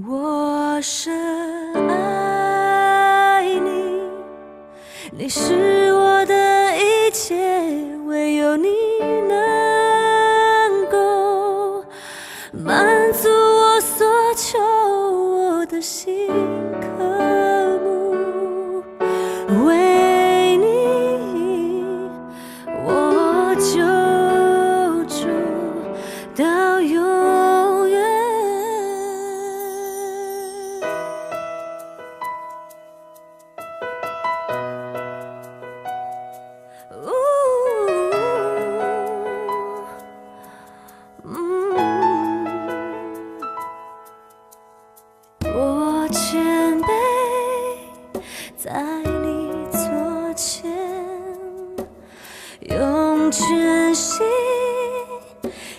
我深爱你，你是我的一切，唯有你能够满足我所求，我的心渴慕，为你我就住到永远。我谦卑在你座前，用全心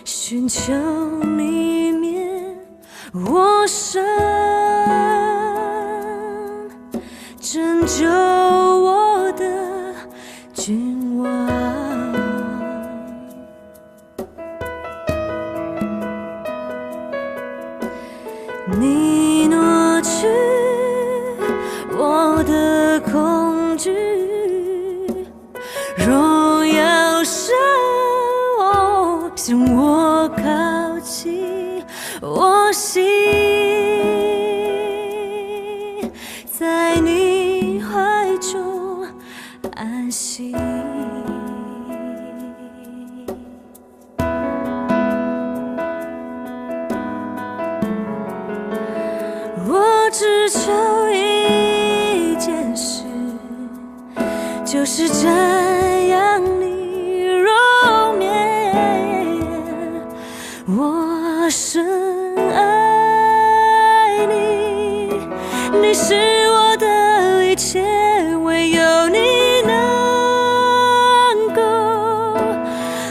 寻求你面，我神拯救我的君王。你挪去我的恐惧，荣耀神向我靠近，我心在你怀中安息。我只求一件事，就是瞻仰你容颜。我深爱你，你是我的一切，唯有你能够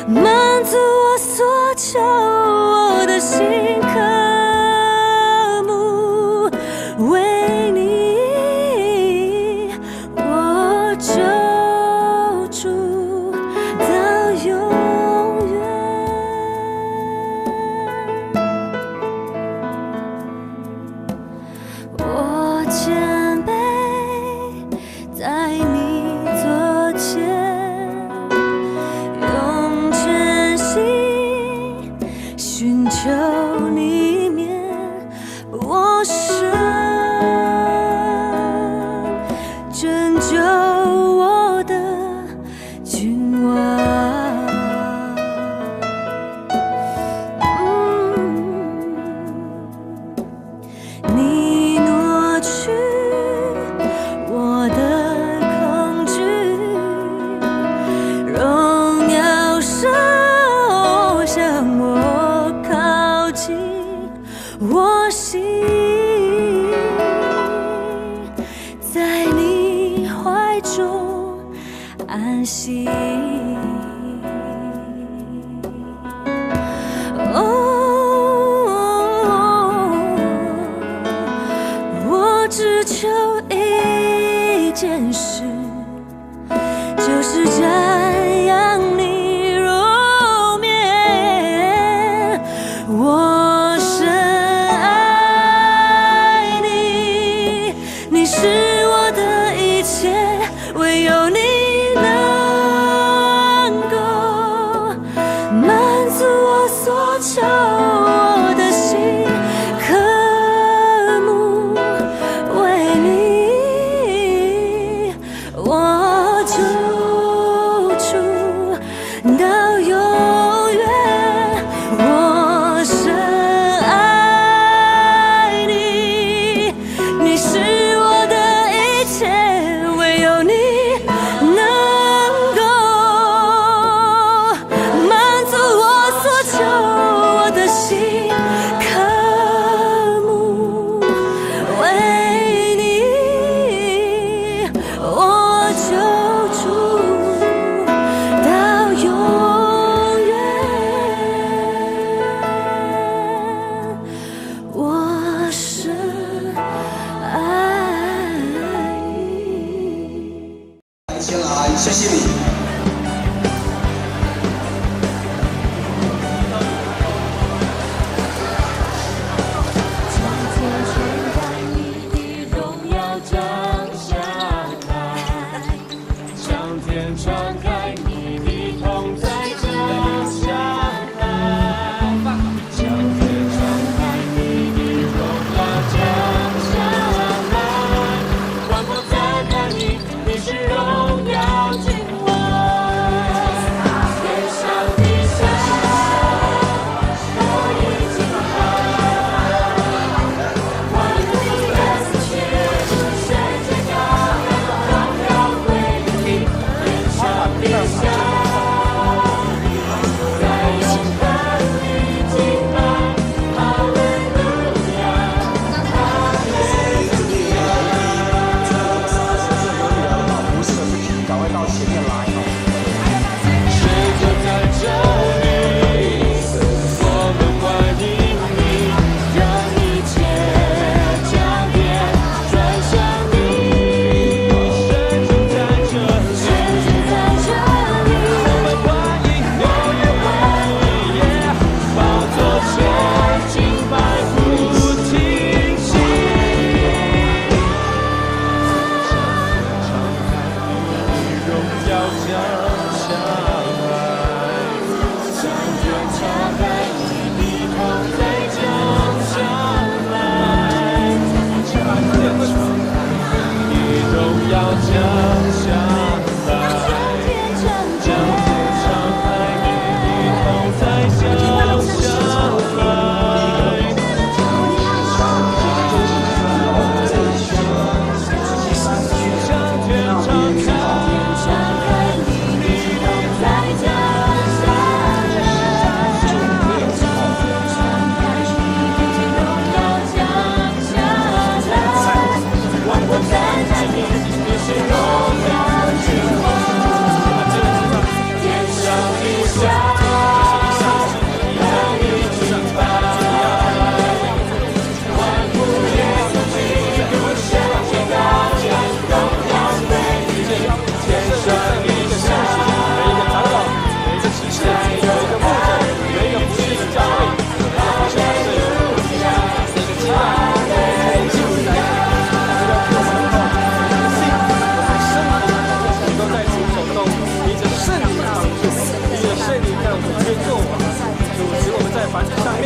满足我所求，我的心渴慕，为你我就住到永远。我谦卑在你座前，用全心寻求你面，我神拯救我的君王。你挪去我的恐惧，荣耀手向我靠近，我心在你怀中安息。我只求一件事，就是瞻仰你容颜。我深爱你，你是我的一切，唯有你能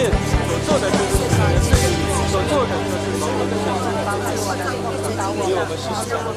面所做的就是你们自己所做的就是蒙恩的圣灵，与我们息息相关。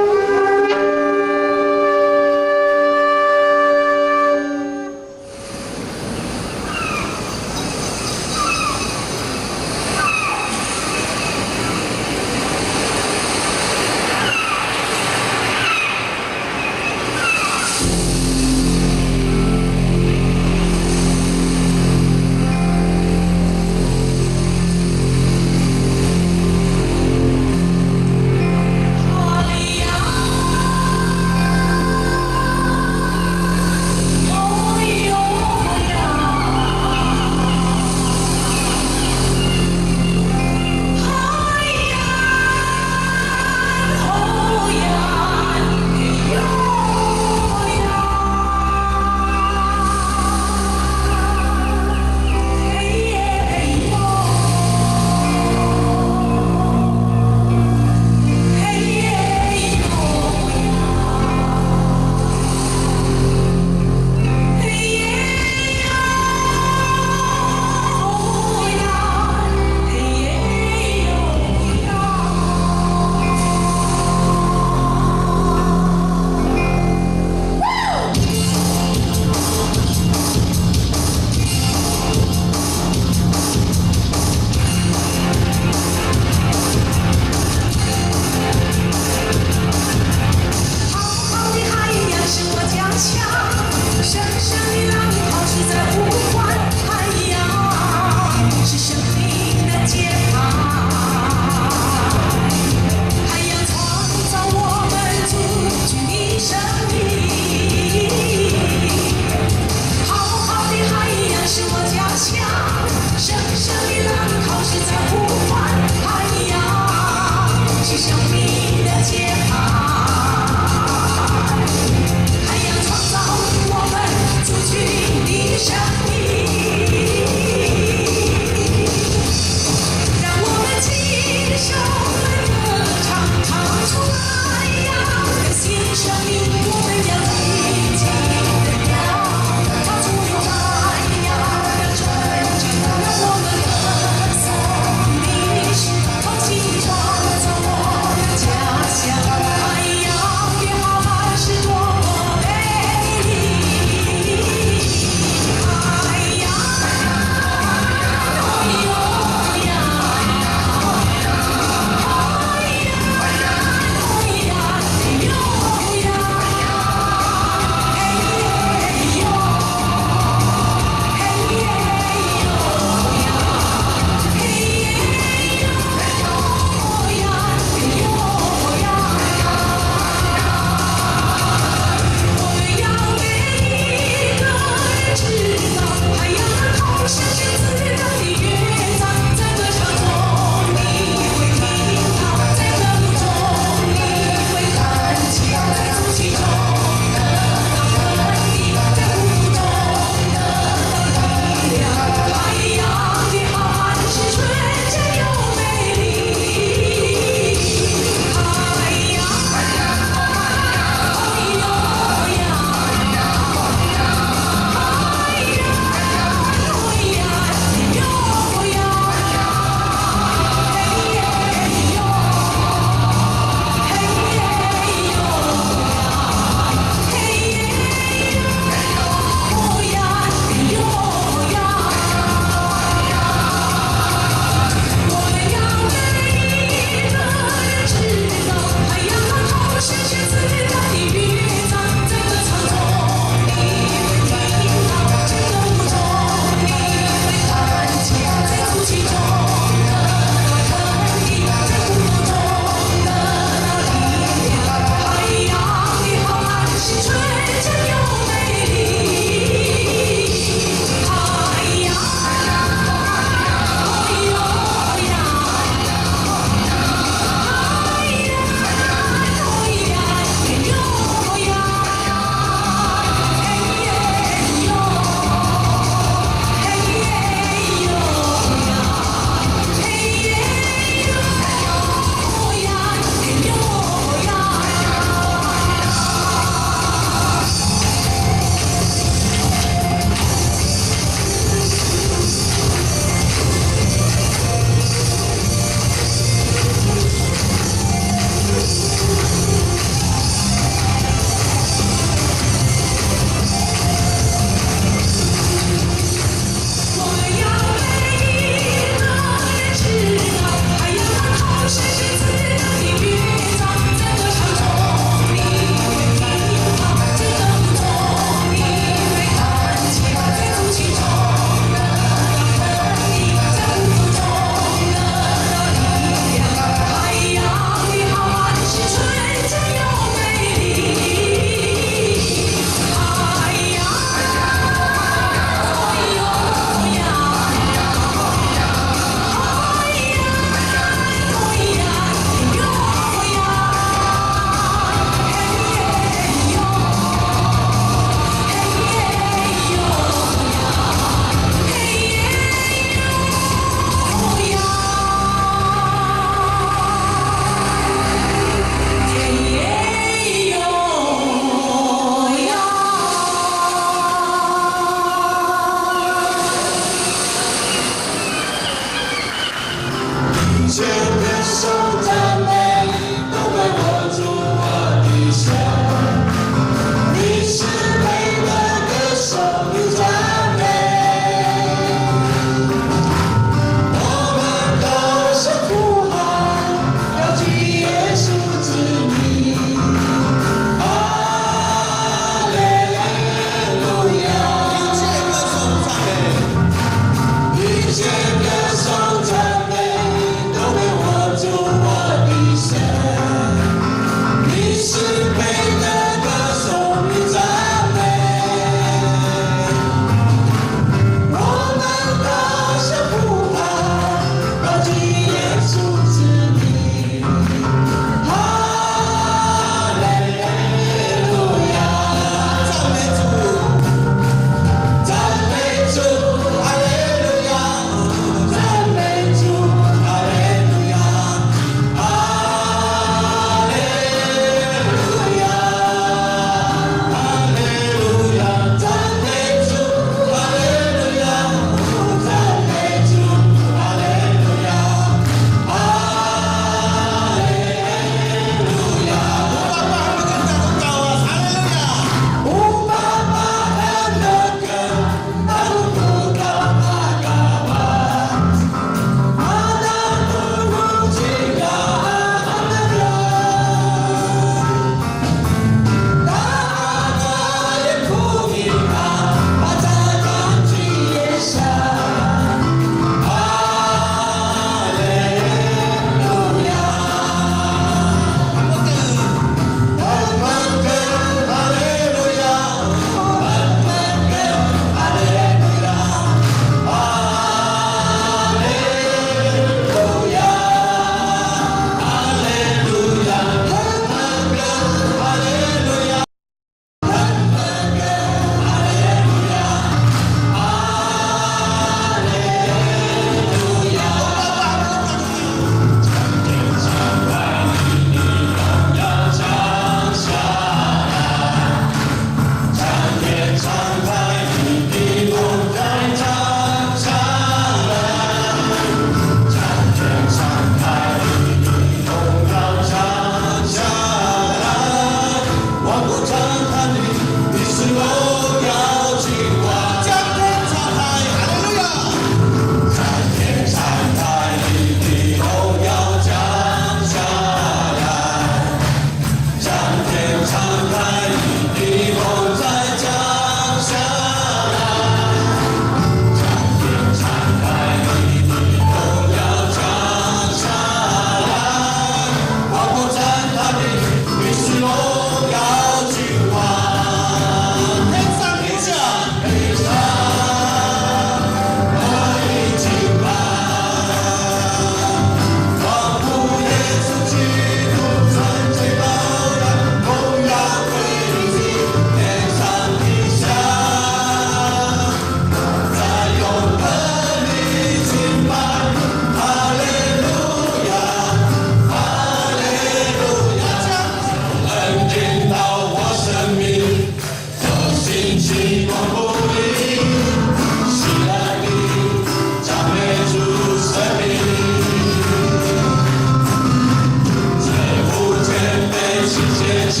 十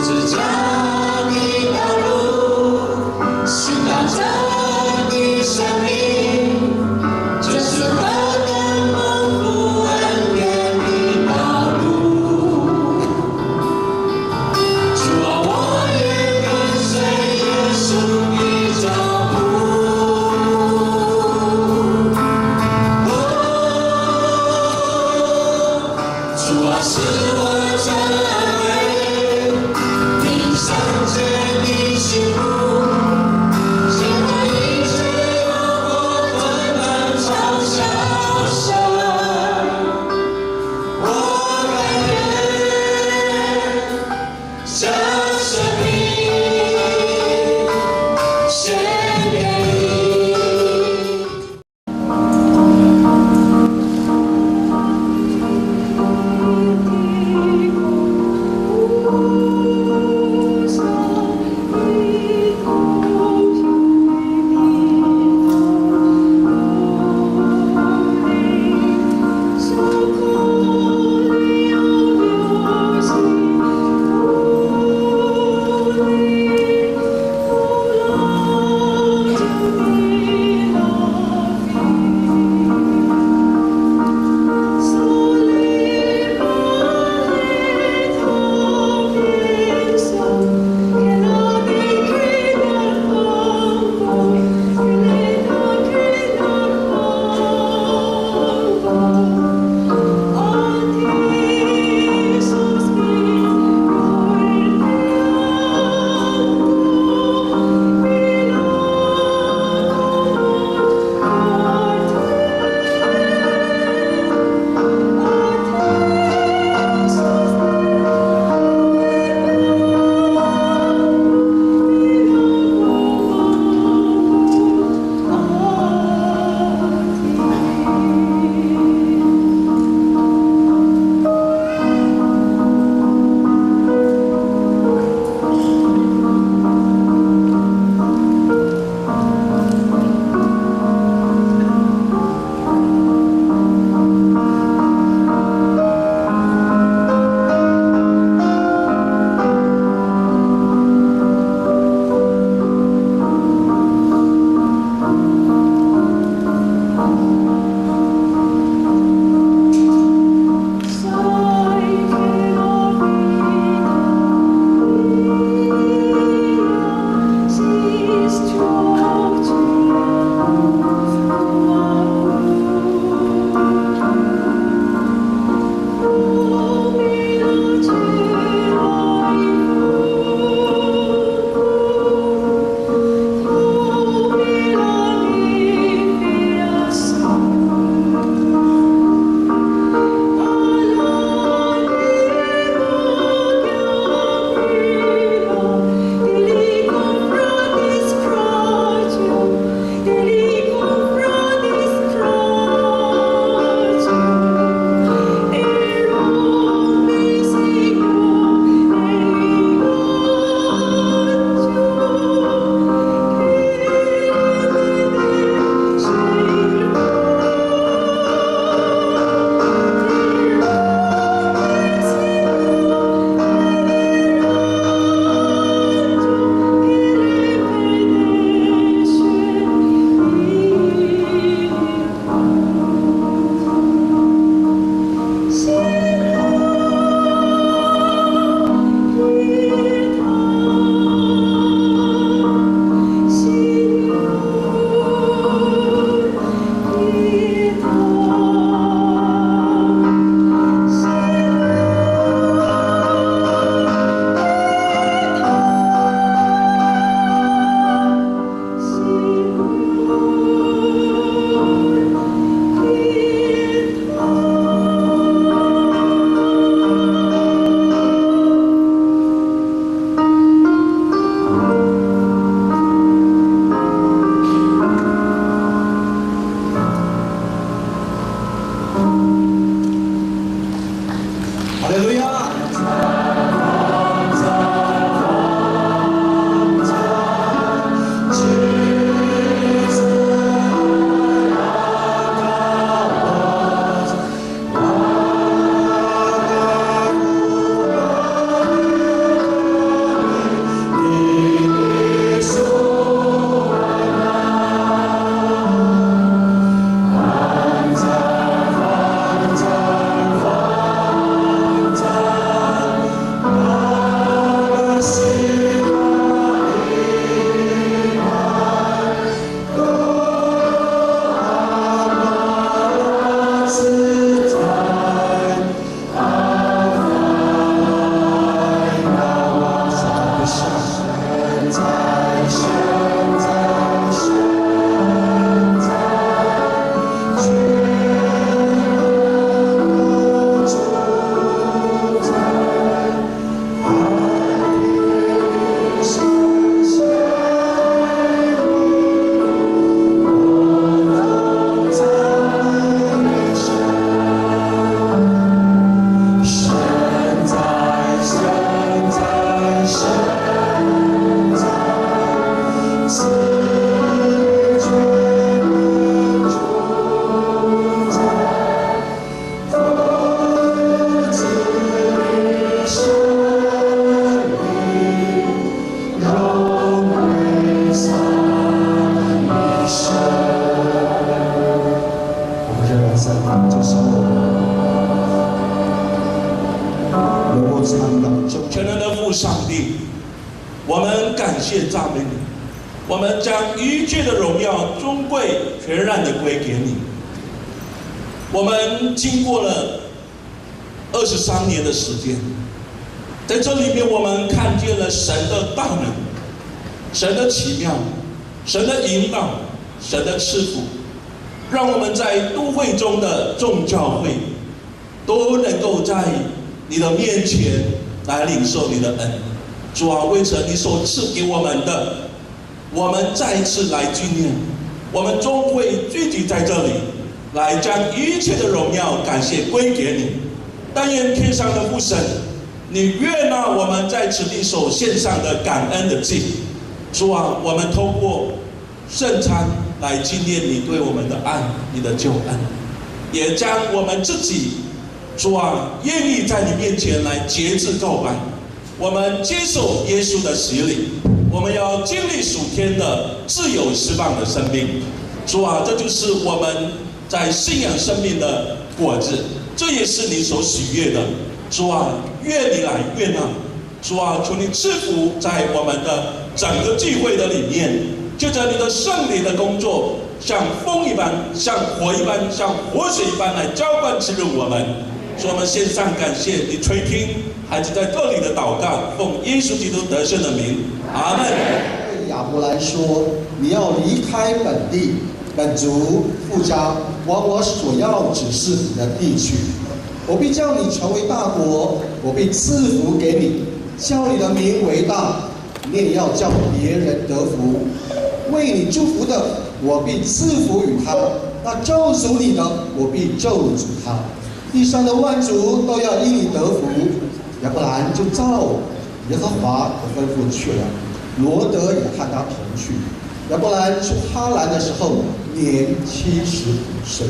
字架。全能的父上帝，我们感谢赞美你，我们将一切的荣耀、尊贵全然的归给你。我们经过了23年的时间，在这里面我们看见了神的大能、神的奇妙、神的引导、神的赐福，让我们在都会中的众教会都能够在你的面前来领受你的恩。主啊，为着你所赐给我们的，我们再一次来纪念，我们终会聚集在这里，来将一切的荣耀感谢归给你。但愿天上的父神，你悦纳我们在此地所献上的感恩的祭。主啊，我们透过圣餐来纪念你对我们的爱，你的救恩，也将我们自己，主啊，愿意在你面前来节制告白。我们接受耶稣的洗礼，我们要经历属天的自由释放的生命。主啊，这就是我们在信仰生命的果子，这也是你所喜悦的。主啊，愿你来悦纳。主啊，求你赐福在我们的整个聚会的里面，借着你的圣灵的工作，像风一般，像火一般，像活水一般来浇灌滋润我们。所以我们献上感谢，你垂听孩子在这里的祷告，奉耶稣基督得胜的名，阿门。对亚伯兰说：“你要离开本地、本族、父家，往我所要指示你的地去。我必叫你成为大国，我必赐福给你，叫你的名为大，你也要叫别人得福。为你祝福的，我必赐福与他；那咒诅你的，我必咒诅他。地上的万族都要因你得福。”亚伯兰就照耶和华的吩咐去了，罗德也和他同去。亚伯兰出哈兰的时候，年75岁。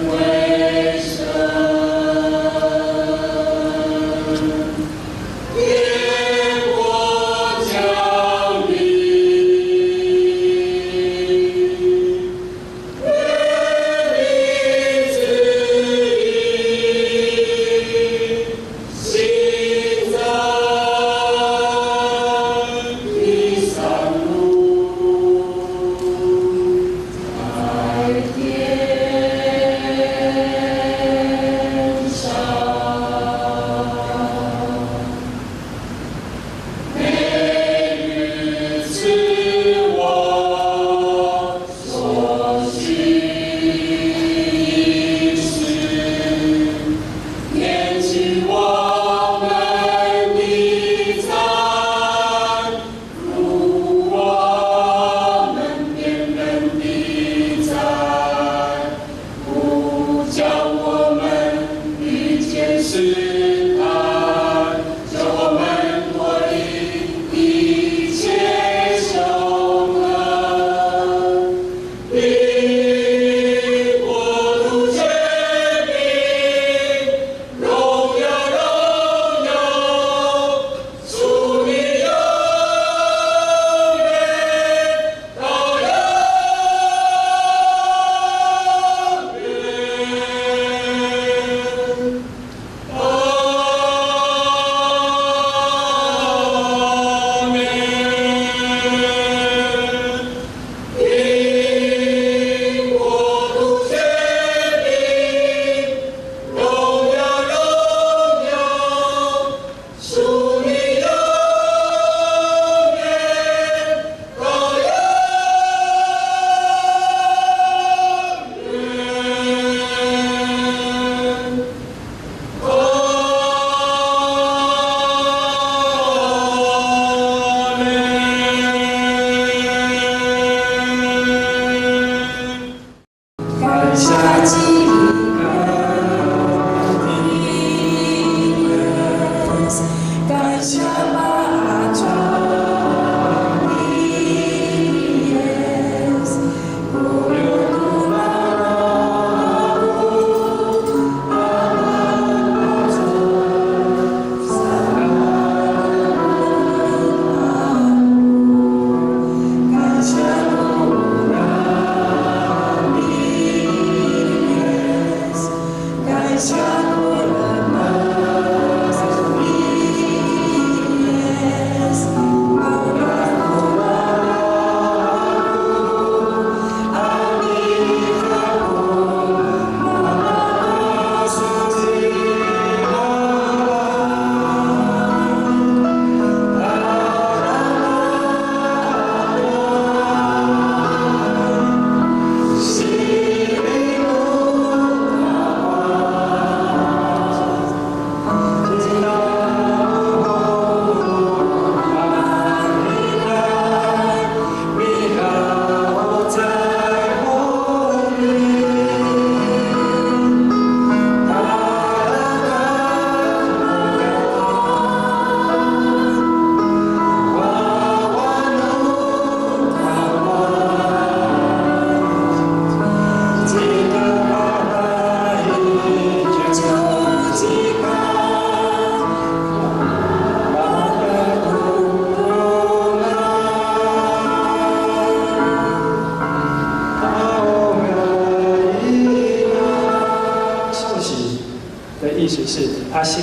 为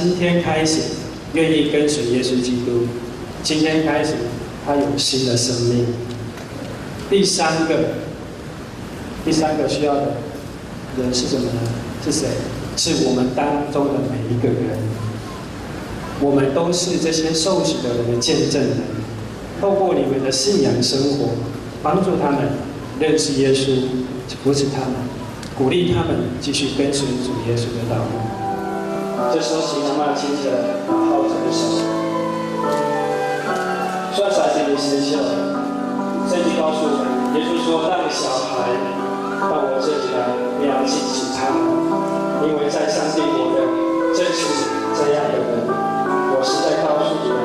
今天开始愿意跟随耶稣基督，今天开始他有新的生命。第三个需要的人是什么呢？是谁？是我们当中的每一个人。我们都是这些受洗的人的见证人，透过你们的信仰生活，帮助他们认识耶稣，扶持他们，鼓励他们继续跟随主耶稣的道路。这时候，请阿妈轻轻的把号着的手，说撒这里生效。圣经告诉我们，耶稣说：“让小孩到我这里来，不要禁止他们，因为在上帝国的真是这样的人。我实在告诉你们，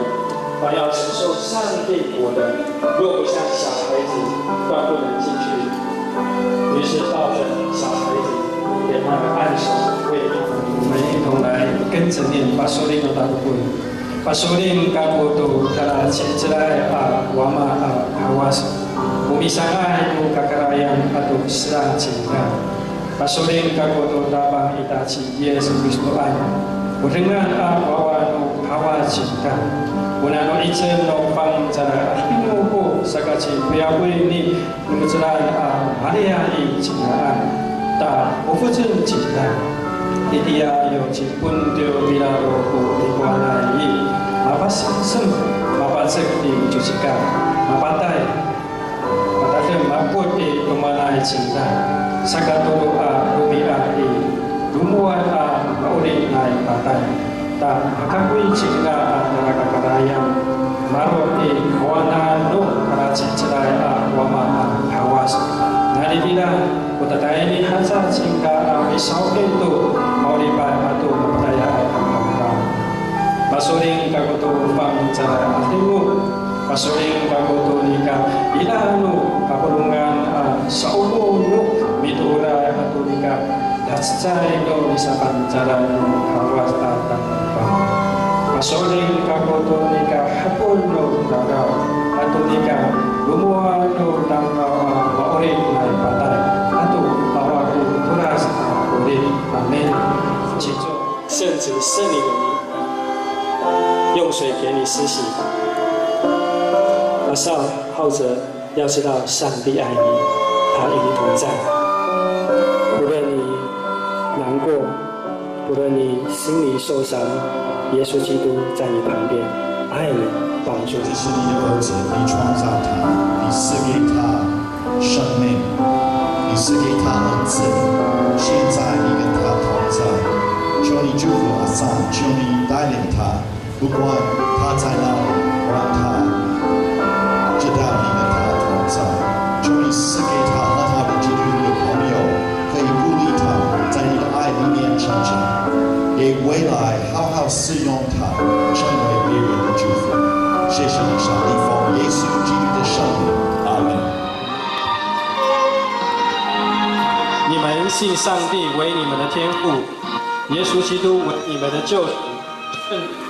凡要承受上帝国的，若不像小孩子，断不能进去。”于是抱着小孩子，给他们按手喂他们。我们一同来跟着念把手领到大部分。把手领高过度，他拉起来我嘛卡瓦斯，不米上爱不卡卡拉样，都是啊情感。把手领高过度，大帮一大起耶稣基督爱。我dengan娃娃no kawa cinta, bunano ijen no pang cara himuku sakaci puyabui ni mengejalan Maria i cintaan, ta ufujen cinta, idia yo cipun dio bila roku ikuanai, apa sem, apa sekti cucika, apa tai, apa tem apa di kemanai cinta, sakaturu rubia i, lumuan mauri nai patai, ta akakui cinta narakakarayan, maroti kawana no karaci cerai wama kawas, nari bila utatai ni hasa cinta misau itu mauri pai atau percaya kamera, masuring kagoto pang cara ahlimu, masuring kagoto nikah ilanu kapulungan saumu no mitura atau nikah. Dasai do bisa pancaran kawas tatang pa. Masoling kagoto nika hapon no ragao. Ato nika lumuan no tangkaw maorin na patay. Ato awaku turas akorin. Amen。请坐，圣子圣灵的名，用水给你施洗。阿少浩哲要知道上帝爱你，他与你同在。无论你难过，不论你心里受伤，耶稣基督在你旁边，爱你，帮助你。这是你的儿子，你创造他，你赐给他生命，你赐给他儿子，现在你跟他同在，求你祝福阿桑，求你带领他，不管他在哪里，让他知道你跟他同在，求你赐给他和他的基督徒的朋友，可以鼓励他在你的爱里面成长，也未来好好使用它，成为别人的祝福。谢谢你，上帝，奉耶稣基督的圣名，阿门。你们信上帝为你们的天父，耶稣基督为你们的救主，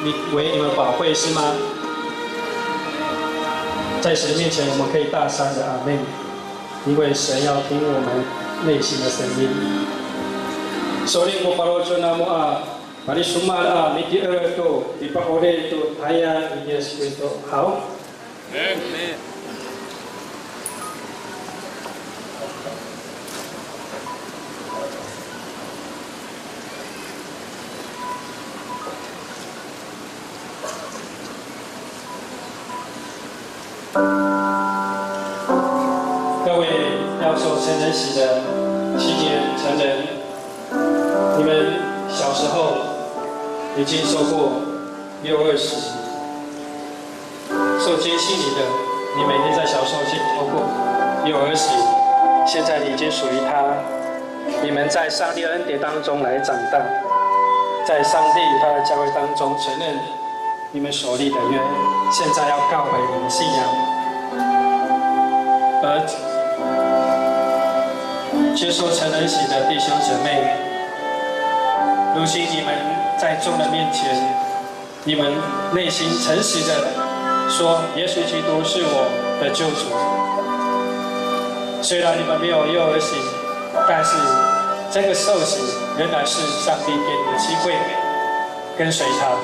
你为你们保惠是吗？在神面前，我们可以大声的阿门，因为神要听我们内心的声音。Sorry ko parojo na mo mari sumala miti erto di pakore to haya di Yesus Kristus hau. Amen. 各位要受成人洗的青年成人。你们小时候已经受过620，受接信你的，你每天在小时候接受过620，现在你已经属于他。你们在上帝恩典当中来长大，在上帝与他的教会当中承认你们所立的约，现在要告白你们信仰，而接受成人洗的弟兄姊妹。如今你们在众人面前，你们内心诚实的说，耶稣基督是我的救主。虽然你们没有620，但是这个受洗仍然是上帝给你的机会，跟随他，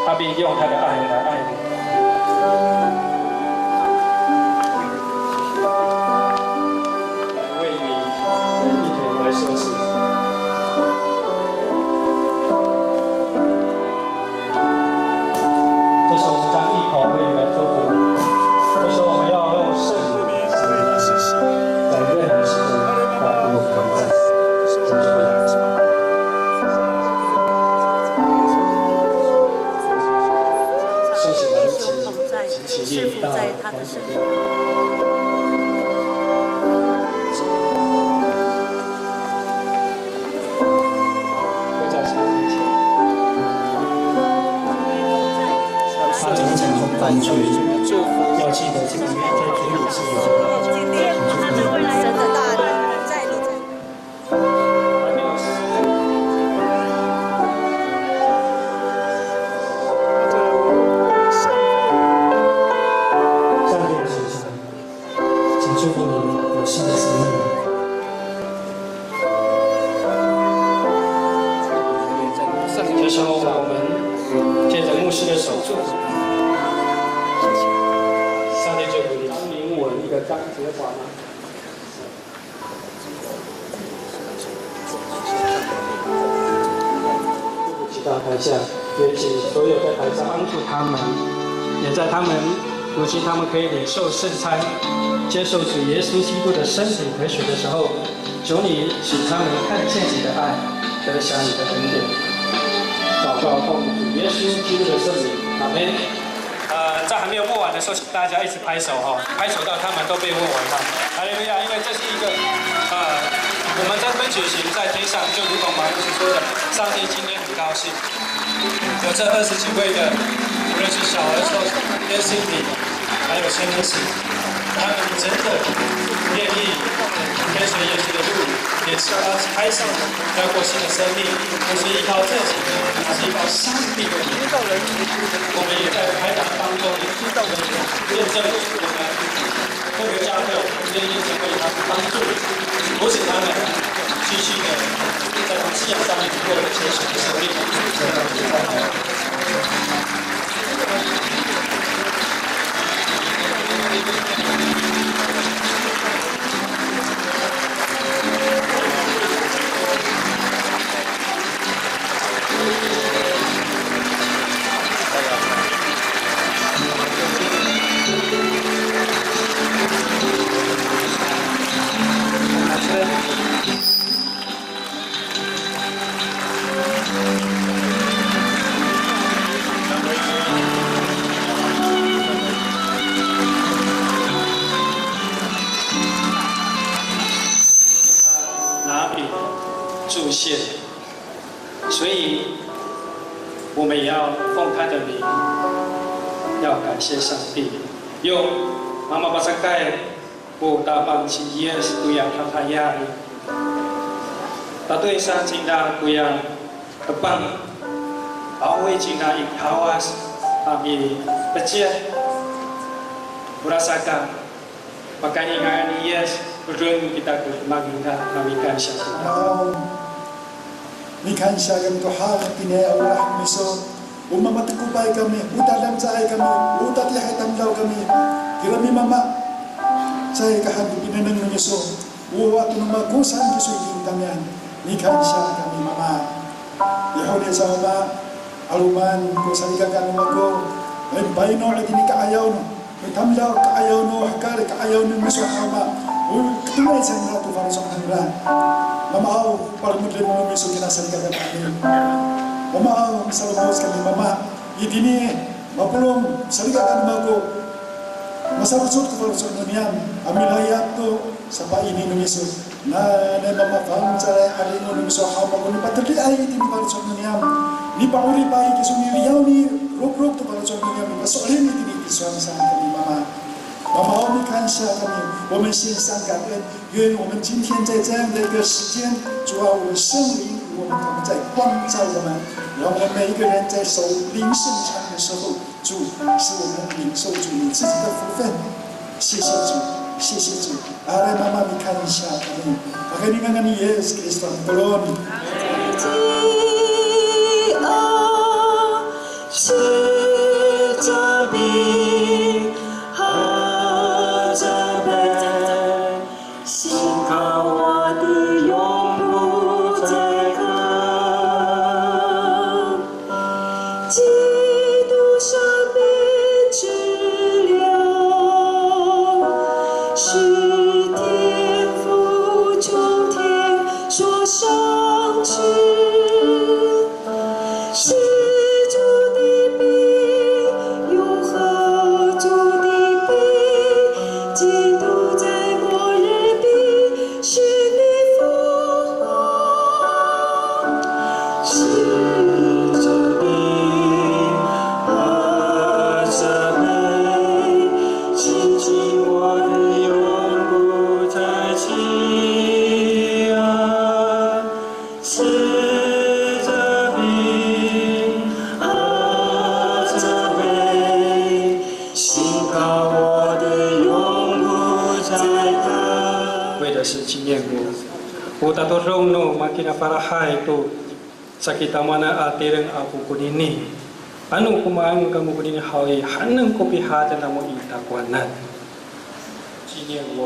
他必用他的爱来爱你。为你一同来说是。这时候我们将一口为你来祝福。这时候我们要用圣灵在任何时候与我们同在。是附在他的身上。会在神面前，他真正从单纯祝福，要记得这个愿在主里是有。今天他的未来神的大能在你。祝福你有新的生命。这时候我们借着牧师的手祝福，上帝祝福你。当灵吻一个章节法吗？祈祷台下，也请所有在台上帮助他们，也在他们如今他们可以领受圣餐。接受主耶稣基督的身体和血的时候，求你使他们看见你的爱，得享你的恩典。祷告奉主耶稣基督的圣名，阿门。在还没有播完的时候，请大家一直拍手哈，拍手到他们都被播完哈。哈利路亚！因为这是一个我们在分举行在天上，就如同马牧师说的，上帝今天很高兴，有这20几位的，无论是小儿抽跟 Cindy， 还有陈恩喜。他们真的愿意跟随耶稣的路，也是要开上要过新的生命，不是依靠自己，而是依靠上帝的名。我们也在排长当中验证我们特别教会愿意成为他们帮助，鼓使他们继续的在信仰上面过有结实的生命。注谢，所以我们也要奉他的名，要感谢上帝。用妈妈巴萨盖，我大棒起耶稣呀，他呀，他对上进的不要的棒，保卫进来一卡瓦斯，阿米不接，布拉萨卡，把干净干净耶稣。Berdoa kita meminta kami kasih. Mikan syagam Tuhan kini Allah miso umma matukupai kami utalam cai kami utat lihat tamlau kami kirami mama cai kahan pinanang miso uwa tunama kusan kisuing kamian mikan syagam kami mama Yahudi sama aluman kusan ikakan mago baino lagi ni kaayaw no tamlau kaayaw no hakar kaayaw no miso ama Ketunai saya tu baru sama hamba. Mama au para mudlin mo miso kinasal ka kami. Mama au salamat kami mama. Idini mapulong saligaan mago. Masarusot ko baru sama niyan. Amilayat to sa paini no miso. Na mama pang cara ali no miso hama ko ni patli ay idini baru sama niyan. Ni pauli pai kisuni liyaw ni rok to baru sama niyan. Pasolin idini kiswan sa kami mama. 妈妈，我们感谢你，我们献上感恩，愿我们今天在这样的一个时间，主啊，我们圣灵与我们同在，光照我们，让我们每一个人在守灵圣餐的时候，主使我们领受主你自己的福分。谢谢主，谢谢主。阿来妈妈，你看一下你，把给你看看你耶稣基督的荣耀。是这病和这悲，信靠我的永不再恨。基督生命之粮，是天父从天所赏赐。是主的病，永恒主的病，基督在末日必使你复活。是这病和这悲，亲近我的永不再弃啊！是这病和这悲，信靠我的永不再恨。为的是纪念我tatorong makin parahay to sa kita mana atireng aku kunini anu kumaang kamu kunini hawi haneng kopi hata namo itakwanan 纪念我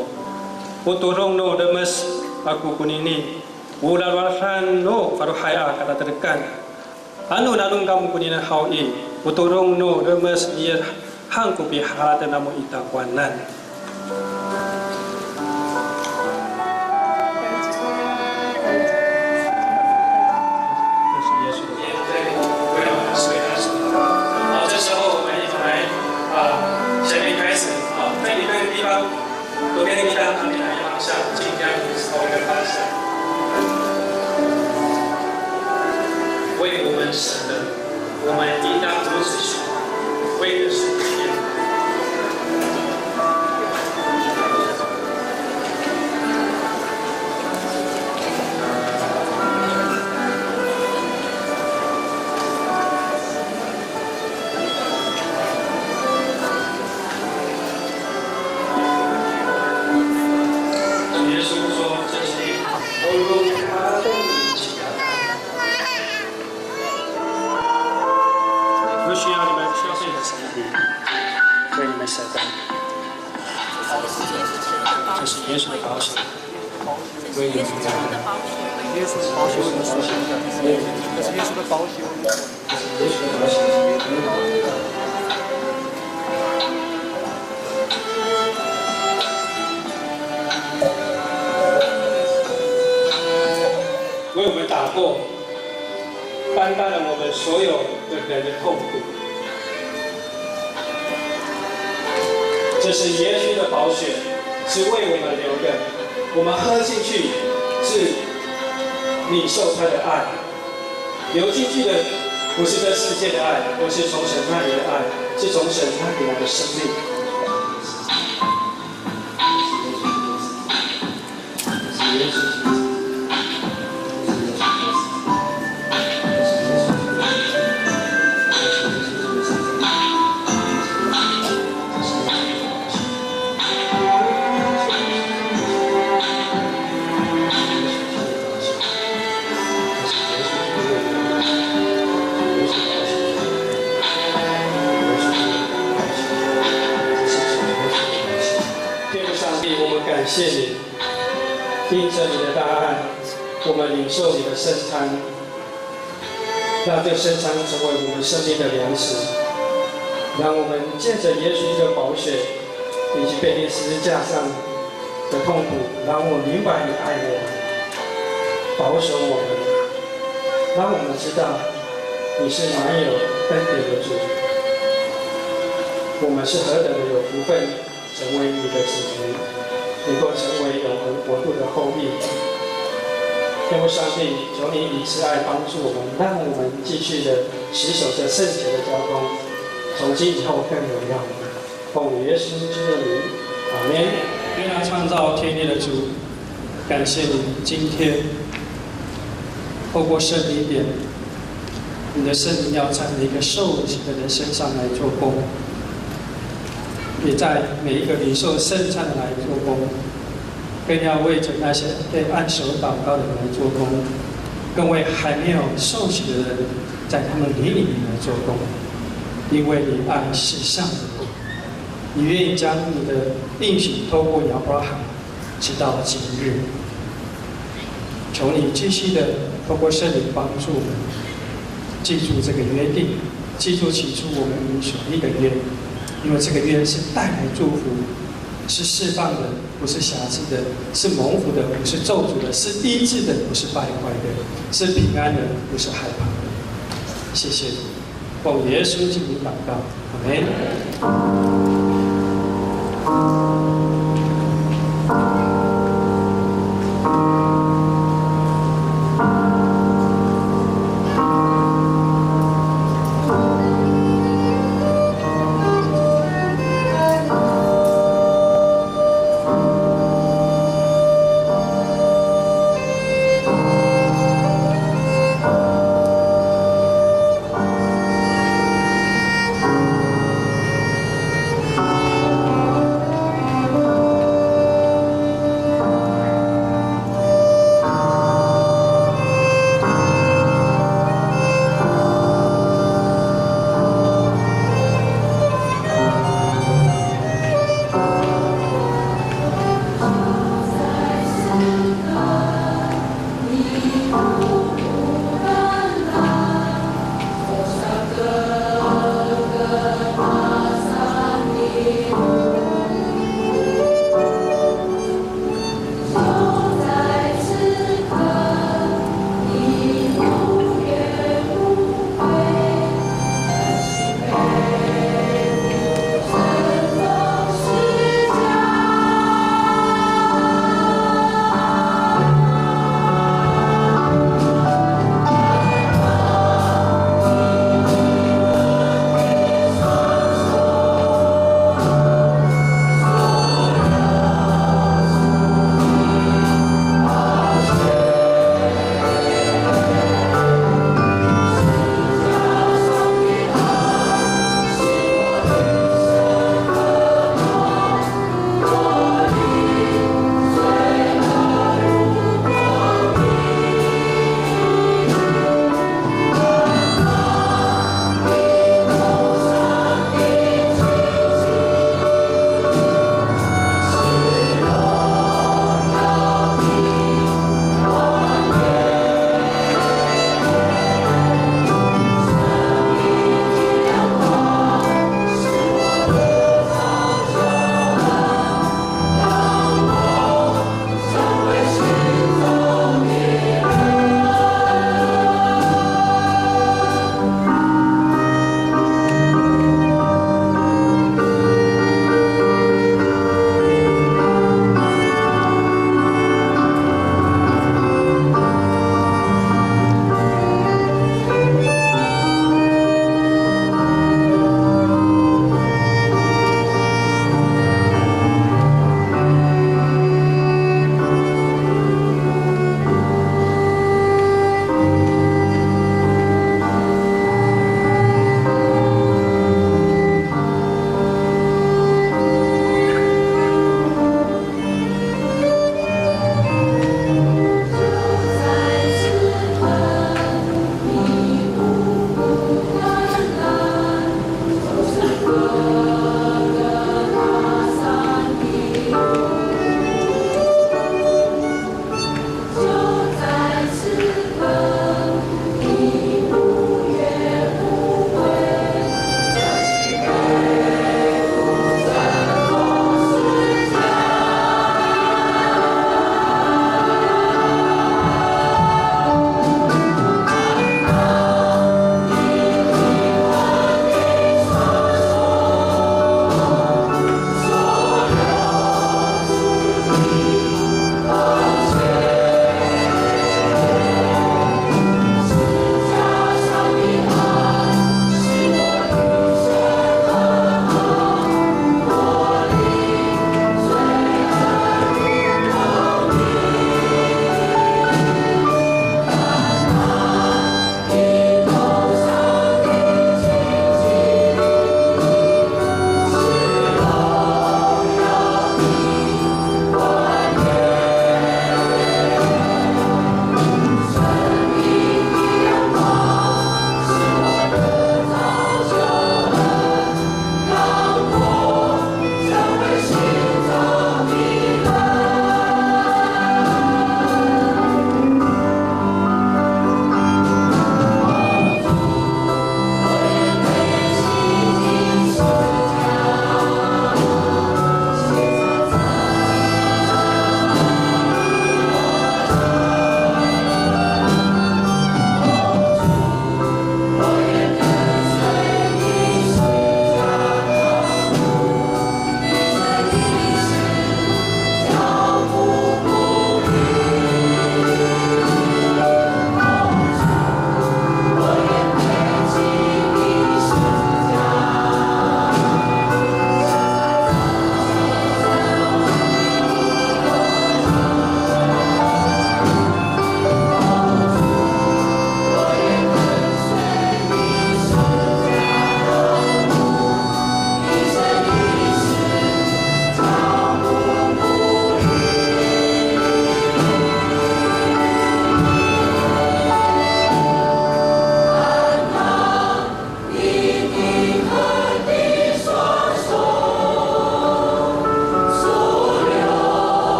torong no demes aku kunini ularwasan no parahay kata terdekat anu nanung kamu kunini hawi torong no demes dia hang kopi hata namo itakwanan左边那个单旁边哪一方向，尽量朝一个方向。为我们神的，我们应当如此去，为的是纪念。耶稣说：“这些都用他的名起来。”不需要你们消费的身体，为你们舍的。这是耶稣的保险，为你们的。耶稣的保险，这是耶稣的保险。耶稣的保险。为我们打破，担当了我们所有的人的痛苦。这是耶稣的宝血，是为我们流的。我们喝进去，是你受他的爱；流进去的不是这世界的爱，而是从神那里的爱，是从神那里来的生命。是耶稣。感谢你，因着你的大爱，我们领受你的圣餐，让这圣餐成为我们生命的粮食，让我们借着耶稣的宝血以及被钉十字架上的痛苦，让我明白你爱我们，保守我们，让我们知道你是满有恩典的主，我们是何等的有福分，成为你的子民。能够成为永恒国度的后裔。天父上帝，求你以慈爱帮助我们，让我们继续的持守着圣洁的交通，从今以后更荣耀你。奉耶稣基督的名，阿们。原来创造天地的主，感谢你今天透过圣灵点，你的圣灵要在每一个受洗的人身上来做工。也在每一个领受圣餐的来做工，更要为着那些被按手祷告的人来做工，更为还没有受洗的人，在他们灵里面来做工。因为你爱世上的人，你愿意将你的应许透过亚伯拉罕，直到今日。求你继续的透过圣灵帮助我们，记住这个约定，记住起初我们与你所立的约，因为这个约是带来祝福，是释放的，不是瑕疵的，是蒙福的，不是咒诅的，是医治的，不是败坏的，是平安的，不是害怕的。谢谢你，奉耶稣基督祷告，阿门。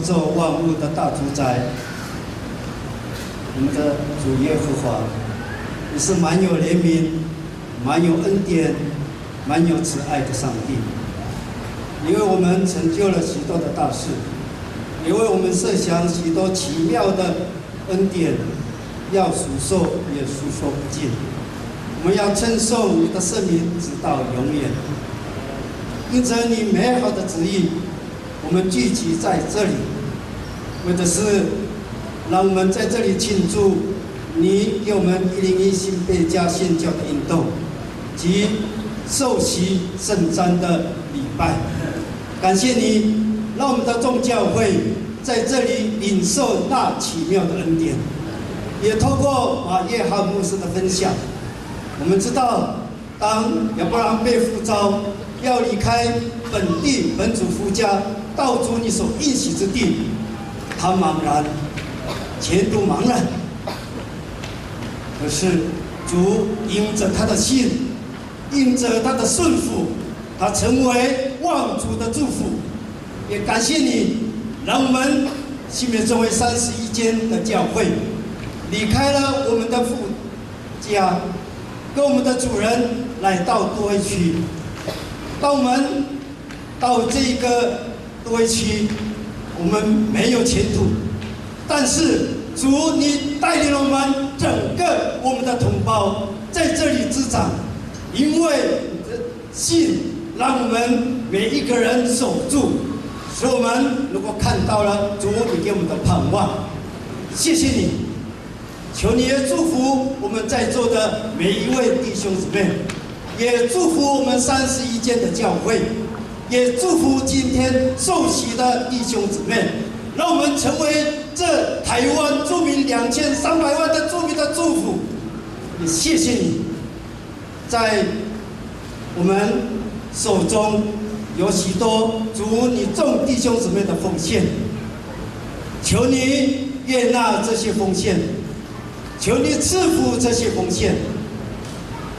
宇宙万物的大主宰，我们的主耶和华，你是满有怜悯、满有恩典、满有慈爱的上帝。你为我们成就了许多的大事，也为我们设想许多奇妙的恩典，要数说也数说不尽。我们要称颂你的圣名直到永远。因着你美好的旨意，我们聚集在这里，为的是让我们在这里庆祝你给我们101新贝加宣教的运动及受洗圣餐的礼拜。感谢你，让我们的众教会在这里领受那奇妙的恩典。也透过马约翰牧师的分享，我们知道，当亚伯拉罕被呼召要离开本地本族夫家，到主你所应许之地，他茫然，前途茫然。可是主因着他的信，因着他的顺服，他成为万族的祝福。也感谢你，让我们新美中会31间的教会离开了我们的父家，跟我们的主人来到都会区。当我们到这个都会区，我们没有前途，但是主你带领了我们整个我们的同胞在这里滋长，因为你的信让我们每一个人守住，使我们如果看到了主你给我们的盼望。谢谢你，求你也祝福我们在座的每一位弟兄姊妹，也祝福我们31间的教会，也祝福今天受洗的弟兄姊妹，让我们成为这台湾住民2300万的住民的祝福。也谢谢你，在我们手中有许多主你众弟兄姊妹的奉献，求你悦纳这些奉献，求你赐福这些奉献，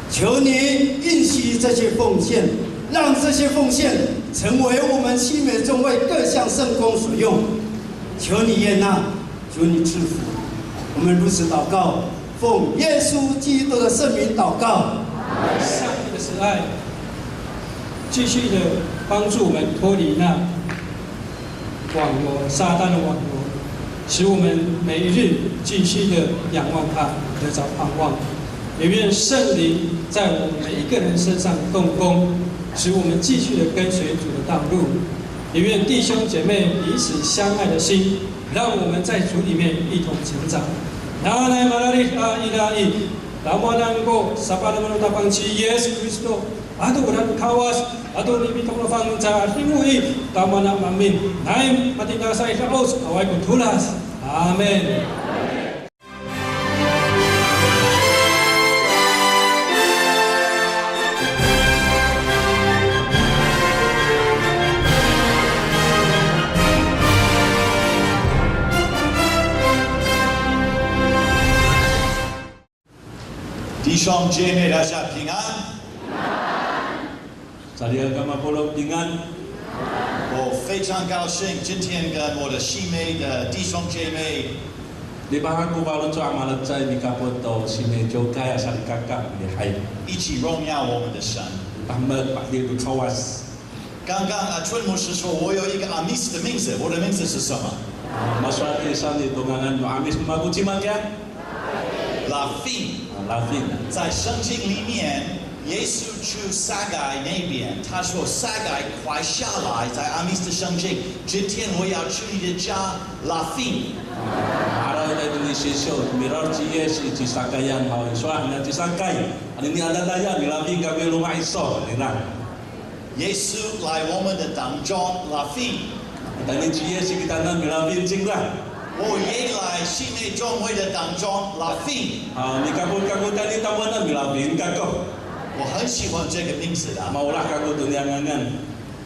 求你允许这些奉献，让这些奉献成为我们新美中会各项圣工所用。求你悦纳，求你赐福。我们如此祷告，奉耶稣基督的圣名祷告。上帝的慈爱继续的帮助我们脱离那网罗撒旦的网罗，使我们每一日继续的仰望他，得着盼望。也愿圣灵在我们每一个人身上动工，使我们继续的跟随主的道路。也愿弟兄姐妹彼此相爱的心，让我们在主里面一同成长。拿来马拉利阿伊拉伊，拉莫南国撒巴拉马鲁达邦奇耶稣基督，阿杜兰卡瓦斯，阿杜利比通罗方扎提姆伊，达马纳马明，奈马丁达塞拉奥斯，阿维古图拉斯，阿门。弟兄姐妹，大家平安。大家干嘛不能平安？我非常高兴，今天跟我的新妹的弟兄姐妹 Di bahan ko balon sa amalat sa ni kapot to si medyo kaya sa kakak ni hay. 一起荣耀我们的神。Ahmed Pakdir tu kawas. 刚刚春牧师说，我有一个阿密斯的名字，我的名字是什么 Maswat isan ni tunganan no amis maguci magyan. ？Lafin。 Lafin. 在圣经里面，耶稣去撒该那边，他说撒该快下来，在阿密斯的圣经，今天我要去你的家，Lafin。 Araw na ito ni Sisyo, mirar si Yes, si Sakayan, hao iswa, na si Sakay. Ano ni alalayan, nilabing gabi lumaiso, nila. 耶稣来我们的当中，Lafin。 Tani si Yes, kita na nilabing singla. 我也来新内中会的当中，Lafin。 Ni kabut tani tawa na nilabing kako. 我很喜欢这个名字的， Maulah kako tunyangangan.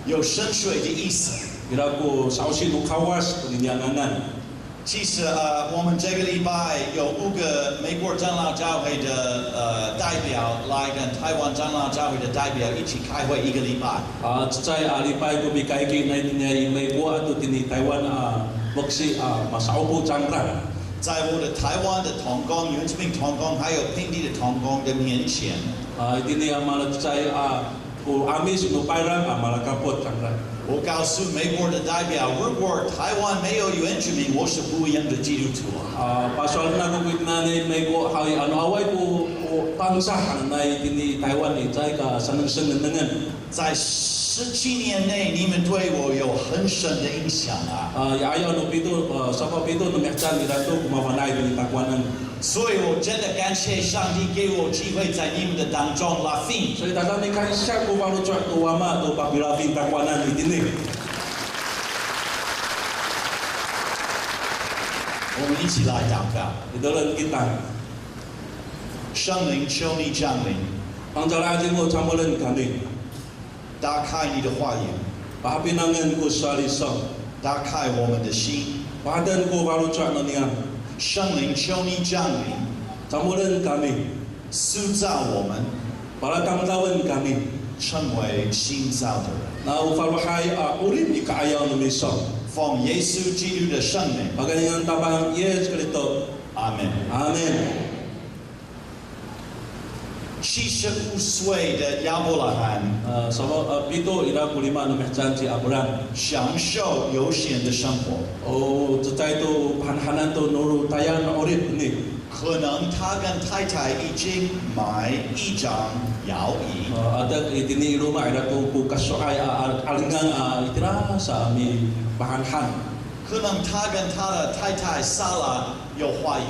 有深水的意思。 Kira ko sausi tu kawas tunyangangan. 其实我们这个礼拜有5个美国长老教会的代表来跟台湾长老教会的代表一起开会1个礼拜。At sa alipay ko bigay kay na May po at tini Taiwan boksi masaupo jangran. 在我的台湾的同工、原住民同工，还有平地的同工的面前， Ini malakcay o amis no pairan malakapot jangran. 我告诉美国的代表，如果台湾没有原住民，我是不一样的基督徒啊。 Pasal na ko kitnani may ko hay ano away ko pangsahan na ini Taiwan ni jay ka sanang dengan. 在17年内，你们对我有很深的影响啊。 Ayaw no pito sa pito no mechan ni dato kumawanay ni takwanan. 所以我真的感谢上帝给我机会在你们的当中拉fin。 So ita ni kay siya ko baru chwa to wama to papilafin takwanan itini. 我们一起来祷告， Idolan kita. 圣灵求你降临， Pangjalan mo chambolan kami. 打开你的话语， Papinangan ko sa lisong. 打开我们的心。 Padan ko baru chwa no niya. 圣灵求你降临， Chambolan kami. 塑造我们 Para tamtawan kami. 成为新造的人。 Na ufaluhay ulit ikaayaw no misong. 奉耶稣基督的圣名， Pagalingan tabang Yes Kristo. 阿门。 Amen. 75岁的亚伯拉罕 Sama pito ila kulima no mehchan si Abraham. 享受悠闲的生活， O tutay to hanhanan to nuru tayan orit ni. 可能他跟太太已经买一张摇椅， Ada itini rumah ila to ku kasoay alingang itira sa ami bahanhan. 可能他跟他的太太莎拉有花园。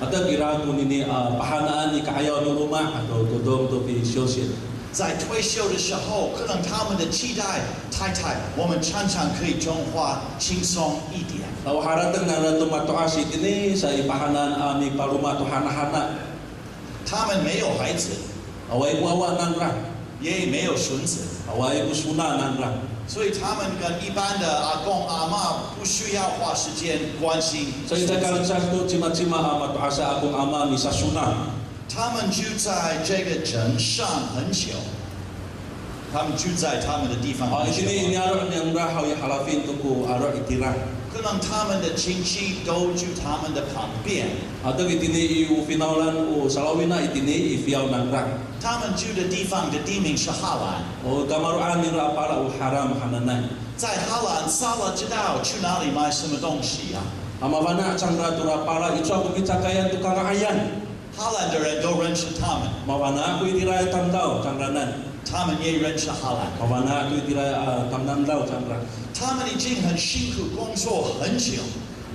Ada kira ko nini pahanaan ikaayaw no rumah atau tudong to pi syosin. 在退休的时候，可能他们的期待，太太，我们常常可以中华轻松一点。 Law haratang na to matuas itini sa ipahanan ami paluma to hanahana. 他们没有孩子， Away wawa nang ra. 也没有孙子， Away kusuna nang ra. 所以他们跟一般的阿公阿嬷不需要花时间关心。 So ita karon sa to chima-chima matuasa akong ama ni sasuna. 他们住在这个镇上很久，他们住在他们的地方很久。 Itini iniaro niyang ra hawi halafin to ko aro itira. 可能他们的亲戚都住他们的旁边， Atau itini iu finaulan o salawina itini ifiaw nang ra. 他们住的地方的地名是哈兰。 O kamaruan ni ra para o haram hananay. 在哈兰，撒拉知道去哪里买什么东西啊？ Amavana changra to ra para itsa ko kitakayan to kangaayan. 哈兰的人都认识他们， Mawana ko itira tamdaw changranan. 他们也认识哈兰。 Mawana ko itira tamdandaw changra. 他们已经很辛苦工作很久，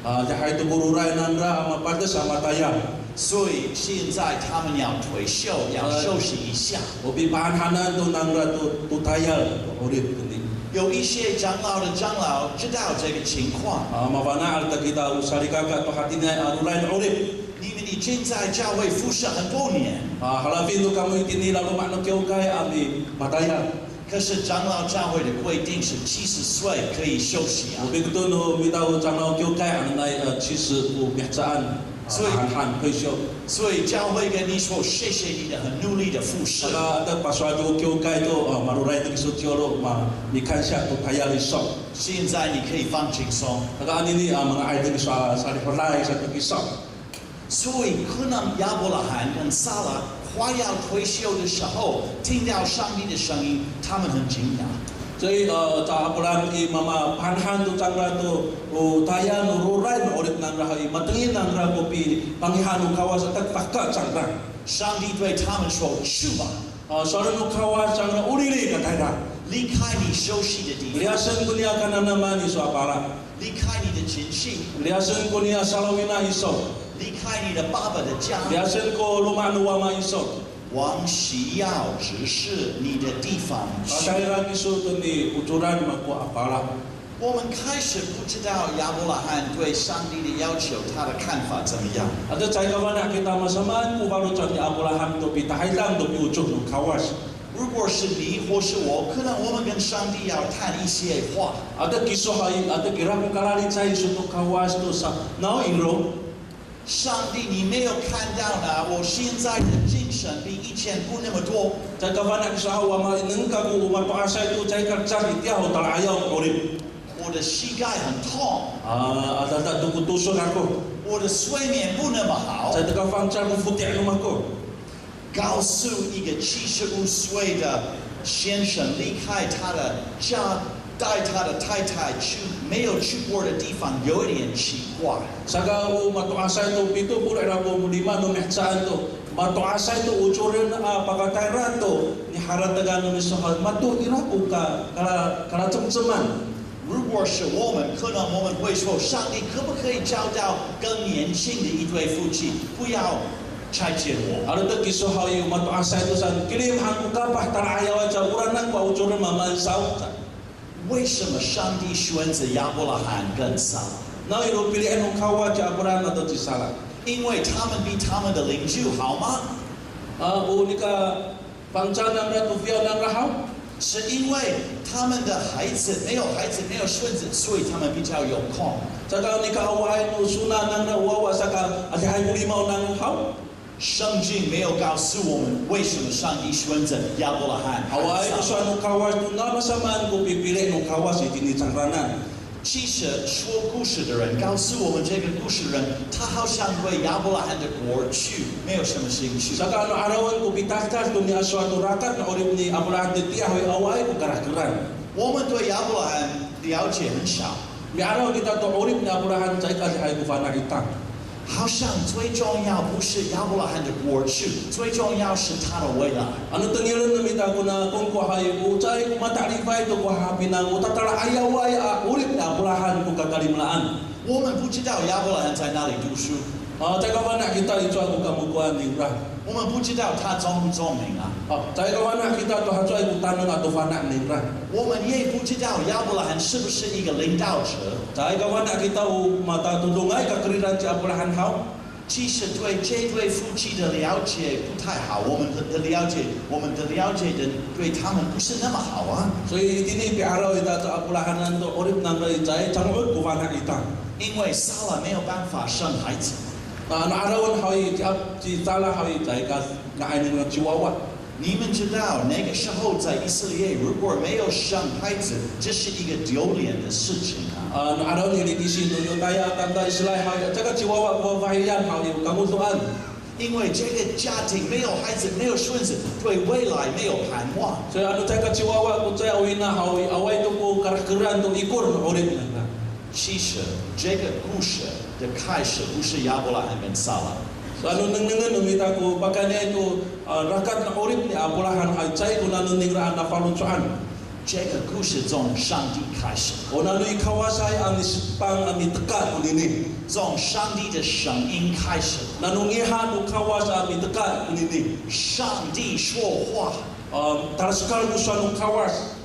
Jahay to bururay nang ra mapada sa mataya. 所以现在他们要退休，要休息一下。 O bipahanhanan to nang ra to tutayal ulit kundi. 有一些长老的长老知道这个情况， Mavana alta kita usarikaka to hatinay aruray ulit. 你们已经在教会服侍很多年， Halapin to kamo itini lalo makno kiukay ami mataya. 可是长老教会的规定是70岁可以休息啊。 Ubi ko no bitaw changlaw kiukay anay chisi o mihsaan. Hanhan kaisyo. 所以教会跟你说，谢谢你的很努力的服侍。 Saka ada paswado kiukay to maruray to kisutiolo ma mikansya to tayal isok. 现在你可以放轻松。 Saka anini mga idol sa liholay sa tukisok. 所以可能亚伯拉罕跟撒拉快要退休的时候，听到上帝的声音，他们很惊讶。 Jadi ta apulan i mama panhan tu changra tu tayan rurai no orit nang rahai matengin nang ra kopi panghanu kawas tak pakka changra. 上帝对他们说：“去吧， Sore no kawas changra urili ka taira. 离开你休息的地方， Liasen kunia kana naman iso apara. 离开你的亲戚， Liasen kunia salawina iso. 离开你的爸爸的家。 Liasen ko lumanu wama iso. 王需要指示你的地方去。 Taira iso tu ni uturan mako apara. 我们开始不知道亚伯拉罕对上帝的要求，他的看法怎么样。 Ada cai kawana kita masamaan ko baru chan ni Abraham to pitahailang to piucuk no kawas. 如果是你或是我，可能我们跟上帝要谈一些话。 Ada kisah hai, ada kira ko kalali cai suto kawas to sa now ingro. 上帝，你没有看到呢？我现在的精神比以前不那么多。 Cai kawana kisah wa ma neng ka ko umat asai to cai ka cari dia ho tal ayaw urip. 我我的膝盖很痛， ada tu tusuk aku. 我的睡眠不那么好。 Saya tengah fangcal futik rumahku. 告诉一个75岁的先生离开他的家，带他的太太去没有去过的地方，有一点奇怪。 Saka matu asai tu pitu pula rabu lima no mehsaan tu. Matu asai tu ucurin pakatai rato ni harat tegano ni sohal matu iraku kala cem-ceman. 如果是我们，可能我们会说，上帝可不可以找到更年轻的一对夫妻，不要拆解我。 Ada tu kisah hayu matu asai tu san kirim hangku kapah tara ayaw aja uranan kwa ucurin maman saut. 为什么上帝选择亚伯拉罕跟撒拉？ Na iro pilihan ng kawa ja apuran atau cisala. 因为他们比他们的邻居好吗？ Unika pangcal ng ratu via ng rahaw. 是因为他们的孩子没有孙子，所以他们比较有空。 Saka unika away no suna ng rawawa saka adihay limaw ng rahaw. 圣经没有告诉我们为什么上帝选择亚伯拉罕。 Away no suan ng kawas no nabasamaan ko pipili ng kawas itini sangranan. 其实说故事的人告诉我们，这个故事人他好像对亚伯拉罕的过去没有什么兴趣。 Saka ano arawan ko pitastas to ni aswatu rakat na orip ni Abraham de tiahoy away ko karakteran. 我们对亚伯拉罕了解很少， Ni araw kita to orip ni Abraham sa ikasihay ko fana itang. 好像最重要不是亚伯拉罕的过去，最重要是他的未来。 Ano tengilan na mita ko na kung kuhay ucay matalipay to kuhapi na utatala ayaway urip na Abraham ko katalimlaan. 我们不知道亚伯拉罕在哪里读书， Tayo kawana kita ito ako kamukuan ni Ibrahim. 我们不知道他聪不聪明啊， Tayo kawana kita to hatsoy kutanang ato fana ni Ibrahim. 我们也不知道亚伯拉罕是不是一个领导者。 Tayo kawana kita matatulungay kakriran si Abraham haw. 其实对这对夫妻的了解不太好，我们的了解的对他们不是那么好啊。 So itini pi araw ita sa Abraham to urip nang ray changod ko fana itang. 因为撒拉没有办法生孩子， Ano arawan hawi si Sala hawi tayo ka kainin ng chihuahua. 你们知道那个时候在以色列如果没有生孩子，这是一个丢脸的事情啊。 Ano araw ni Lidisi no yung kaya tanda islay hawi tsaka chihuahua ko fahiyan hawi kamutuan. 因为这个家庭没有孩子，没有孙子，对未来没有盼望。 So ano tayo ka chihuahua ko tayo awin na hawi away to ko karakteran to ikur urip na. 其实这个故事的开始不是亚伯拉罕跟撒拉， So ano nang numita ko baka niya ito rakat na urip ni Abraham ay chay ko na ningraan na palunsuan. 这个故事从上帝开始， O na luy kawasay ang isipang ang iteka ko nini. 从上帝的声音开始。 Nanungihan o kawas ang iteka ko nini. 上帝说话， Taraskal ko siya ng kawas.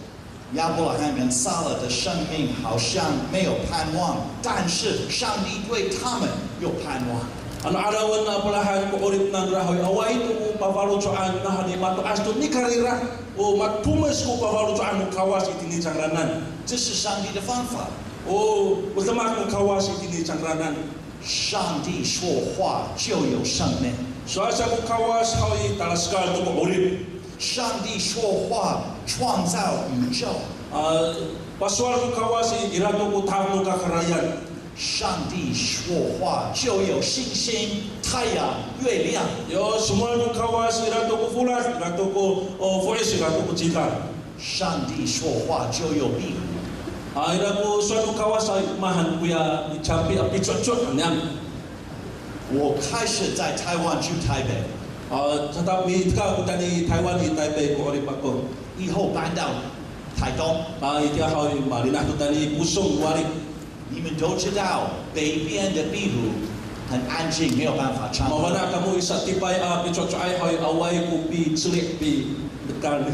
亚伯拉罕跟撒拉的生命好像没有盼望，但是上帝对他们有盼望。 Ano arawan na Abraham ko urip ng rahoy away to ko pavalutsuan na hani matuas to ni karira o matumas ko pavalutsuan ng kawas itini sangranan. 这是上帝的方法。 O utamak ng kawas itini sangranan. 上帝说话就有生命， So asa ko kawas hawi taraskal to ko urip. 上帝说话创造宇宙， Paswal ko kawas irato ko tamo kakarayan. 上帝说话就有星星、太阳、月亮。 Yo semua ko kawas irato ko fulas irato ko voice irato ko cita. 上帝说话就有壁虎。 Irato suatu kawas ay mahan kuya icampi api cocok nyan. 我开始在台湾去台北， Tetapi ika ko tani Taiwan di Taipei ko urip ako. 以后搬到台东。 Itia hawi malinah to tani pusong warik. 你们都知道，北边的壁虎很安静，没有办法唱歌。 Mawana kamu isa tipay api cocok ay hawi away ko pi celik pi dekal ni.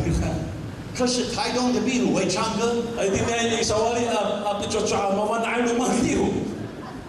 可是台东的壁虎会唱歌。 Ay tinay isa wali api cocok mawana ay lumahiw.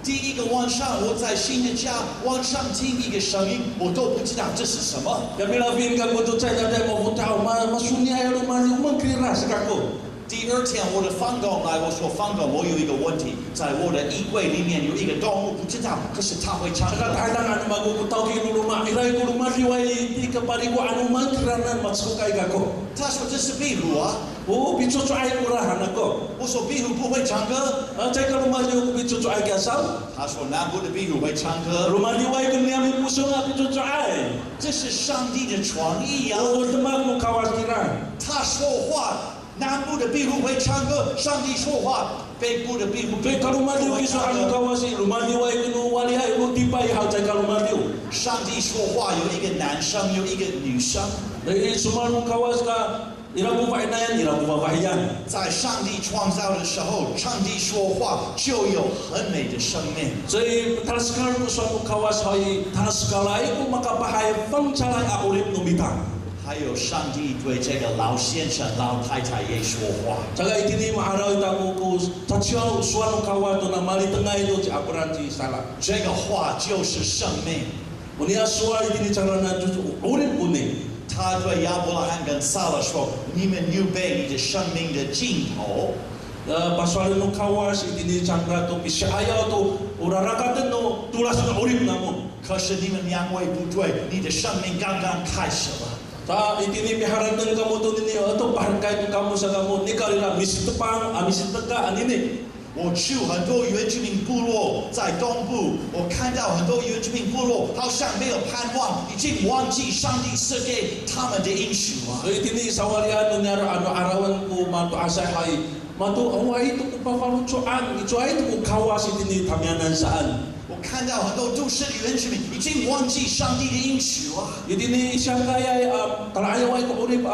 第一个晚上，我在新的家，晚上听一个声音，我都不知道这是什么。 Kami lafin ka ko to chay na mo futao masunya ay lumahiw mangkira sa kako. 第二天，我的房东来，我说房东，我有一个问题，在我的衣柜里面有一个动物，不知道，可是它会唱歌。 Saka tahanan magukutaw ki luluma iray ko lumahiway di ka pari ko anu mangkiranan matsukay kako. 他说这是壁虎啊， Oh, bicu cuai murahan aku. 我说壁虎不会唱歌， Cai ka rumah dia bicu cuai kiasau. 他说南部的壁虎会唱歌， Rumah dia wai kena ambil musuh ngah bicu cuai. 这是上帝的创意啊！ Oh, teman mu kawas kira. 他说话，南部的壁虎会唱歌，上帝说话，北部的壁虎 Pe ka rumah dia 不会 kisu 唱 anu 歌。 kawasi. Rumah dia wai kena wali hai lu tipai hau cai ka rumah dia. 上帝说话有一个男生，有一个女生， Dari semua mu kawas ka ira mu fainayan, ira mu fahiyan. 在上帝创造的时候，上帝说话就有很美的生命。 Jadi taskal mu suatu kawas hai taskalai ku maka bahaya pengcalai a urip nu bitang. 还有上帝对这个老先生、老太太也说话。 Jaga itini maharau itamu ku tachiau suatu kawas tu na mali tengah itu ci akuran ci salah. 这个话就是生命。 Unia suara itini carana juju urip kuning. 他对亚伯拉罕跟撒拉说：“你们预备你的生命的尽头。” Pasal nu kawas itini cangkra tu pisaya tu uraraka tu tulas na urip namu. 可是你们两位不对，你的生命刚刚开始了。 Ta itini piharatan kamu tu ini atau paharkai tu kamu sa kamu ni kalila misi tepang, misi teka anini. 我去很多原住民部落，在东部，我看到很多原住民部落好像没有盼望，已经忘记上帝赐给他们的应许了。 So itini sawalian tu nyara anu arawan ku matu asai hai. Matu awai tu ku pafalu cuan, cuai tu ku kawas itini tamianan saan. 我看到很多都市的原住民已经忘记上帝的应许了。 Itini siyangkaya talaya wai ku urip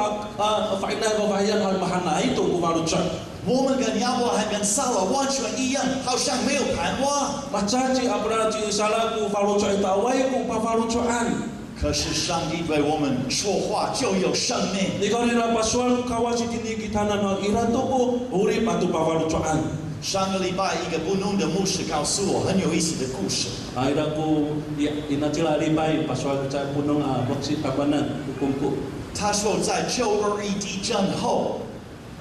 faina ko bayan hal mahana itu ku malu cuan. 我们跟亚伯拉罕跟撒拉完全一样，好像没有盼望。 Macaci abraci salah ku falu cuan itu awai ku pafalu cuan. 可是上帝对我们说话就有生命。 Di kalira pasual kawas itini kita nana irato ku urip atu pafalu cuan. 上个礼拜，一个不弄的牧师告诉我很有意思的故事。 Akhirnya ku inatila libai pasual cai punong boksi tabanan hukumku. 他说，在921地震后，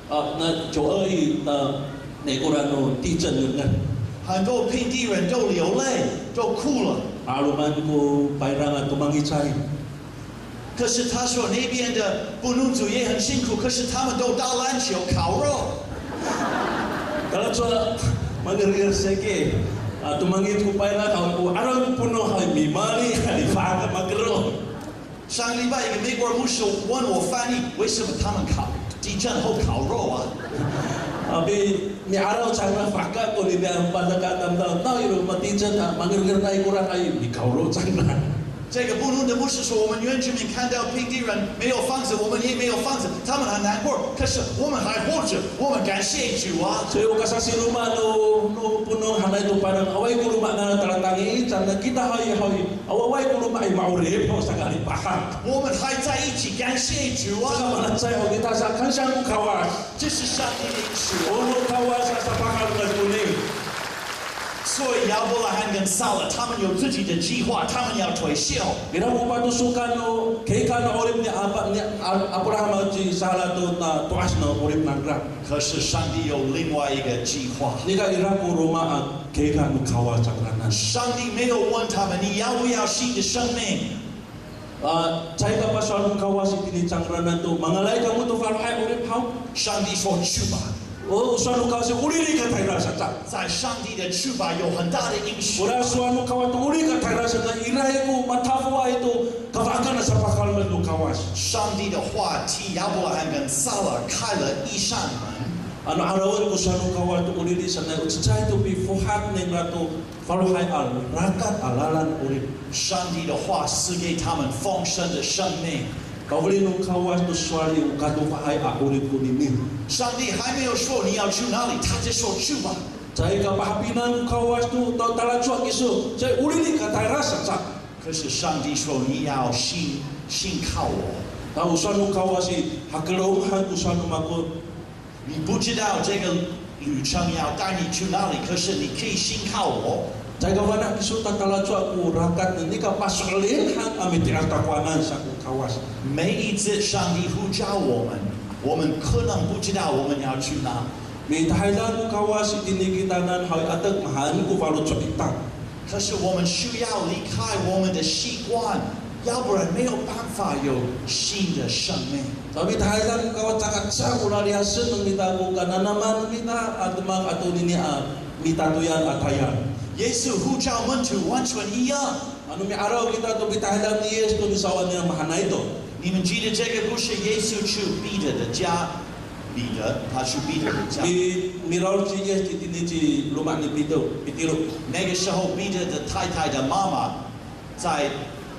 那921美国人no地震的呢，很多平地人都流泪，都哭了。 aluman ku pairang tu mangicai. 可是他说那边的布农族也很辛苦，可是他们都打篮球、烤肉。 Kalau cuma mengerir seke, tu mangit ku pairang ku arang puno hai mimali khalifah magero. 上个礼拜，一个美国牧师问我翻译，为什么他们地震后烤肉啊？ Abi ni araw cara fakka ko ni pada kata tahu iru mati jan mangir nai kurang ai ni kauro cangna. 这个布农的牧师说，我们原住民看到平地人没有房子，我们也没有房子，他们很难过。可是我们还活着，我们感谢主啊！ So yung kasasi rumah no puno hanay tu parang away ko rumah na talatangi canda kita hay away ko rumah ay maurip mo sa kalipahan. 我们还在一起感谢主 Saka 啊！ manansay o kita sa kansang kawas. 这是上帝的应许。 Ulo kawas sa pakal na kuning. 所以亚伯拉罕跟撒拉他们有自己的计划，他们要退休。 Kira mo patusukan no kay ka na orip ni Abraham ji sala to na tuas no orip nagra. 可是上帝有另外一个计划。 Ni ka ira ko rumah kay ka no kawas cakranan. 上帝没有问他们你要不要新的生命， Cai ka pasal kawas itini cakranan to mangalay ka mo to farhay orip hau. 上帝说去吧。 Oh, suanu kawas uli ka taira sa ta. 在上帝的去吧有很大的应许。 Ora suanu kawas uli ka taira sa ta irai ko matafwa ito kavakan sa pakal man no kawas. 上帝的话替亚伯拉罕跟撒拉开了一扇门。 Ano arawan ko suanu kawas to uli di sana utsai to bi fuhat ning rato farhay al rakat alalan uri. 上帝的话赐给他们丰盛的生命。 Kawali no kawas to swali ukado fahay a uri ko ni. 上帝还没有说你要去哪里，他就说去吧。 Cai ka pahapinan kawas to talachuak isu. Cai uli ka taira sa ta. 可是上帝说你要信靠我。 Tahu suanu kawasi hakelauhan ko suanu mako. 你不知道这个旅程要带你去哪里，可是你可以信靠我。 Jaga wana isu tatalachuak ko rakat ni ka pasolin han amit takwanan sa ko kawas. 每一次上帝呼召我们，我们可能不知道我们要去哪， May tahaylan ko kawas itini kita nan hay atak mahan ko paluchuak itang. 可是我们需要离开我们的习惯，要不然没有办法有新的生命。 Tapi Thailand kau cakap caku lah dia senang minta bukan nama minta atau atau ini minta tuyan atayan. 耶稣呼召门徒完全一样。 Anu mi arau kita tu kita hadap ni Yesus tu misawannya mahana itu. 你们记得这个故事？耶稣去彼得的家，他去彼得的家。 Mi rau si Yesus di sini si rumah ni pitiru. 那个时候，彼得的太太的妈妈在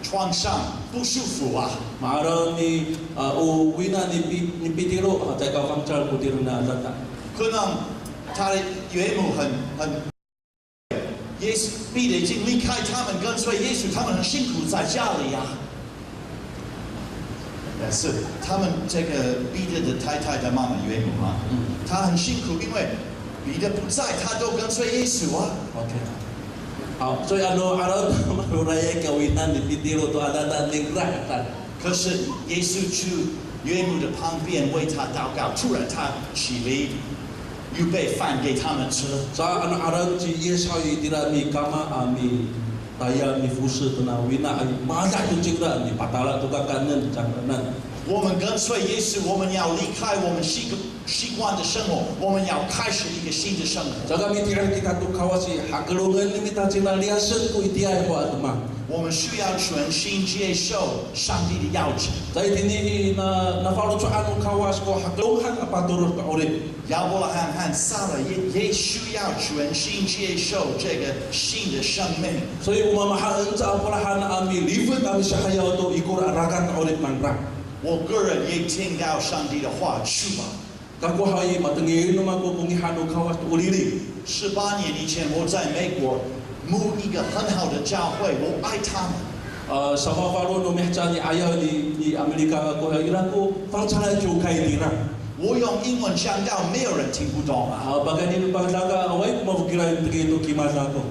床上不舒服啊。 Marau ni wina ni pitiru在高方家pitiru na tata. 可能他的岳母很。 耶稣彼得已经离开他们，跟随耶稣，他们很辛苦在家里呀。是他们这个彼得的太太的妈妈岳母啊，她很辛苦，因为彼得不在，她都跟随耶稣啊。OK， 好，所以anu arau raya kawinan di pitiru tu ada negrak kan. 可是耶稣去岳母的旁边为她祷告，突然他起来。 预备饭给他们吃。 So anu arau si Yesus hai tira mi kama mi taya mi fusu tu na wina madak tu cingda mi patala tu kanan janganan. 我们跟随耶稣，我们要离开我们习惯的生活，我们要开始一个新的生活。 Jaga mi tira kita tu kawasi hakelungan ni kita cina liasen ku itiai ko atma. 我们需要全心接受上帝的邀请。 Jadi ini na falu tu anu kawas ko hakelungan apa turun ke urip. 亚伯拉罕和撒拉也需要全心接受这个新的生命。 So umma mahal enza apolahan ami livet ami sahaya tu ikur arakan urip manra. 我个人也听到上帝的话，去吧。 Kaku hai matengi no mako pungihanu kawas tu ulili. 18年以前，我在美国牧一个很好的教会，我爱他们。 Sama falu no mehcani ayah di Amerika ko iraku fangcana jukai tira. 我用英文讲到，没有人听不懂啊。 Bagan ini pagdaga away mavukira begitu kimasa ko.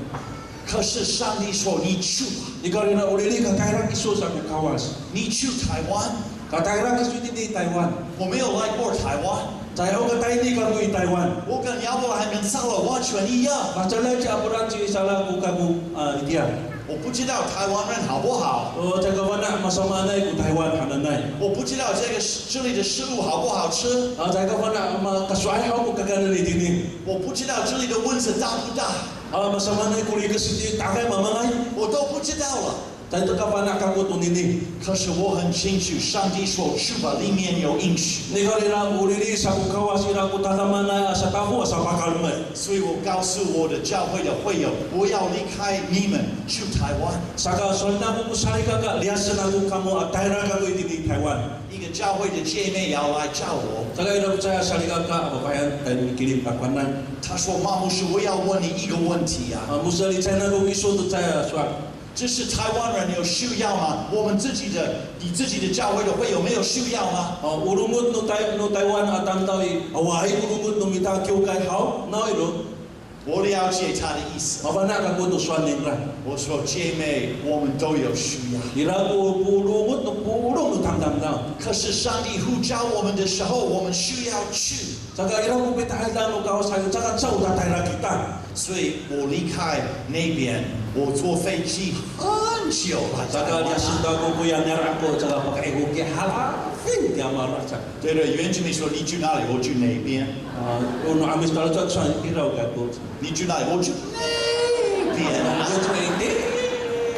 可是上帝说：“你去吧， Ikaw rin na ulili ka kaira kiso sa kawas. 你去台湾。 Ka kaira kiso di Taiwan. 我没有来过台湾， Tayo ka tayo ni ka ko Taiwan. 我跟亚伯拉罕跟撒拉完全一样。 Machala si apuran si sala ko kabu itian. 我不知道台湾人好不好， O tagawana masama na ko Taiwan hananay. 我不知道这里的食物好不好吃， Tagawana makasuay ko kagana ni dini. 我不知道这里的蚊子大不大， Masama na ko ri kasi tagay mamangay. 我都不知道了。 Tayo ka pa nakago to nini. 可是我很清楚，上帝说去吧，里面有应许。 Ni ka rin na ulili sa kawas ira ko tatamana sa tahu sa pakalman. 所以我告诉我的教会的会友，我要离开你们去台湾。 Saka solna ko kusali ka liasan ako kamo at taira ka ko di Taiwan. 一个教会的姐妹要来找我， Saka ina saya sali ka babayan tayo kirim pakwanan. 她说：“马牧师，我要问你一个问题啊。” Musali China ko iso to saya swak. 这是台湾人有需要吗？我们你自己的教会的会有没有需要吗？ Urungut no Taiwan atang tawi awai urungut no mita kyo kai hao na iro. 我了解他的意思。 Mabana ka ko to swan ningra. 我说姐妹，我们都有需要。 Ira ko urungut no urung no tamdam na. 可是上帝呼召我们的时候，我们需要去。 Saka ira ko betahal no kawas ayo saka chau ta taira kita. 所以我离开那边，我坐飞机很久了。 Saka dia sinta ko kuya nyara ko saka pakai ko ke hala. Fin dia marah saka. 对对，原住民说你去哪里？我去哪边？ Uno amis kalau cak swan ira ka ko. 你去哪里？我去那边。 Dia cuma ini.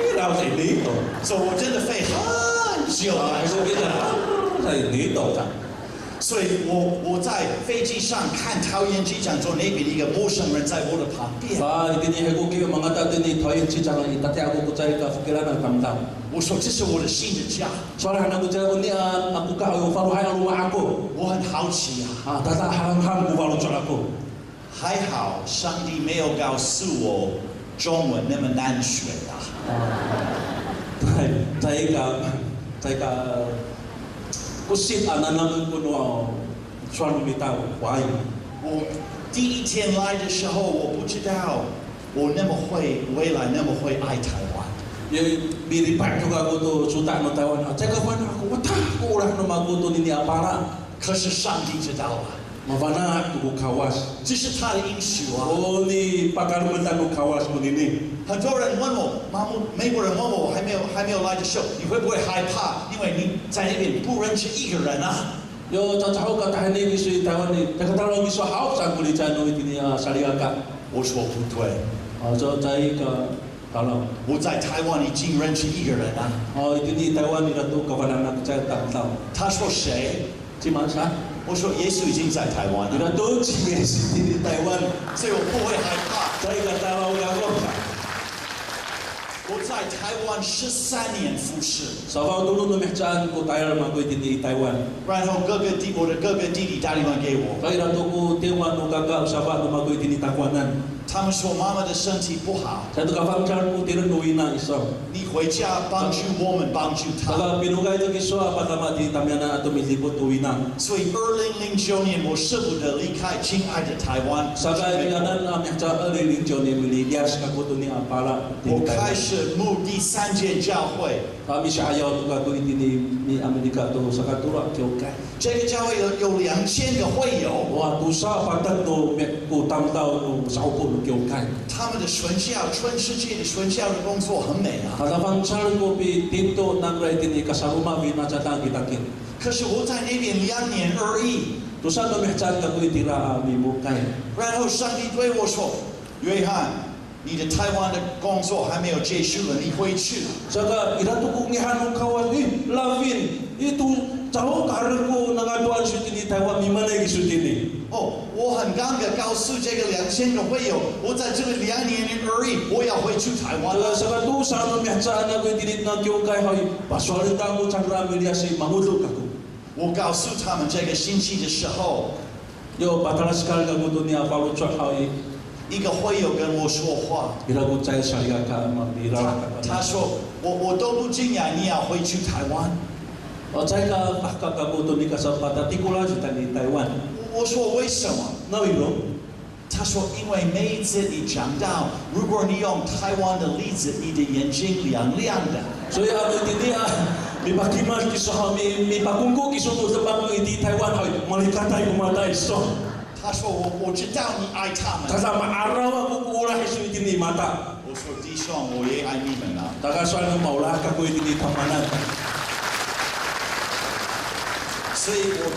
Ira sa ini to. 所以我真的飞很久了。 Ako kita sa ini to ta. 所以我在飞机上看桃园机场，说那边一个陌生人在我的旁边。 Itini ako kaya mga tatini toyin si chang itati ako ko chay ka fikira ng tamtam. 我说这是我的新的家， Soalnya anak ko chay ko niyan ako ka yung faruhay ang rumah ako. 我很好奇啊。 Tata ham ko faru chay ako. 还好上帝没有告诉我中文那么难学啊。 Chay ka kusit ananang ko no suan bitaw why. 我第一天来的时候，我不知道我那么会，未来那么会爱台湾。 Yung biripan ko ako to suta no Taiwan. Chay ka pa na ako wata ko ulah no maguto ni apara. 可是上帝知道啊， Mavana tuku kawas. 这是他的应许啊。 Oh ni pakarumentan tuku kawas begini. 很多人问我，美国人问我，我还没有来的时候，你会不会害怕？因为你在那边不认识一个人啊。 Yo cacaho kata ini kisui Taiwan ni. Kata kalau kisah hau sang kuli canu itu ni saliaka. 我说不对， So cai ka kalau. 我在台湾已经认识一个人啊。 Itu ni Taiwan ni tu kawan anak saya tak tahu. 他说谁？ Cimasa. 我说耶稣已经在台湾了， Kita tu cimesi di Taiwan. 所以我不会害怕。 Saya kata mau ngagok. 我在台湾13年服侍， Sabau dulu tu mehcan ko Thailand ma ko di Taiwan. 然后我的哥哥弟弟打电话给我， Kaya tu ko Taiwan no kakak usaha no ma ko di Taekwonan. 他们说妈妈的身体不好， Saya tu kafang chan ko tiran no ina iso. 你回家帮助我们，帮助他。 Saka pinugay tu kiso apa tama di tamiana ato milipot no ina. 所以2009年我舍不得离开亲爱的台湾， Saka ikanan mehcan early ni milias ka ko tu ni apala di 我开 Taiwan. 始牧第3间教会。 Kami siya ayaw tu ka ko ni Amerika tu saka tura kyokai. 这个教会有2000个会友， Wa tu sa patat no ko tamtao no sa upo no kyokai. 他们的传教，全世界的传教的工作很美啊。 Katapang char ko pi tinto nang right ni kasaruma vi na chatang kitakin. 可是我在那边2年而已， Tu sa no mehcan ka ko itira mi bukai. 然后上帝对我说：“约翰，你的台湾的工作还没有结束了，你回去了。” Saka ira tu ko ngihan no kawan Lavin itu jauh karir ko nangaduan suti ni Taiwan mi mana gisuti ni. 哦，我很尴尬告诉这个2000个会友，我在这里2年而已，我要回去台湾了。 Saka tu sa no mehcan na ko itinit na kyokai hoy paswalin ta ko changra milia si manguduk ako. 我告诉他们这个星期的时候， Yo patalas kal ka ko ni apalo chwa hoy 一个会友跟我说话， ira ko chai salia ka ma bira. 他说我都不惊讶你要回去台湾。 O chai ka ka ko ni ka sa patatikulan sa ni Taiwan. 我说为什么？ No iro. 他说因为每一次你讲到，如果你用台湾的例子，你的眼睛亮亮的。 So ya ano tindi mi pakimas kiso mi pakungko kiso to sa bang iti Taiwan hoy malikatay kumatay so. 他说我知道你爱他们。 Kasama araw ako kuula kiso iti ni mata. 我说弟兄，我也爱你们啊。 Takaswan ng maula ka ko iti ni tamanan. 所以我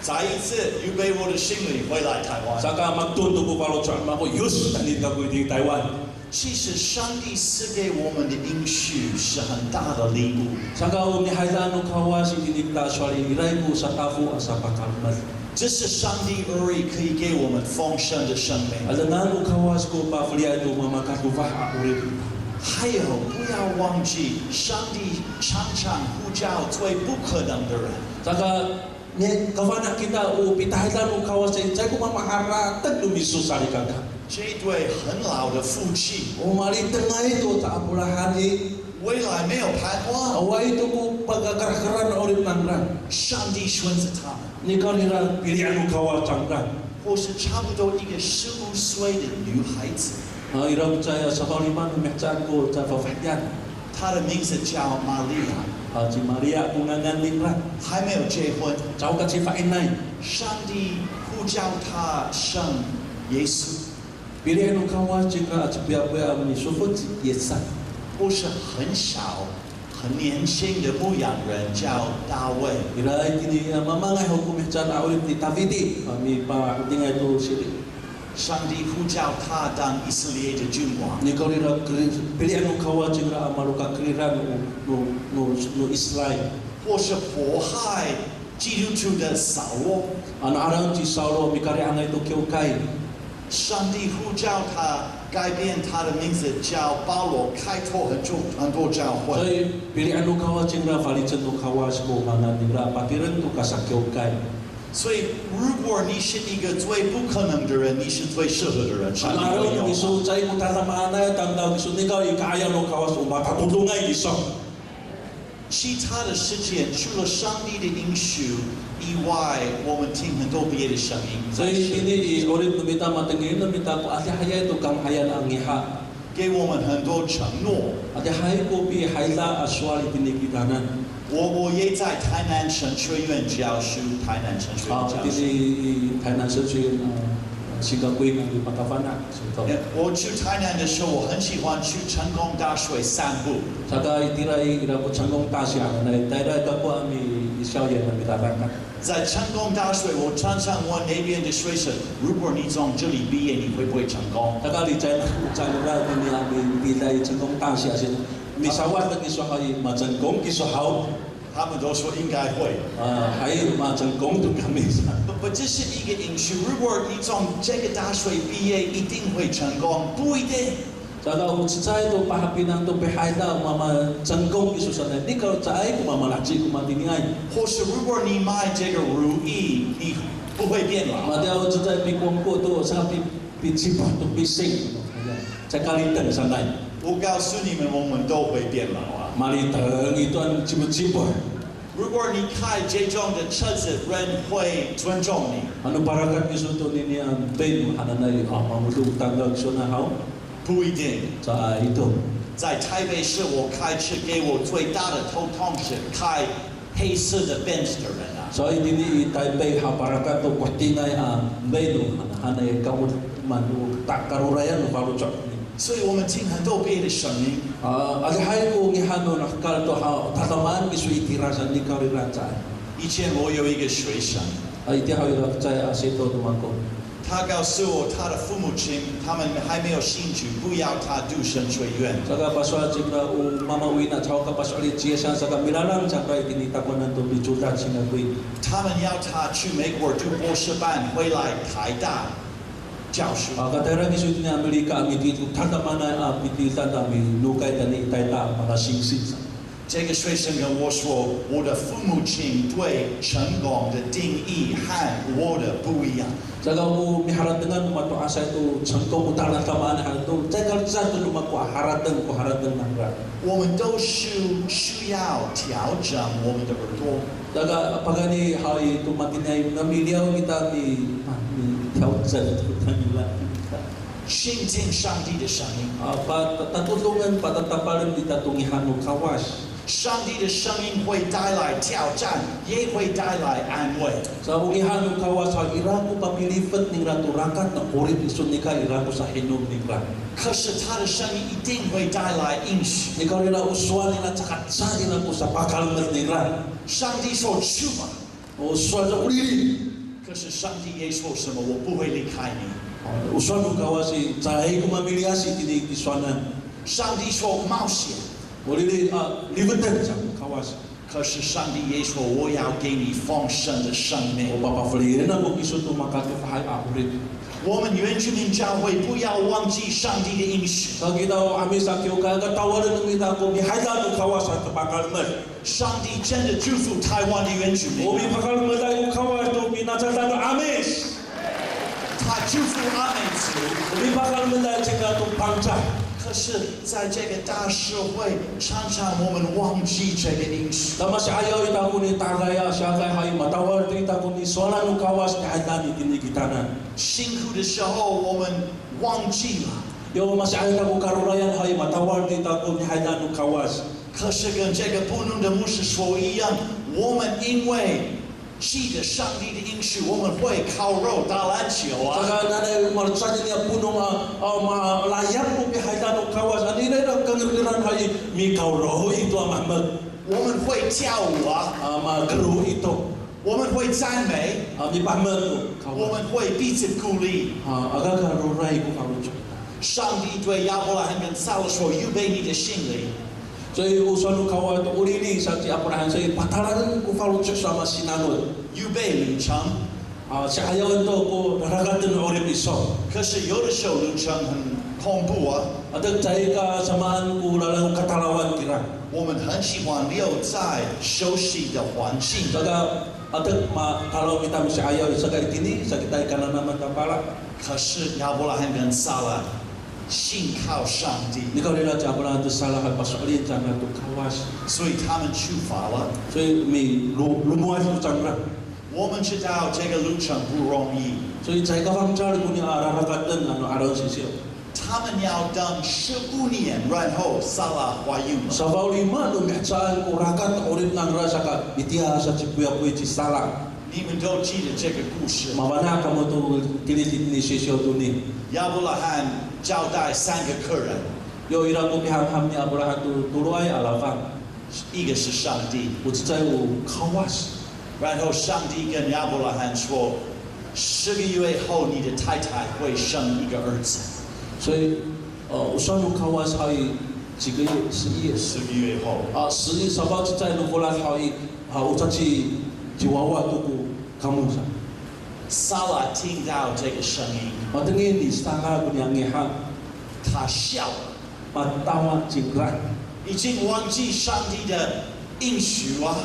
再一次预备我的行李回来台湾。 Saka magtunto ko palo chwa ko yus tanit ka ko iti Taiwan. 其实上帝赐给我们的应许是很大的礼物。 Saka ni haydano kawas iti ni ta swali iray ko sa tafu asa pakalmas. 这是上帝而已可以给我们丰盛的生命。 Alanano kawas ko pa flia ito mamakatufah ulit. 还有，不要忘记，上帝常常呼召最不可能的人。 Saka ni kavana kita o pitahidano kawas ay ko mamahara tag lumiso sa likaka. 这对很老的夫妻， O mali tengah itu tak apulahan未来没有盼望。 Awa itu ko pagkakarakaran ulit ng ran. 上帝选择他们， Ni ka nila pilihan ng kawatang ran. 或是差不多一个15岁的女孩子， Iraw saya sa kauliman mehchan ko sa pafahyan. 她的名字叫玛利亚， Si Maria kungangan lingran. 还没有结婚。 Chao ka si Fainay. 上帝呼召她生耶稣， Pilihan ng kawas jika at piya-piya ni sufot si Yesan. 或是很小、很年轻的牧羊人叫大卫。 Iray kini mamangay ho kumehchan na ulit ni Tavidi. Mi pa tingay to sili. 上帝呼召他当以色列的君王。 Ni ka nila pilihan ng kawas jika amaluka kriran no Israel. 或是迫害基督徒的扫罗， Ano-araw si Saulo mikari angay to kiyokay. 上帝呼召他改变他的名字叫保罗，开拓很多教 So 会。 pilihan ng kawas jika valitsan ng kawas ko mga nila patiran to kasakiyokay. 所以，如果你是一个最不可能的人，你是最适合的人。上帝 Ang araw 会 ng 用。 iso chay mo tatamaan tang daw iso ni ka ikaya ng kawas o matatulungay iso. 其他的世界除了上帝的应许以外，我们听很多别的声音。 So ini ulit numita matengin numita ko ati haya ito kam haya na ang iha. 给我们很多承诺。 Ada hai ko pi hai la aswali tini kita nan. 我也在台南神学院教书，台南神学院教书。 Tini Thailand sesuai singkat kui nang di Patavana. 我去台南的时候，我很喜欢去成功大水散步。 Saka itirai ira po Changkong Tasya na itirai ka po ami isyayan na mitatakan. 在成功大水，我常常问那边的学生：如果你从这里毕业，你会不会成功？ Saka li chay ra ni ami itirai Changkong Tasya sin misawat na kiswahay Changkong kiswahaw. 他们都说应该会。 Hay Changkong tu kami sa. 不，这是一个因素。如果你从这个大学毕业，一定会成功，不一定。 Saka utsay to pahapinang to pehayda mama Changkong kisusan ni ka tsay ko mama lachi ko matingay. 或是如果你卖这个如意，你不会变老。 Madiaw utsay pikong ko to sa pitsipa to pising. Saka litang sanay. 我告诉你们，我们都会变老啊。 Malitang ito ang chipo-chipo. 如果你开这种的车子，人会尊重你。 Ano para ka kisuto ni ang ben hananay mamulog tanggal so na haw 不一定。 sa ito. 在台北市，我开车给我最大的头痛是开黑色的 Benz 的人啊。 So ini Taipei ha para ka to kwatingay ben hanay kamut manu takarurayan no paluchok. 所以我们听很多别的声音。 Agahay ko ngihano nakakal to ha tatamaan kisu itirasan ni kauriransa. 以前我有一个学生， Ay ti hawi ra tsay asito tumako. 他告诉我他的父母亲他们还没有兴趣，不要他读神学院。 Saka paswa chikra u mama wina chao ka paswali chiesa saka milalang chakra itinita ko nan to bijuta sinagui. 他们要他去美国读博士班，回来台大教书。 Katera kisu ni Amerika ami tu tata mana piti tata mi lukai tani taita para singsit. 这个学生跟我说，我的父母亲对成功的定义和我的不一样。 Saka u miharat dengan mato asa itu changkong utara tamaan hantu. Saka sa tu lumaku harateng ko harateng nangra. 我们都需要调整我们的耳朵。 Saka pagani hai tu matinay namiliaw kita ni tiawzan tu tanila. 听见上帝的声音， Patutulungan patatapalan kita tungihano kawas. 上帝的声音会带来挑战，也会带来安慰。 Sa tungihano kawas sa iraku papilifat ning ratu rakat na urip isun nika iraku sa hinom nika. 可是他的声音一定会带来应许。 Ikaw nila uswan nila cakat sa iraku sa pakalmet nila. 上帝说去吧， Uswan sa ulili. 可是上帝也说什么？我不会离开你。 Uswan ko kawasi cahaya ko mamiliasi tini kiswanan. 上帝说冒险， Ulili libetan sa kawasi. 可是上帝也说我要给你丰盛的生 O 命。 papafalirin na mo isun tumakatufahay ulit. 我们原住民教会不要忘记上帝的应许。 Sa kita kami sa kiyuka katawaran ng kita ko mihayda no kawas at pakalmet. 上帝真的祝福台湾的原住民， O mi pakalmet ay kawas to minatatan no amis. 他祝福阿美族。 O mi pakalmet ay chika to pangcha. 可是，在这个大社会，常常我们忘记这个应许。 Tama si ayaw ita ko ni tagaya siya kay hay matawar ita ko ni swala no kawas ni hayda ni tinikitanan. 辛苦的时候，我们忘记了。 Yo mas ayaw ita ko karurayan hay matawar ita ko ni hayda no kawas. 可是跟这个布农的牧师说一样，我们因为记得上帝的应许，我们会烤肉、打篮球啊。 Saka nanay marcha niya punong malayap mo hayda no kawas. Ani na kangriran hay mi kauro ito Muhammad. 我们会跳舞啊， Magro ito. 我们会赞美， Mi Muhammad 我们会彼此鼓励。 aga karuray ko karucho. 上帝对亚伯拉罕跟撒拉说：“预备你的心灵， So usan no kawat ulili sa ti Abraham so pataragan ko karucho sama sinanod. 预备旅程。 Sa ayaw ito ko naragatan ulit iso. 可是有的时候旅程很恐怖啊， At tayo ka samaan ko lalang katalawan kira. 我们很喜欢留在熟悉的环境。 Saka at kalau kita mesti ayaw sa kaitini sa kita ka na naman kapala. 可是亚伯拉罕跟撒拉信靠上帝， Ikaw nila sa Abraham to salah pasulin sa to kawas. 所以他们出发了。 So may lumuwas to changra. 我们知道这个路程不容易， So sa ikawang char ko ni araragatan ano araw sisiyo. 他他们要等15年，然后撒拉怀孕了。 Sa baulima no mehsaan ko rakat orip nang rasa ka itia sa cipuya pui ci sala. 你们都记得这个故事。 Mabana kamu tu tilit ni sesio tu ni. 亚伯拉罕招待3个客人， Yo ira ko piham ni Abraham tu turuai alafang. 一个是上帝， Utsai u kawas. 然后上帝跟亚伯拉罕说，10个月后你的太太会生一个儿子。 所以usan u kawas hai 几个月11月10个月后， 11sa ba在lu bolan hai usachi jiwawa tu ku kamu sa. 撒拉听到这个声音， Matengin di sanga kunyangiha 他笑了， matawa jingran. 已经忘记上帝的应许了。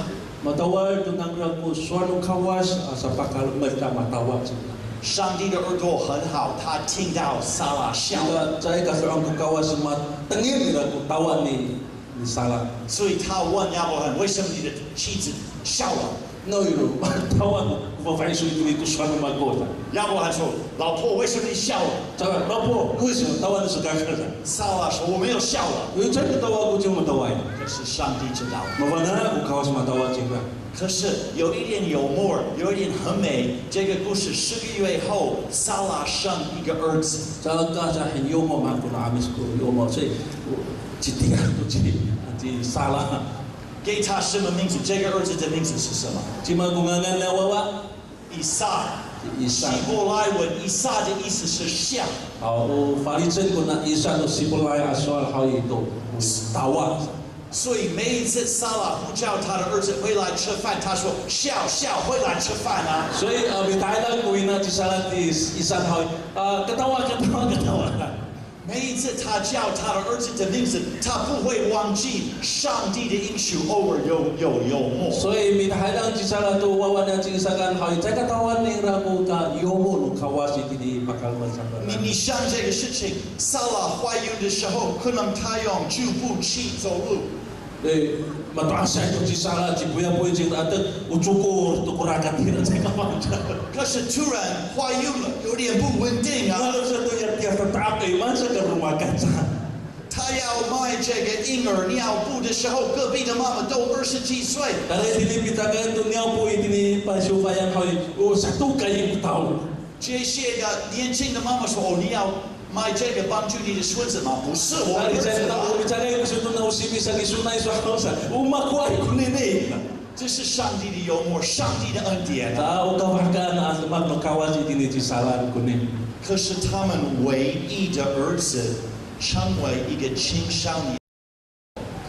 Matawal tu nang raku suanu kawas sa pakal merta matawa jingran. 上帝的耳朵很好，他听到撒拉笑了， Sila saya kasi orang ku kawas matengin ni raku tawa ni salah. 所以他问亚伯拉罕，为什么你的妻子笑了？ No iru tawa ku fa isu itu itu suanu magota. 亚伯拉罕说：“老婆，为什么你笑了 Jangan lapo, wis tawa ni suka kata.？” 撒拉说：“我没有笑了。 Yo jangan tawa ku cuma tawa. ”可是上帝知道。 Mavana ku kawas matawa jingran. 可是有一点幽默，有一点很美。这个故事10个月后，撒拉生一个儿子。 Jangan sa hinyo mo man ku na amis ko yo mo say citiga tu ci salah. 给他什么名字？这个儿子的名字是什么？ Cima ku ngangan na wawa 以撒。 希 isa. 伯来文以撒的意思是笑。 Au farichen ku na isa no sipulai aswal hau itu tawa. 所以每一次撒拉呼叫他的儿子回来吃饭，他说：“笑笑，回来吃饭啊。” So bitay lang ku ina ci salat isan hau ketawa. 每一次他叫他的儿子的名字，他不会忘记上帝的应许，偶尔有幽默。 So bitay lang ci salat tu wawa na ci isakan hau cai katawan ni raku ka yomo lu kawasi di bakal macam. 你想这个事情，撒拉怀孕的时候，可能她用助步器走路。 Matuasa itu ci salat ci puya puya ci atek ucukur tu kurakat hira cai kawan. 可是突然怀孕了，有点不稳定啊。 Lalu satu yang dia tetap masa ke rumah kaca. 她要买这个婴儿尿布的时候，隔壁的妈妈都20几岁。 Kalau ini kita kan tu nyapu ini pasu bayang kau satu kali tahu. 这些的年轻的妈妈说：“哦，你要买这个帮助你的孙子吗？”不是，我 Kali 儿 saya 子 tahu 啊， bicara yang situ na usi bisa disunai suara umat kuai kunini. 这是上帝的幽默，上帝的恩典啊。 Tahu kau bahkan asmat makawaji ini di salan kuning. 可是他们唯一的儿子成为一个青少年。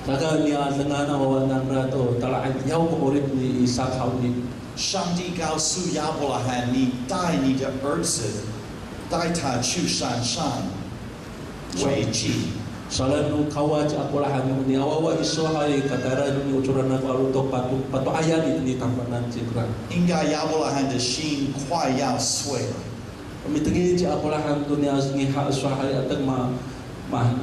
Saka niya dengan awan nang rato tala yau ko urip ni Isa kau ni. 上帝告诉亚伯拉罕：“你带你的儿子，带他去山上为祭。” Salan nu kawaj aku lah ni awawa iso hai katara ni ucuran aku alu to patu ayat ni tampanan cikra. 应该亚伯拉罕的心快要碎了。 Mitegi ci aku lah dunia ni ha so hai atak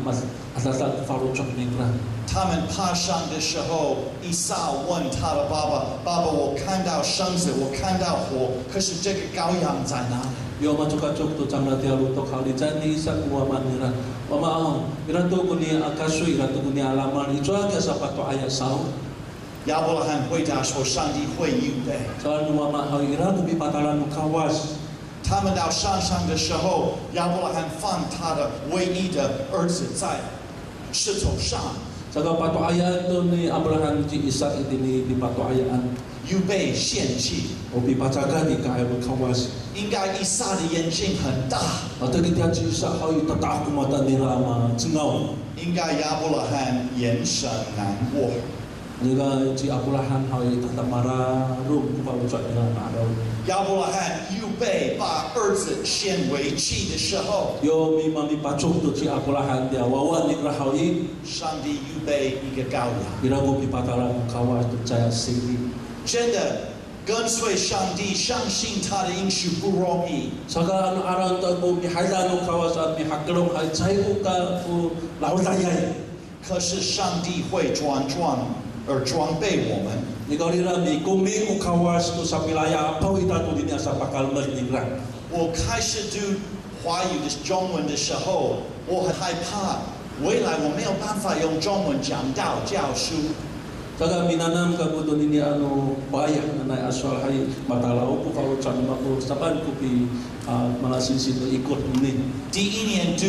mas asasa faru chok ni kra. 他们爬山的时候，以撒问他的爸爸：“爸爸，我看到绳子，我看到火，可是这个羔羊在哪里？” Yo machuka chok to chamna tia lu to khali jani sa kuwa manira. Mama ang irato ko ni akasu irato ko ni alaman ito aga sa pato ayat sao. 亚伯拉罕回答说：“上帝会预备。” Salan mama hau irato bi patalan kawas. 他们到山上的时候，亚伯拉罕放他的唯一的儿子在石头上， Saka pato ayat to ni Abraham ci Ishak itu ni di pato ayaan. 预备献祭。 Obi pacaga di ka ayo kawas. 应该以撒的眼睛很大， Atau kita ci Ishak hau tata aku mata ni rama cengau. 应该亚伯拉罕眼神难过。 Juga ci Abraham hau tata mara rum ku pa ucap ni rama ada. 亚伯拉罕预备把儿子献为祭的时候， Yo mi mami pacuk tu ci Abraham dia wawan ni rahau i 上帝预备一个羔羊。 ira ko pi patalan kawas tu caya sini. 真的跟随上帝，相信他的应许不容易。 Saka anu arang tu ko mi haida no kawas at mi haklong hai cai ko ka ku laut ayai. 可是上帝会装备我们。 Ni kau lira mi kumi ku kawas tu sa wilayah apa ita tu dinya sa pakal mer ningran. 我开始读华语的中文的时候，我很害怕未来我没有办法用中文讲道教书。Saka minanam kabuto nini bayah nanay aswal hay matalaw ko kalau chan mako saban ko pi malasinsin ikut ini. 第一年读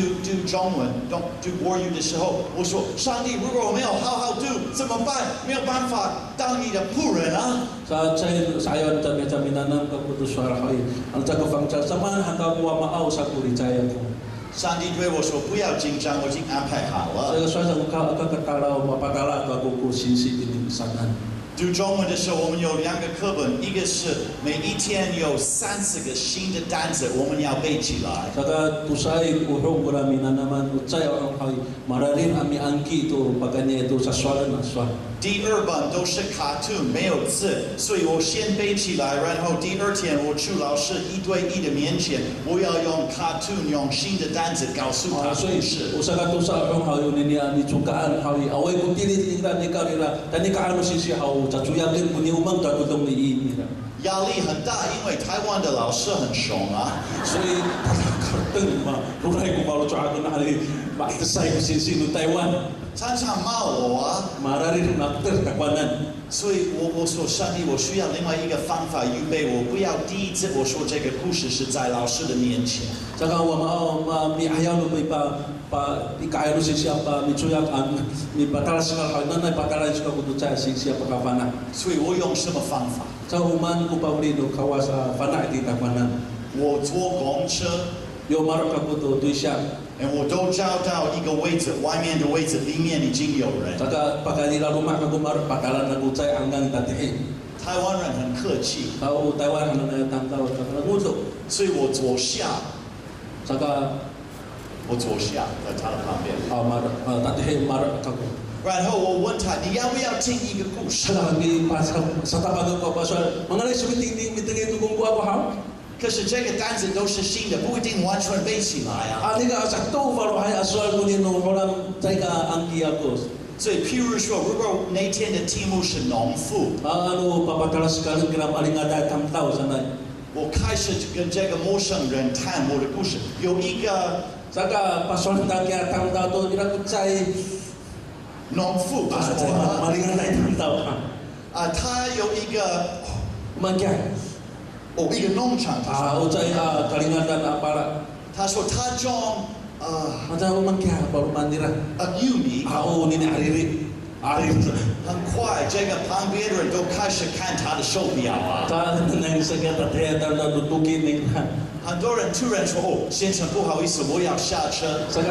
中文，读国语的时候，我说上帝，如果我没有好好读怎么办？没有办法当你的仆人啊。 Saat saya baca minanam kabuto suara hay, ang taga fangcha saman hanggang wa maaw sa kuricaya ko. 上帝对我说：“不要紧张，我已经安排好了。” Saya suasa kakatalaw mapatala ko ako ko sinsi ini sanan. 读中文的时候，我们有2个课本，一个是每一天有30个新的单词，我们要背起来。 Saka tusay urong ko namin na naman utsay ang hay mararin ami angki ito pagkanya ito sa swalan na swan. 第2本都是卡通，没有字，所以我先背起来，然后第2天我去老师1对1的面前，我要用卡通用新的单词告诉他故事。 Usa ka to sa urong hay ni ni tsukaan hay away ko tili tingnan ni kanila tani kaano sisihaw sa tsuyagin ko ni umang tatudong ni ini. 压力很大，因为台湾的老师很凶啊。 So karteng ma ruray ko malo tsaka na hali makisay ko sinsi no Taiwan. 常常骂我啊。 Mararin nakter kakwanan. 所以我说上帝，我需要另外一个方法预备，我不要第一次我说这个故事是在老师的面前。 Saka wa mao mi ayaw no pa ikayo si siya pa mitsuyak an mi patala siya ka nanay patala siya ko tutsa siya pa kafana. 所以我用什么方法？ Sa uman ko pa uli no kawas fana iti takwanan. 我坐公车， Yo marok ka po to siya. 我都找到一个位置，外面的位置里面已经有人。 Saka pagkanila rumah ka kumarok patala na kutsay hanggang tatihin. 台湾人很客气， Tao Taiwan na tangtaw sa nagulo. 所以我左下， Saka 我左下在他的旁边。 tatihin marok ka ko. 然后我问他，你要不要听一个故事？ Saka ni sa tabago ko pa sa mga sumiting mitingin ko kung ako ha. 可是这个单子都是新的，不一定完全背起来啊。 Ani ka sakto falo hay aswal ko ni no holang taika angki ako. 所以，譬如说，如果那天的题目是农妇， Ano papatalas ka ng gram alingada tamtaw sanay. 我开始跟这个陌生人谈我的故事。有一个 Saka pasol na kaya tamtaw to ira kutsay 农妇， malingada tamtaw. 他有一个 Umangkya. 一个农场， Utsay kalingada na para. 他说他种Mata umangkya baru mandira. 玉米， Ni ariri. Ariri. 很快这个旁边的人都开始看他的手表啊。 Ta nang sakit at na tutukin ni. 很多人突然说：“哦，先生，不好意思，我要下车。 Saka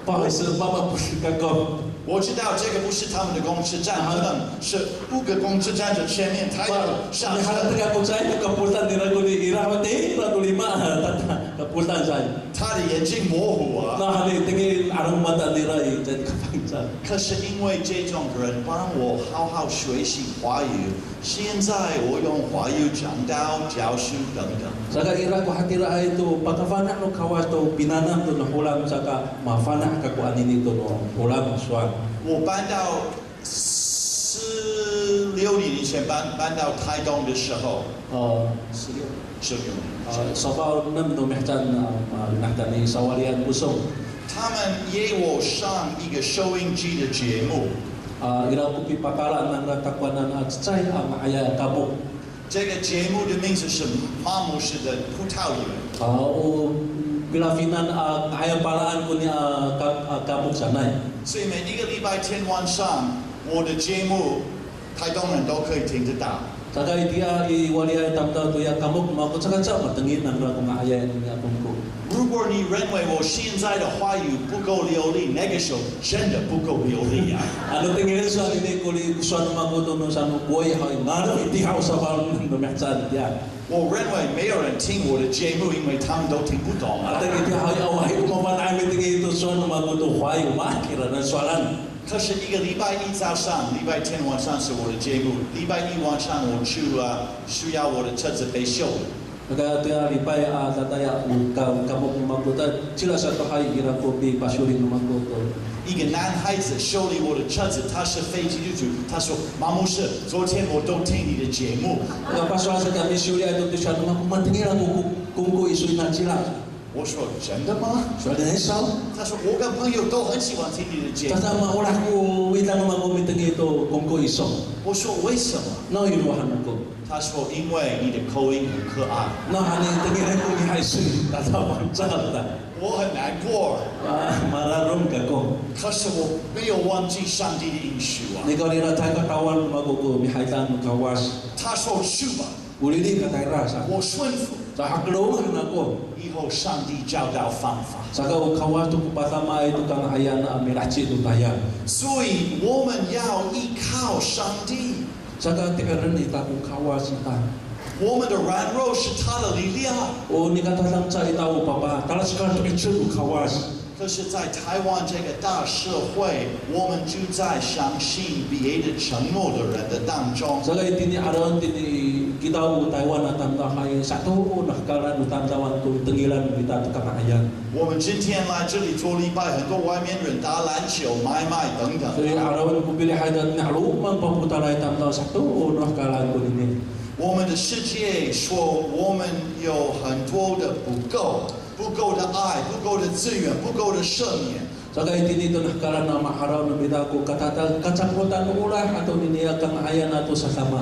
pa sa mama pusika ko. 我知道这个不是他们的公车站，可能是5个公车站的前面，他要上 Sa 车。 taga ko sa kaputan nila ko ni irawate ra ko lima kaputan sa. 他的眼睛模糊啊。 Na hali tingin arang mata nila jadi kapangsa. 可是因为这种人帮我好好学习华语，现在我用华语讲道、教书等等。 Saka ira ko hatira ay to pagkafana no kawas to pinanam to na hulam saka mafana ka ko ani nito no hulam swan. 我搬到16年以前搬到台东的时候，16年， Sabaw nam no mehtan nahtani sawalian pusong. 他们约我上一个收音机的节目。 Ira ko pipakalaan ng natakwanan at tsay ang aya kabuk. 这个节目的名字是马牧师的葡萄园。 O pilafinan aya palaan ko ni kabuk sanay. 所以每一个礼拜天晚上，我的节目台东人都可以听得到。 Saka itia iwali ay tamtaw to ya kabuk makot sa kansa matengin ang kung aya ni akong ko. 如果你认为我现在的话语不够流利，那个时候真的不够流利啊！ Ano tingin sa ini ko li gusto makoto no sa buhay hay ngano itihaw sa balon ng mehtan ya. 我认为没有人听我的节目，因为他们都听不懂啊 At。itihaw away umaman amin tingin ito so makoto hay makira na swalan. 可是一个礼拜一早上，礼拜天晚上是我的节目，礼拜一晚上我去需要我的车子被修。 Kaya tiya lipay tataya kabuk makoto sila sa to hay ira ko bi pasurin makoto. 一个男孩子修理我的车子，他是飞机的主，他说：“马牧师，昨天我都听你的节目。” Kapaswa sa kami suri ay to siya nung kumantingin ako kung ko isu na sila. 我说真的吗？ So ada esau. 他说我跟朋友都很喜欢听你的节目。 Tata ma olah ko witang ma ko mitangi to kongko iso. 我说为什么？ No iluhan ko. 他说因为你的口音很可爱。 No hani tangi ai ko ni hai sui. Tata ma cakap. 我很难过， Mararom ka ko. 可是我没有忘记上帝的应许啊。 Ni kau ni ratai ka tawan ma ko mi haitan ka was. 他说去吧， Ulili ka tai rasa. 我顺服。 Sa haklo na ko. 以后上帝教导方法， Saka o kawas tu patama itu kang ayan na mirachi tu tayan. 所以我们要依靠上帝。 Saka tikaran ita ko kawas ita. 我们的软弱是他的力量。 O ni kata lang sa ita o papa. Talas ka tu ichu kawas. 可是，在台湾这个大社会，我们就在相信别的承诺的人的当中。 Saka itini aron tini kita o Taiwan at tanda kay satu o nakakaran o tandawan tu tengilan kita tu kang ayan. 我们今天来这里做礼拜，很多外面人打篮球、买卖等等。 So arawan ko pilih haydan ni alumang paputalay tanda satu o nakakaran ko nini. 我们的世界说我们有很多的不够，不够的爱，不够的资源，不够的赦免。 Saka itini to nakakaran na maharaw na bida ko kacaputan ulah atau niniya kang ayan ato sa sama.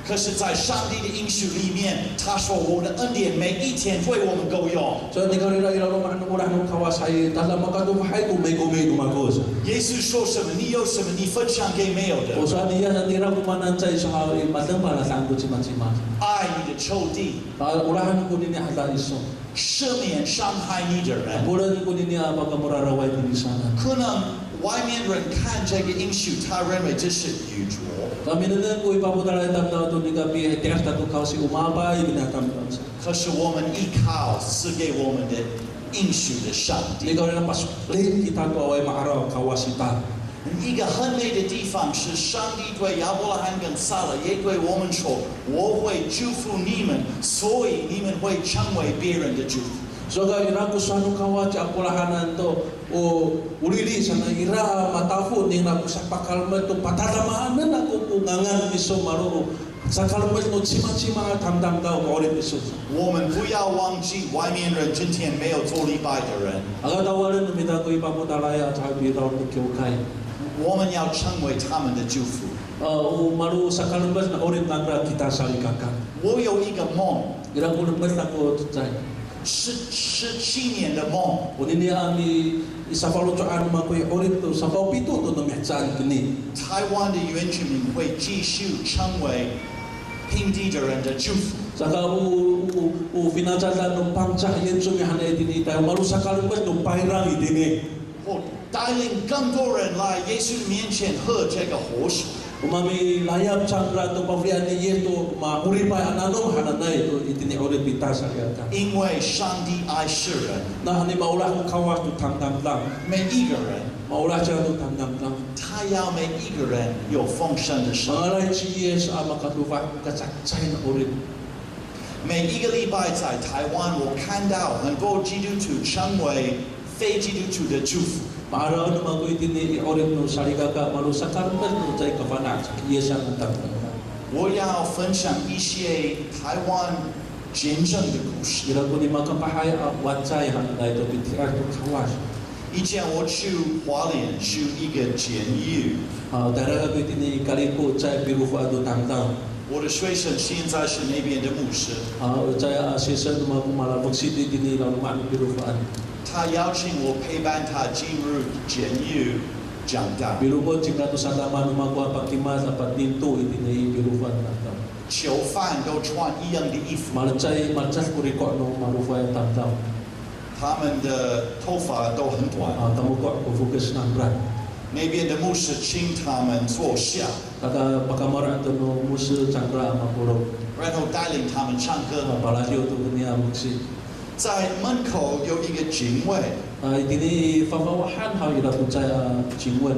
可是，在上帝的应许里面，他说：“我的恩典每一天为我们够用。” So ni kau rira ilo man ulah no kawasay tala makadu hay ko may gumagos. 耶稣说什么，你有什么，你分享给没有的。 O sa niya na tira kumanan sa isa ay matang para sa angkot si Matsima. 爱你的仇敌， Ulahan ko nini hata iso. 赦免伤害你的人。 Bulan ko nini pagkamuraraway din sana. 可能外面人看这个应许，他认为这是愚拙。 Kami na ko ipaputalay tamdaw to ni gabi tias tatu kao si umabay binatamdaw sa. 可是我们依靠赐给我们的应许的上 Ni 帝。 kau rira pasok kita ko away maaraw kawasita. 一个很美的地方是，上帝对亚伯拉罕跟撒拉也对我们说：“我会祝福你们，所以你们会成为别人的祝福。” So ka ira ko sa kawa cha akulahanan to o ulili sana ira matafu ning na ko sa pakalma to patatamahanan ako kungangan iso maro sa kalma no chima tamdam daw mo rin iso. 我们不要忘记，外面人今天没有做礼拜的人， Aga tawaran numita ko ipamutalaya sa bitaw ni kyukay. 我们要成为他们的祝福。 O maru sa kalma na orin nagra kita sa likaka. 我有一个梦， Ira ko lumbat ako tsay. 17年的梦。 Unini ami isapalo tsoan ma ko orin to sa pito to no metsan kini. 台湾的原住民会继续成为平地的人的祝福。 Saka u finajala no pangcha yen sumi hane dini tayo maru sa kalma no pairang idini. 我带领更多人来耶稣的面前喝这个活水。 Umami layap changra to pavrian ni yeto ma uripay anano hananay to itini orin pita sa kaya. 因为上帝爱世人， Na hani maulah ko kawas to tamdam lang. 每一个人， Maulah siya to tamdam lang. 他要每一个人有丰盛的生命。 Mangalay siya sa makatufa kasaksay na orin. 每一个礼拜在台湾，我看到很多基督徒成为非基督徒的祝福。 Maaraw na mga ko itini orin no sarigaka maru sa karmas no chay kapanak sa kiyesa ng tamdam. 我要分享一些台湾见证的故事。 Ira ko ni makapahay watsay hananay to pitiar to kawas. 以前我去花莲去一个监狱， Dara ko itini kaliko chay pirufa do tamdam. 我的学生现在是那边的牧师， Chay season no mga kumalabog city dini lang man pirufaan. 他邀请我陪伴他进入监狱讲道。 Birubo jika tu sada manu magwa pakimas apat nintu itini birufan tamdam. 囚犯都穿一样的衣服， Malchay kuriko no marufa yung tamdam. 他们的头发都很短。 Kamuko ko focus ng brand. 那边的牧师请他们坐下， Kata pakamaraan to no musu changra mapuro. 然后带领他们唱歌。 Palasyo to niya muksi. 在门口有一个警卫， Itini fafawahan how ira po chay chingwen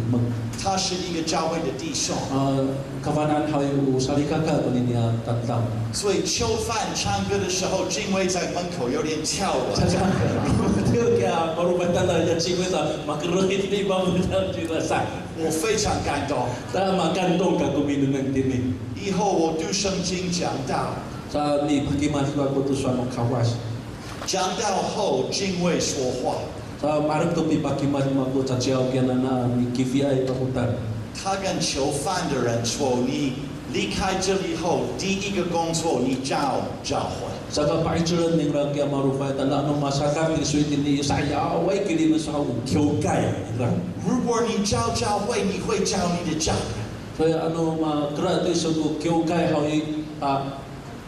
mag 他是一个教会的弟兄， kafanan how yung sarikaka to niya tamdam. 所以囚犯唱歌的时候，警卫在门口有点跳了。 Kaya marubatan na yan chingwen sa makrokit ni ba mo na sa. 我非常感动。 Tama kantong ka kumino ng tini. 以后我读圣经讲道， Sa ni pakimas ko to sa kawas. 讲道后敬畏说话。 Sa marag to pipakiman mako sa chiao kiana na mi KVI pakutan. 他跟囚犯的人说：“你离开这里后，第一个工作你找教会。” Sa kapaichuran ning ra kya marufay tala no masakam ni suitin ni saya away kili na sa kyo kaya ra. 如果你找教会，你会找你的家人。 Kaya ano makra to sa kyo kaya hawi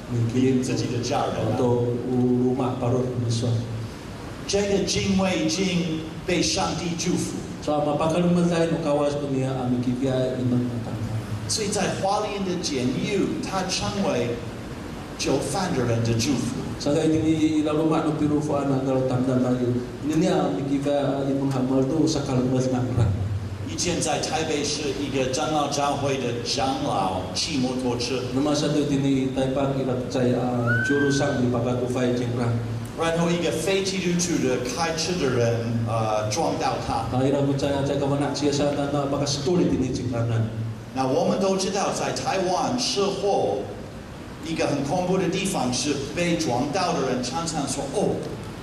你自己的家人、啊。 to rumah parot miswa. 这个敬畏已经被上帝祝福。 So mapakaluman tayo no kawas ko niya aming KVI imang matang. 所以在花莲的监狱，它成为囚犯的人的祝福。 Sa kaya ini rumah no pirufaan ang kalau tanda tayo. Niya aming KVI imang hamal to sa kalmas ng ra. 以前在台北市一个长老教会的长老骑摩托车， Namasa to tini taipang ilat chay jurusan di pagkatufay jengrang. 然后一个非基督徒的开车的人撞到他。 Ira mo chay kawanak siya sa na pagkastuli tini jengranan. 那我们都知道，在台湾车祸一个很恐怖的地方是被撞到的人常常说：“哦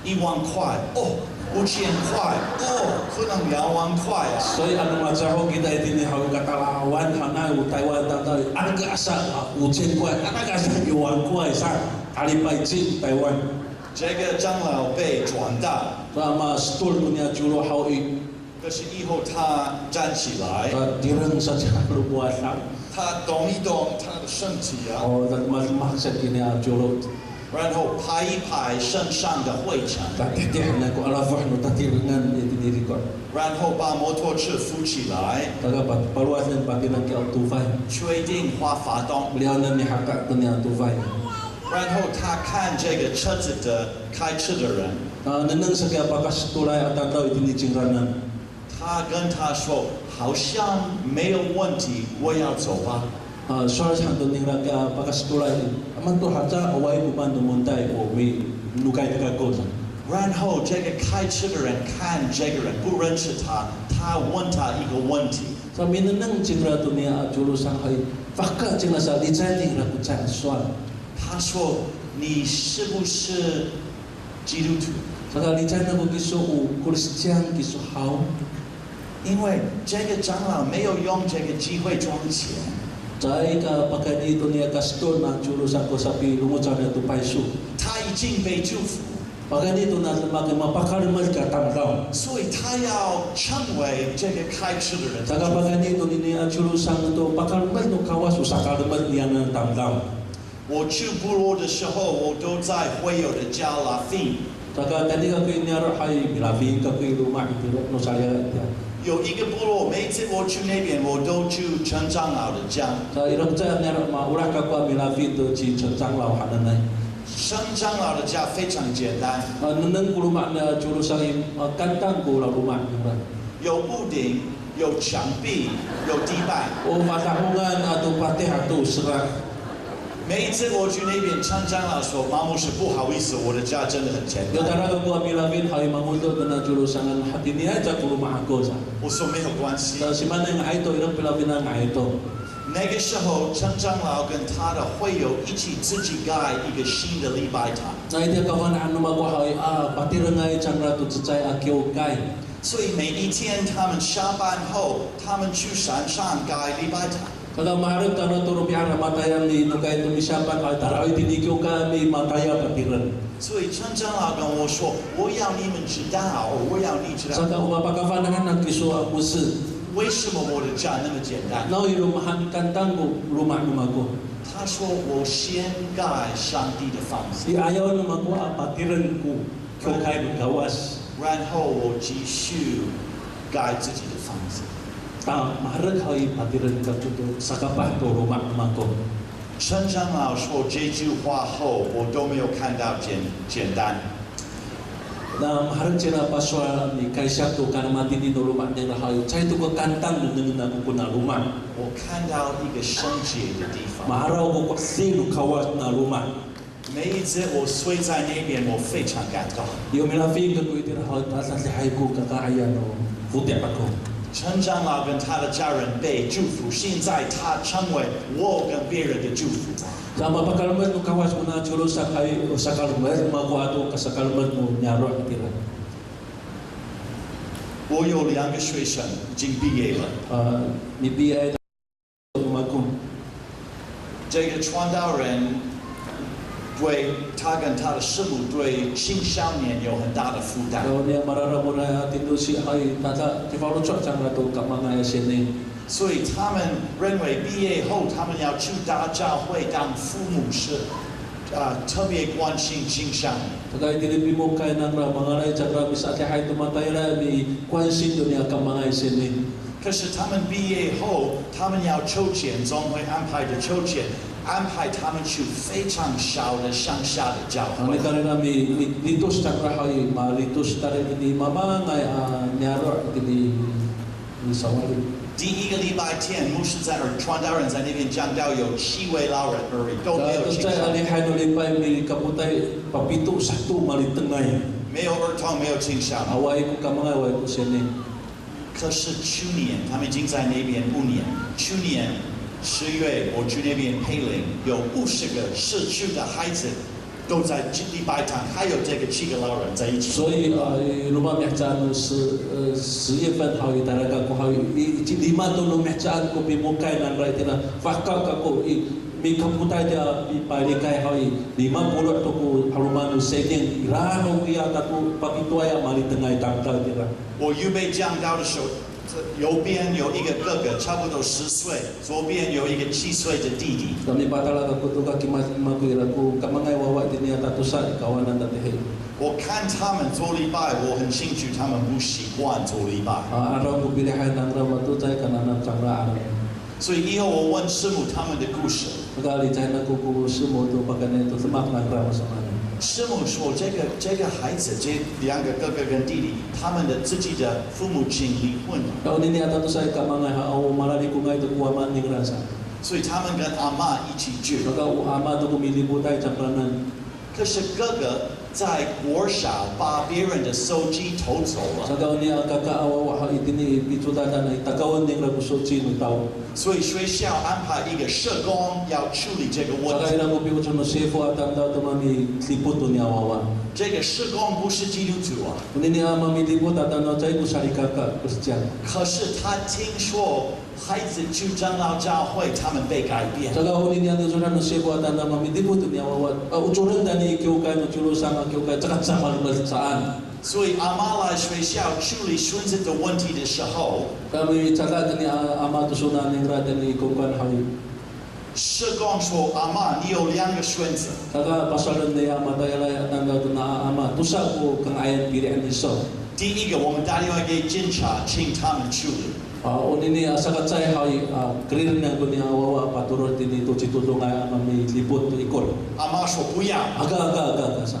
，1万块，哦，5000块，哦，可能2万块啊。” So ano masaho kita itini hawi katalawan hana Taiwan tanda ang asa 5000块 ang asa 1万块sa alipay chip Taiwan. 这个长老被撞到， Sama stul punya juro hawi 可是以后他站起来， dirang sa lubuasan. 他动一动他的身体啊， O mas maksa kini juro 然后拍一拍身上的灰尘， tatitih na ko alafah no tatiringan itini record. 然后把摩托车扶起来， Taga paluasan pati ng kaya tufay. 确定花发动， Beliau na ni hakak to niya tufay. 然后他看这个车子的开车的人， Nanang sa kaya pakastulay at tataw itini jengranan. 他跟他说：“好像没有问题，我要走吧。” Soal sa to ning kaya pakastulay. Aman to haja away buman dumunday o may lukay ka ko. 然后这个开车的人看这个人不认识他，他问他一个问题。 Sa minanang jengra to niya juro sang hay fakka jengra sa lijay ning ko chan soal. 他说：“你是不是基督徒？” Sa lijay na ko kiso o Christian kiso how. 因为这个长老没有用这个机会赚钱， Jai ka pakani to niya kastor na juro sang ko sapi lumuchan na tupay su. 他已经被祝福， Pakani to na mapakalimas ka tamdaw. 所以他要成为这个开车的人。 Saka pagani to ni juro sang to pakalimas no kawas usakalimas niya ng tamdaw. 我去部落的时候，我都在会友的家拉菲。 Saka tadi ka kuy niya hay bilafin ka kuy rumah ito no saya ito. 有一个部落，每次我去那边，我都去陈长老的家。 Sa irang chay niya ma ulah ka kwa bilafin to chi chang lao hananay. 陈长老的家非常简单， Nanang ko rumah na juro sang kantang ko la rumah niya. 有屋顶，有墙壁，有地板。 O matahungan ato patih ato serak. 每一次我去那边，陈长老说：“马牧师，不好意思，我的家真的很简 Yo 单。 tara ko bilafin hay mamundo na juro sang hati niya sa ko rumah ko sa. ”我说没有关系。 Sa si mana nga ito irang bilafin na nga ito. 那个时候，陈长老跟他的会友一起自己盖一个新的礼拜堂， Na ito kawan ano magwahay pati rangay changra to tsay akyo kay. 所以每一天他们下班后，他们去山上盖礼拜堂。 Kada maharap tano to rupiah matayang ni no kay tumisapan ay taraw tinikyo kami mataya patiran. 所以陈长老跟我说：“我要你们知道，我要你知道， Saka umapakafanahan ng kiso ako si 为什么我的家那么简单。” no ilumahan kantang ko rumah ko. 他说：“我先盖上帝的房子， Si ayaw naman ko patiran ko kyo kay gawas. 然后我继续盖自己的房子。” Maharap hay patiran ka to saka pa to rumah ko. 陈长老说这句话后，我都没有看到简单。 Na maharap sila paswa ni kay siya to kanamati ni rumah niya hay chay to ko kantang nung ko na rumah. 我看到一个圣洁的地方。 Maharaw ko sino kawas na rumah. 每一次我睡在那边，我非常感动。 Yung milafing ko ito na hay tasa si hay ko kakaayan no futi ako. 陈长老跟他的家人被祝福，现在他成为我跟别人的祝福。Sama pakalman mo kawas mo na chulo sa kay o sa kalmer magwato ka sa kalmer mo nyaro atira. 我有2个学生已经毕业了。你毕业的magkum 这个传道人对他跟他的师母对青少年有很大的负担。 Kalau dia marah-marah na tindo si ay tata ti paulo chok chang na to ka mga sene. 所以他们认为毕业后他们要去大教会当父母是特别关心青少年。 Kaya tinipi mo kaya ng mga ray chakra bisa kaya hay tumatay ra mi kwansin dunia ka mga sene. 可是他们毕业后，他们要抽签，总会安排的抽签，安排他们去非常小的乡下的教 Ang 会。 kaya nami litos chakra hay malitos tare ni mama ngay nyaro tini ni sawali. 第一个礼拜天，牧师在传道人在那边讲到有7位老人而已，都没有青少 Kaya 年， alihay no lipay mi kaputay papito satu malitengay. 没有儿童，没有青少年。 Away ko ka mga away ko sene. 可是去年他们已经在那边5年，去年10月我去那边培灵，有50个社区的孩子都在礼拜堂，还有这个7个老人在一起。 So rumah mehcaan 10月份好talaga ko hawi 5 to no mehcaan ko pimukay nan right na fakal ka ko mi kaputay dia pipalikay hawi 50 to ko harumanu setting irano ya ta ko papituaya malitengay tangkal dira. 我预备讲道的时候，右边有一个哥哥，差不多10岁，左边有一个7岁的弟弟。 Kami patala ka ko to ka kimakuira ko kamangay wawa din ya tatusa kawanan dati. 我看他们做礼拜，我很清楚他们不习惯做礼拜， Araw ko pilihan ng ramatu tay kanan changra araw. 所以以后我问师母他们的故事， Pagkali tay na ko ko sumo to pagkaneto samak ng rama sa kanila. 师母说这个孩子，这2个哥哥跟弟弟，他们的自己的父母亲离婚了， Kau nini ata to sa kamangay ha o malali ko ngay to kuwaman ning rasa. 所以他们跟阿嬷一起住。 Maka ama to kumilibo tayo changranan. 可是哥哥在国小把别人的手机偷走了， Sa kaon niya kakaawa ha itini pitudada na itakawan ning raguso chino tao. 所以学校安排一个社工要处理这个问 Sa 题。 kailang ko piwo chuno sefo atang daw to mami lipot to niya wawa. 这个社工不是基督徒啊， Nini mami lipot atang no chay ko sarikaka Christian. 可是他听说孩子去长老教会，他们被改变。 Sa kaon niya no chuno sefo atang na mami lipot to niya wawa. Uchuran dani kyo kay no chulo sama kyo kay tsaka sama saan. 所以阿妈来学校处理孙子的问题的时候， Kami tsaka dani ama to sunan ning ra dani ko kan hawi. 社工说：“阿妈，你有2个孙子， Saka pasalan niya matayala nang daw na ama tusa ko kang ayan pilihan iso. 第一个我们打电话给警察，请他们处理。 Unini sakat say hay career na ko niya wawa paturot din ito situtong ay mami lipot to ikol. 阿妈说不要。 Aga sa.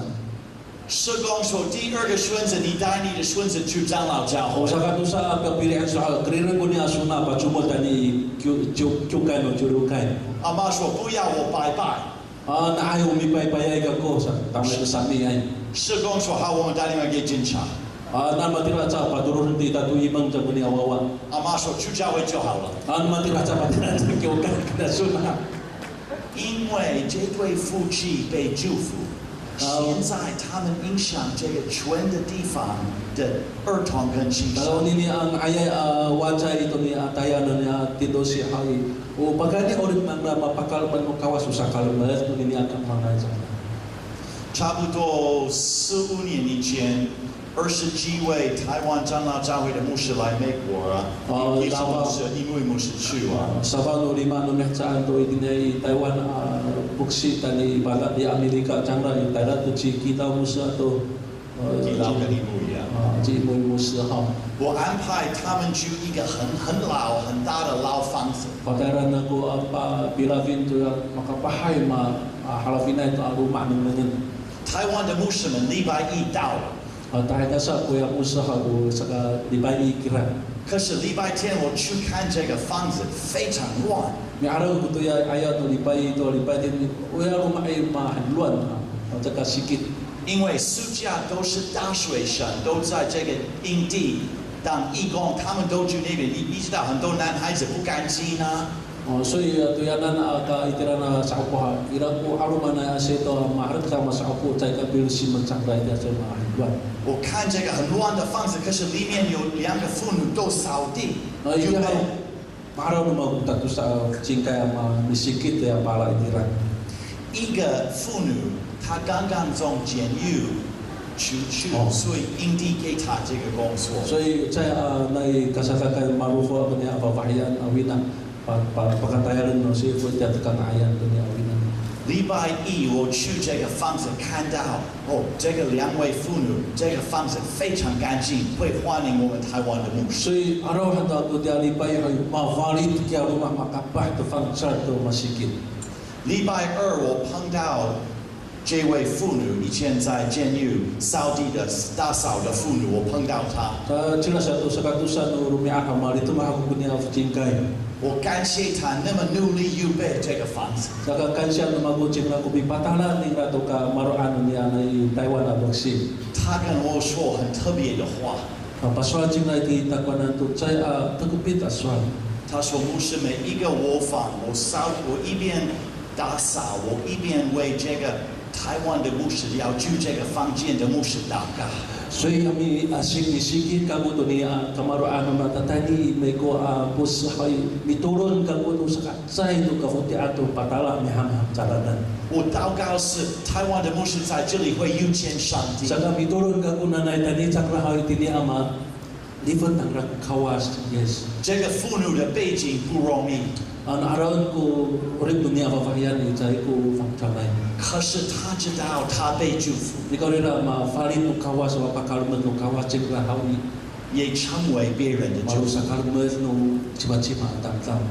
社工说：“第2个孙子，你带你的孙子去长老教 O 会。 saka to sa pilihan sa career ko niya suna pa chumol tani kyukan no chulukan. ”阿妈说：“不要，我拜拜。 Naayo umipay-payay ka ko sa tamay sa sami ay. ”社工说：“好，我们打电话给警察。” Namatira sa paturot din tatu imang sa niya wawa. 阿妈说：“去教会就好了。” Namatira sa patira sa kyukan na suna. 因为这对夫妻被祝福，现在他们影响这个全的地方的儿童跟青少 Kalau 年。 nini ang ayay wajay ito ni atayan niya tindo si hay. O pagkani ulit man na mapakalman mo kawas sa kalmas to nini ang mga sa. 差不多4、5年以前，20几位台湾长老教会的牧师来美国啊，一直牧师因为牧师去啊。 Sabano lima no mehcaan to itinay Taiwan buksi tani balat di Amerika changra ni Thailand to chi kita musa to 地道跟你不一样。 chi mo musa ha. 我安排他们住一个很老、很大的老房子， Pagkaran ako apa pilavin to makapahay ma halafina ito ang rumah ng nanyan. 台湾的牧师们礼拜一到了， Tayo na sa kuya musa ha o saka di ba ikira. 可是礼拜天我去看这个房子非常乱。 May araw ko to ya ayaw to lipay din. Uya rumah ay mahanluan ha. O saka sikit. 因为暑假都是大学生，都在这个营地当义工，他们都住那边。你知道很多男孩子不干净啊，所以tuyanan ka itirana sa upo ira ko arumana aseto maharap ka sa upo在个比如西门长来的这嘛很乱。我看这个很乱的房子，可是里面有2个妇女都扫地，因为马上嘛，tatu sa cingkai ama misikit ya bala itiran。一个妇女她刚刚从监狱出去，所以营地给她这个工作。所以在那kasakakan marufa kanya ababayan awinan pakatayaran no si fu tiat kanayan kanya awinan。礼拜一我去这个房子看到，这个2位妇女，这个房子非常干净，会欢迎我们台湾的牧师。所以araw handa tu dia lipai hay mavalid kya rumah makapah tu fangsar tu masikit。礼拜二我碰到这位妇女，以前在监狱扫地的打扫的妇女，我碰到她。Cila satu sekatusan rumi akamal itu mah aku punya cingkai。我感谢她那么努力预备这个房子。Saka kansian nama aku cingla aku bipatalan ni ratu ka maroan ni anai Taiwan abaksi。她跟我说很特别的话。Pasal cingla itu takwanan tu saya tekupit asal。她说牧师每一个窝房我一边打扫，我一边为这个台湾的牧师要住这个房间的牧师祷告。所以kami sikit kamu tu ni kamaruan na tatani may ko bus hay miturun kamu tu sa katsay tu kafuti ato patala mi ham jalanan。我祷告是台湾的牧师在这里会遇见上帝。Saka miturun kamu nanay tani sakra hay tini ama lipat ng kawas yes。这个妇女的背景不容易。Araw ko urip dunia babayan ni cai ko fangcalay。可是他知道他被祝福。Ikaw nila mafalin ng kawas o pakalman ng kawas cingla hawi。也成为别人的祝福。Malu sa kalman ng chima-chima tang-tang。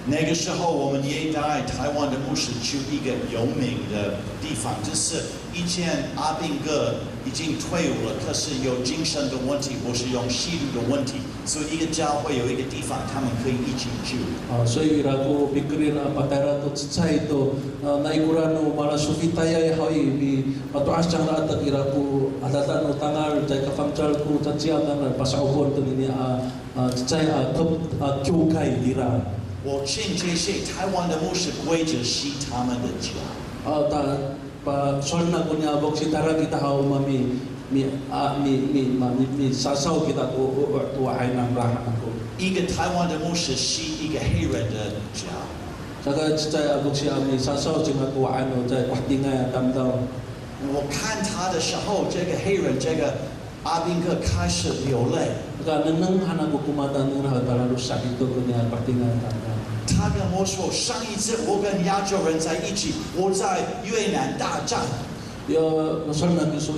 那个时候，我们也带台湾的牧师去一个有名的地方，就是以前阿兵哥已经退伍了，可是有精神的问题或是用吸毒的问题，所以一个教会有一个地方他们可以一起住。所以aku pikirin patera tu cai tu naikuran mala sufitaya hai mi patu asang rata kiraku adatan tangal cai ka fangcal ku cacian dan pasauhon tu ni cai top kyukai dira。我见这些台湾的牧师跪着洗他们的脚。Soal na ko niya abok si tara kita hao mi sasaw kita tuwaay ng rahan ako。一个台湾的牧师洗一个黑人的脚。Saka cai abok si mi sasaw cuma tuwaay no cai patingay tamdaw。我看他的时候，这个黑人这个阿兵哥开始流泪。Nananghan ako kumatan ng talalu sakit ko niya patingay tamdaw。他跟我说，上一次我跟亚洲人在一起，我在越南大战。Masal na gusto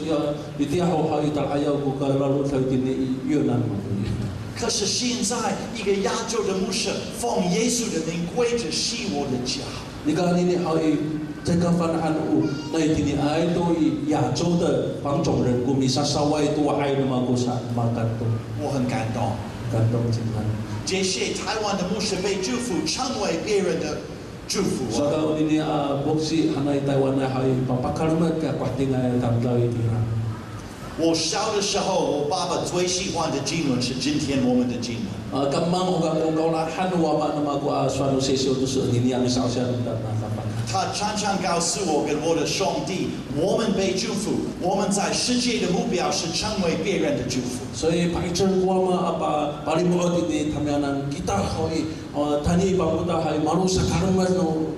iti ako haital ayaw ko kalalo sa itini Yunan mo。可是现在一个亚洲的牧师奉耶稣的名跪着洗我的脚。你看你还这个翻案物，那itini ay to亚洲的黄种人kumisasaway to ay naman ko sa mga kanto。我很感动，感动真的。这些台湾的牧师被祝福，成为别人的祝福。So kalau ini boksi hanai Taiwan na hay papakalmat ka patingay tamdaw itira。我小的时候，我爸爸最喜欢的经文是今天我们的经文。Kamang ugang kaulahan wama na mago swano sesyo to sa ini ang isa siya ng dapat。他常常告诉我跟我的兄弟，我们被祝福，我们在世界的目标是成为别人的祝福。所以paichan ko apa palimuot ini tamayanan kita hoy tani papunta hay marusa karumas no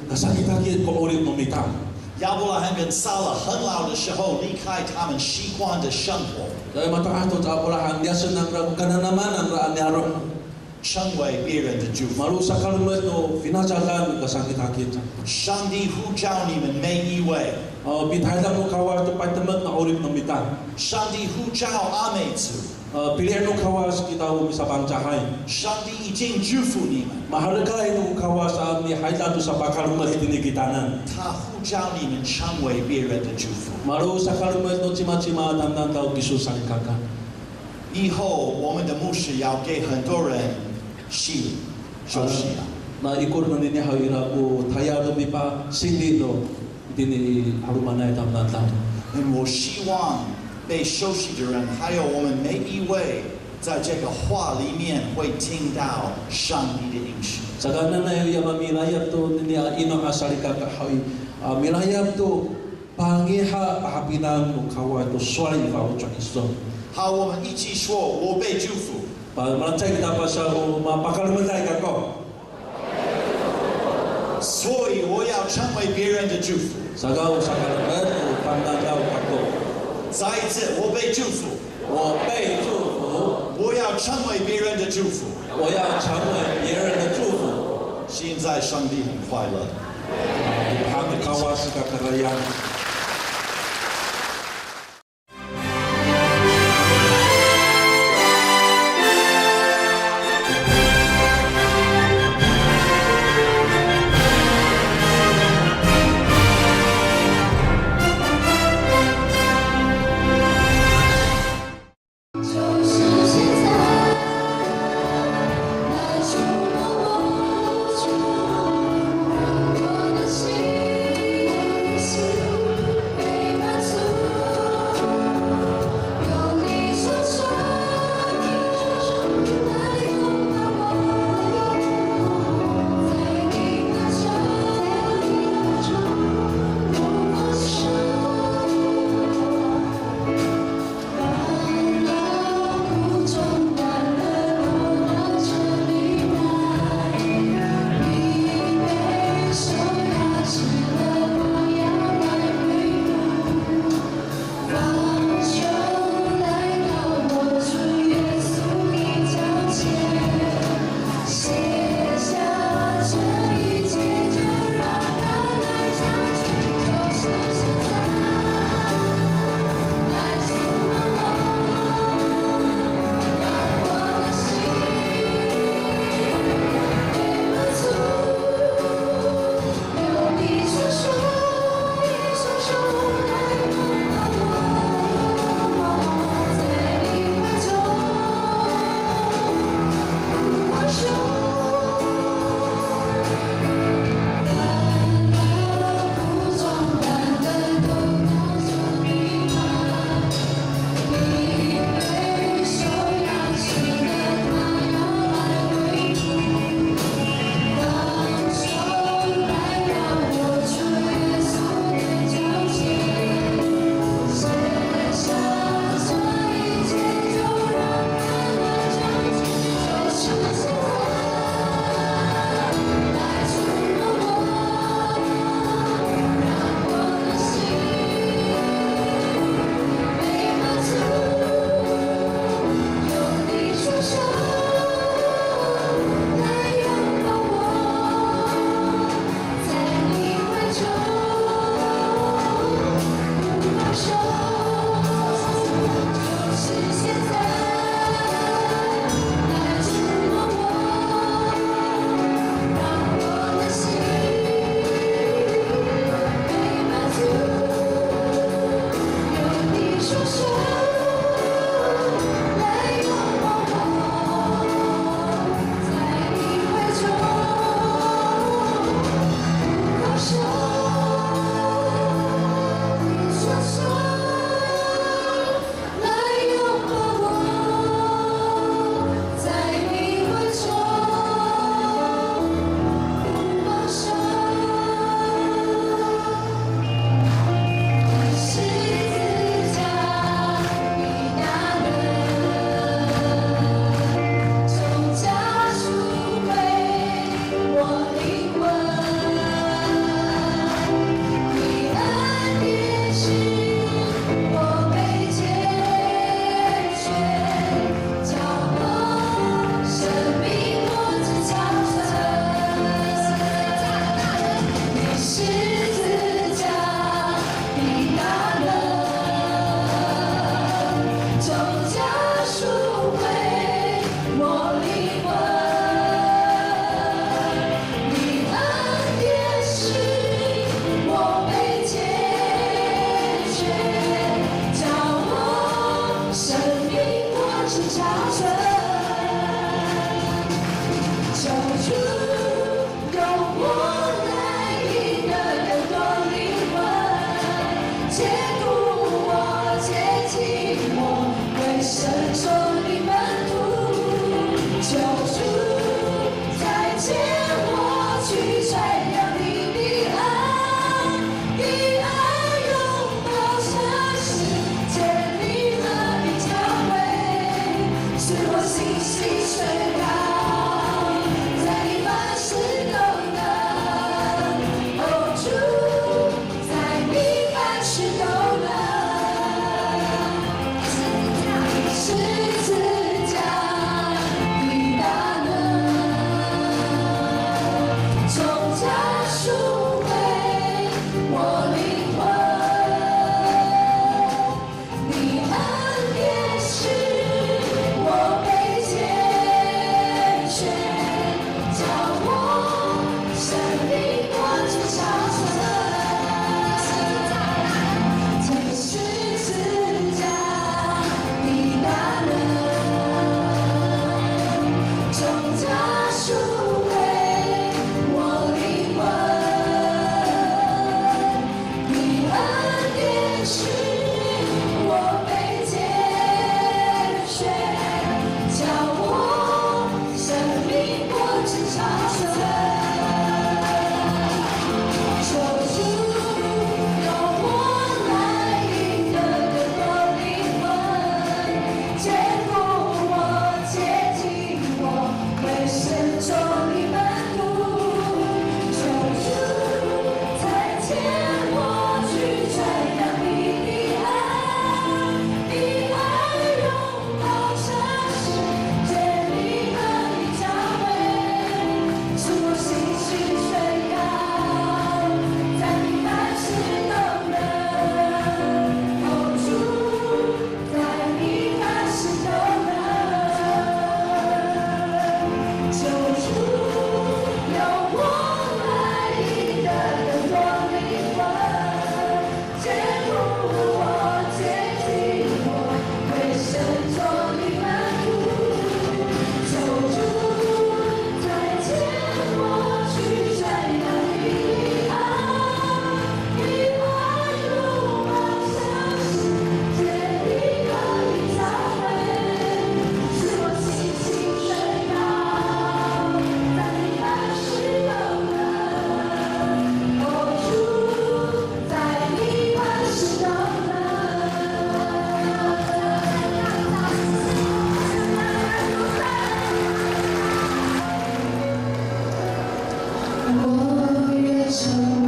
kasakitan ko ulit mamita。亚伯拉罕跟撒拉很老的时候离开他们习惯的生活。Mataas to Abraham dia senang ragu kananaman ang raan niya ron。成为别人的祝福。Marusa karumas no finasalan kasakit-sakit。上帝呼召你们每一位。Bithayda mo kawas to paitamat na ulit mamita。上帝呼召阿美族。Pilihan no kawas kita sa pangsahay。上帝已经祝福你们。Mahalaga no kawas ni hayda to sa pakarumas itinigitanan。他呼召你们成为别人的祝福。Marusa karumas no chima-chima tamdan tao gisusang kaka。以后我们的牧师要给很多人休息了。Na ikor no ni hawira ko tayaro mi pa sindino dini harumanay tamdan tao。我希望被休息的人，还有我们每一位，在这个话里面会听到上帝的应许。Sagana na yung milayap to niya ino asalika kahawi. Milayap to pangiha ahapinang kawa to swali ka o chakisto. 好，我们一起说，我被祝福。 Malacay kita pa sa mapakalamatay ka ko. 所以我要成为别人的祝福。 Sagaw sa kalamat o pangagaw ka ko. 再一次，我被祝福。我被祝福，我要成为别人的祝福。我要成为别人的祝福。现在上帝很快乐。 Tuhan kawas kakarayan. 我愿成为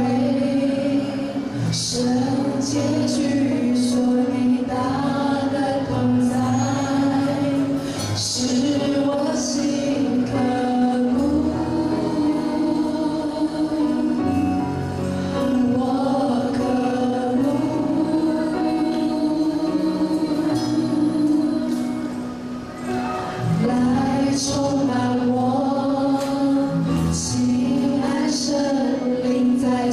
圣洁居所你大的同在，使我心刻骨。我刻骨，来充满我。亲爱神灵在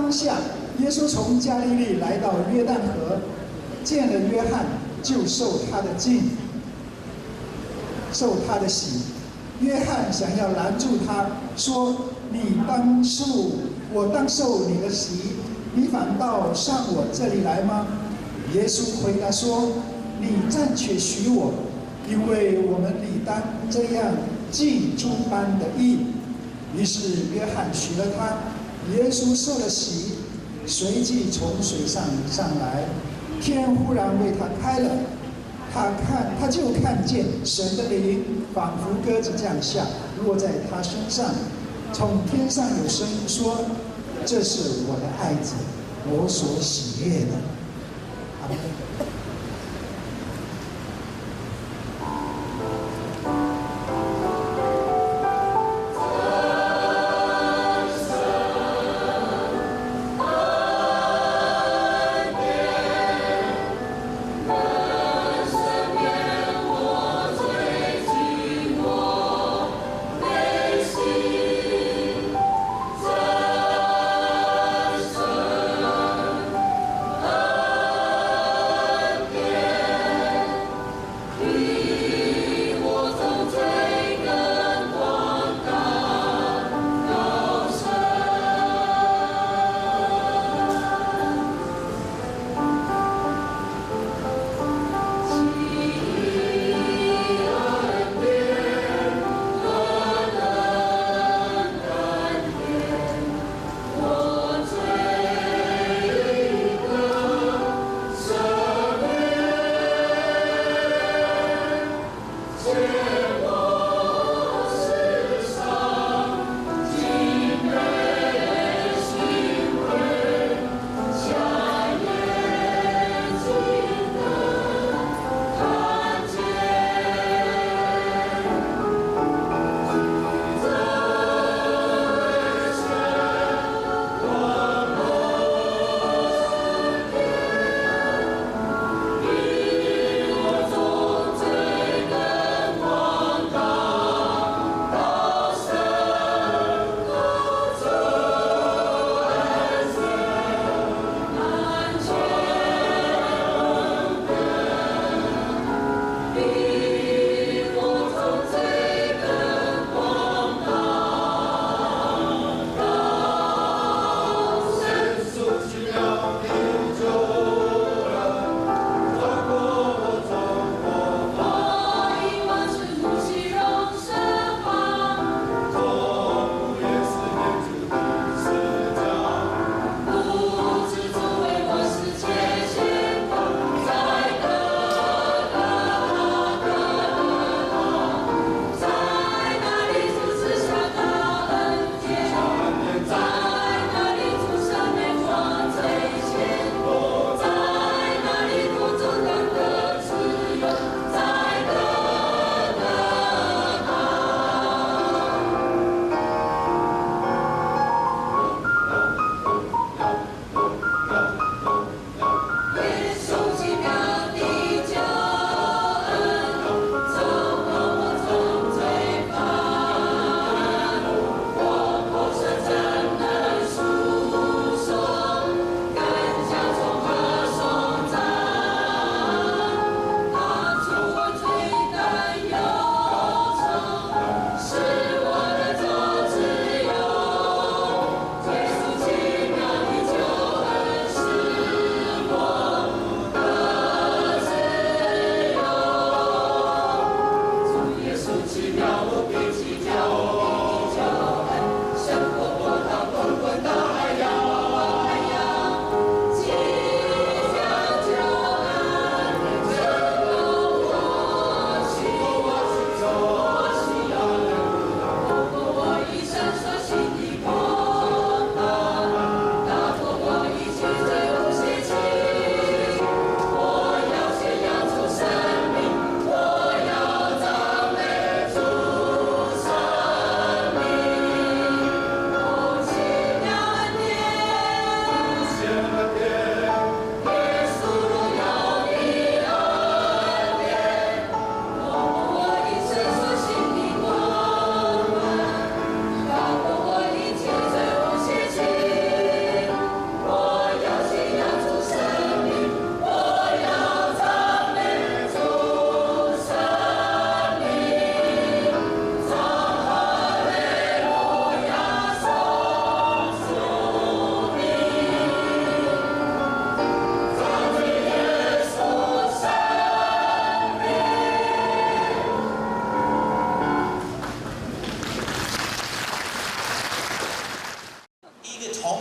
当下，耶稣从加利利来到约旦河，见了约翰，就受他的浸，受他的洗。约翰想要拦住他，说：“我当受你的洗，你反倒上我这里来吗？”耶稣回答说：“你暂且许我，因为我们理当这样尽诸般的义。”于是约翰许了他，耶稣受了洗，随即从水上来，天忽然为他开了，他就看见神的灵仿佛鸽子降下，落在他身上。从天上有声音说：“这是我的爱子，我所喜悦的。”阿们。我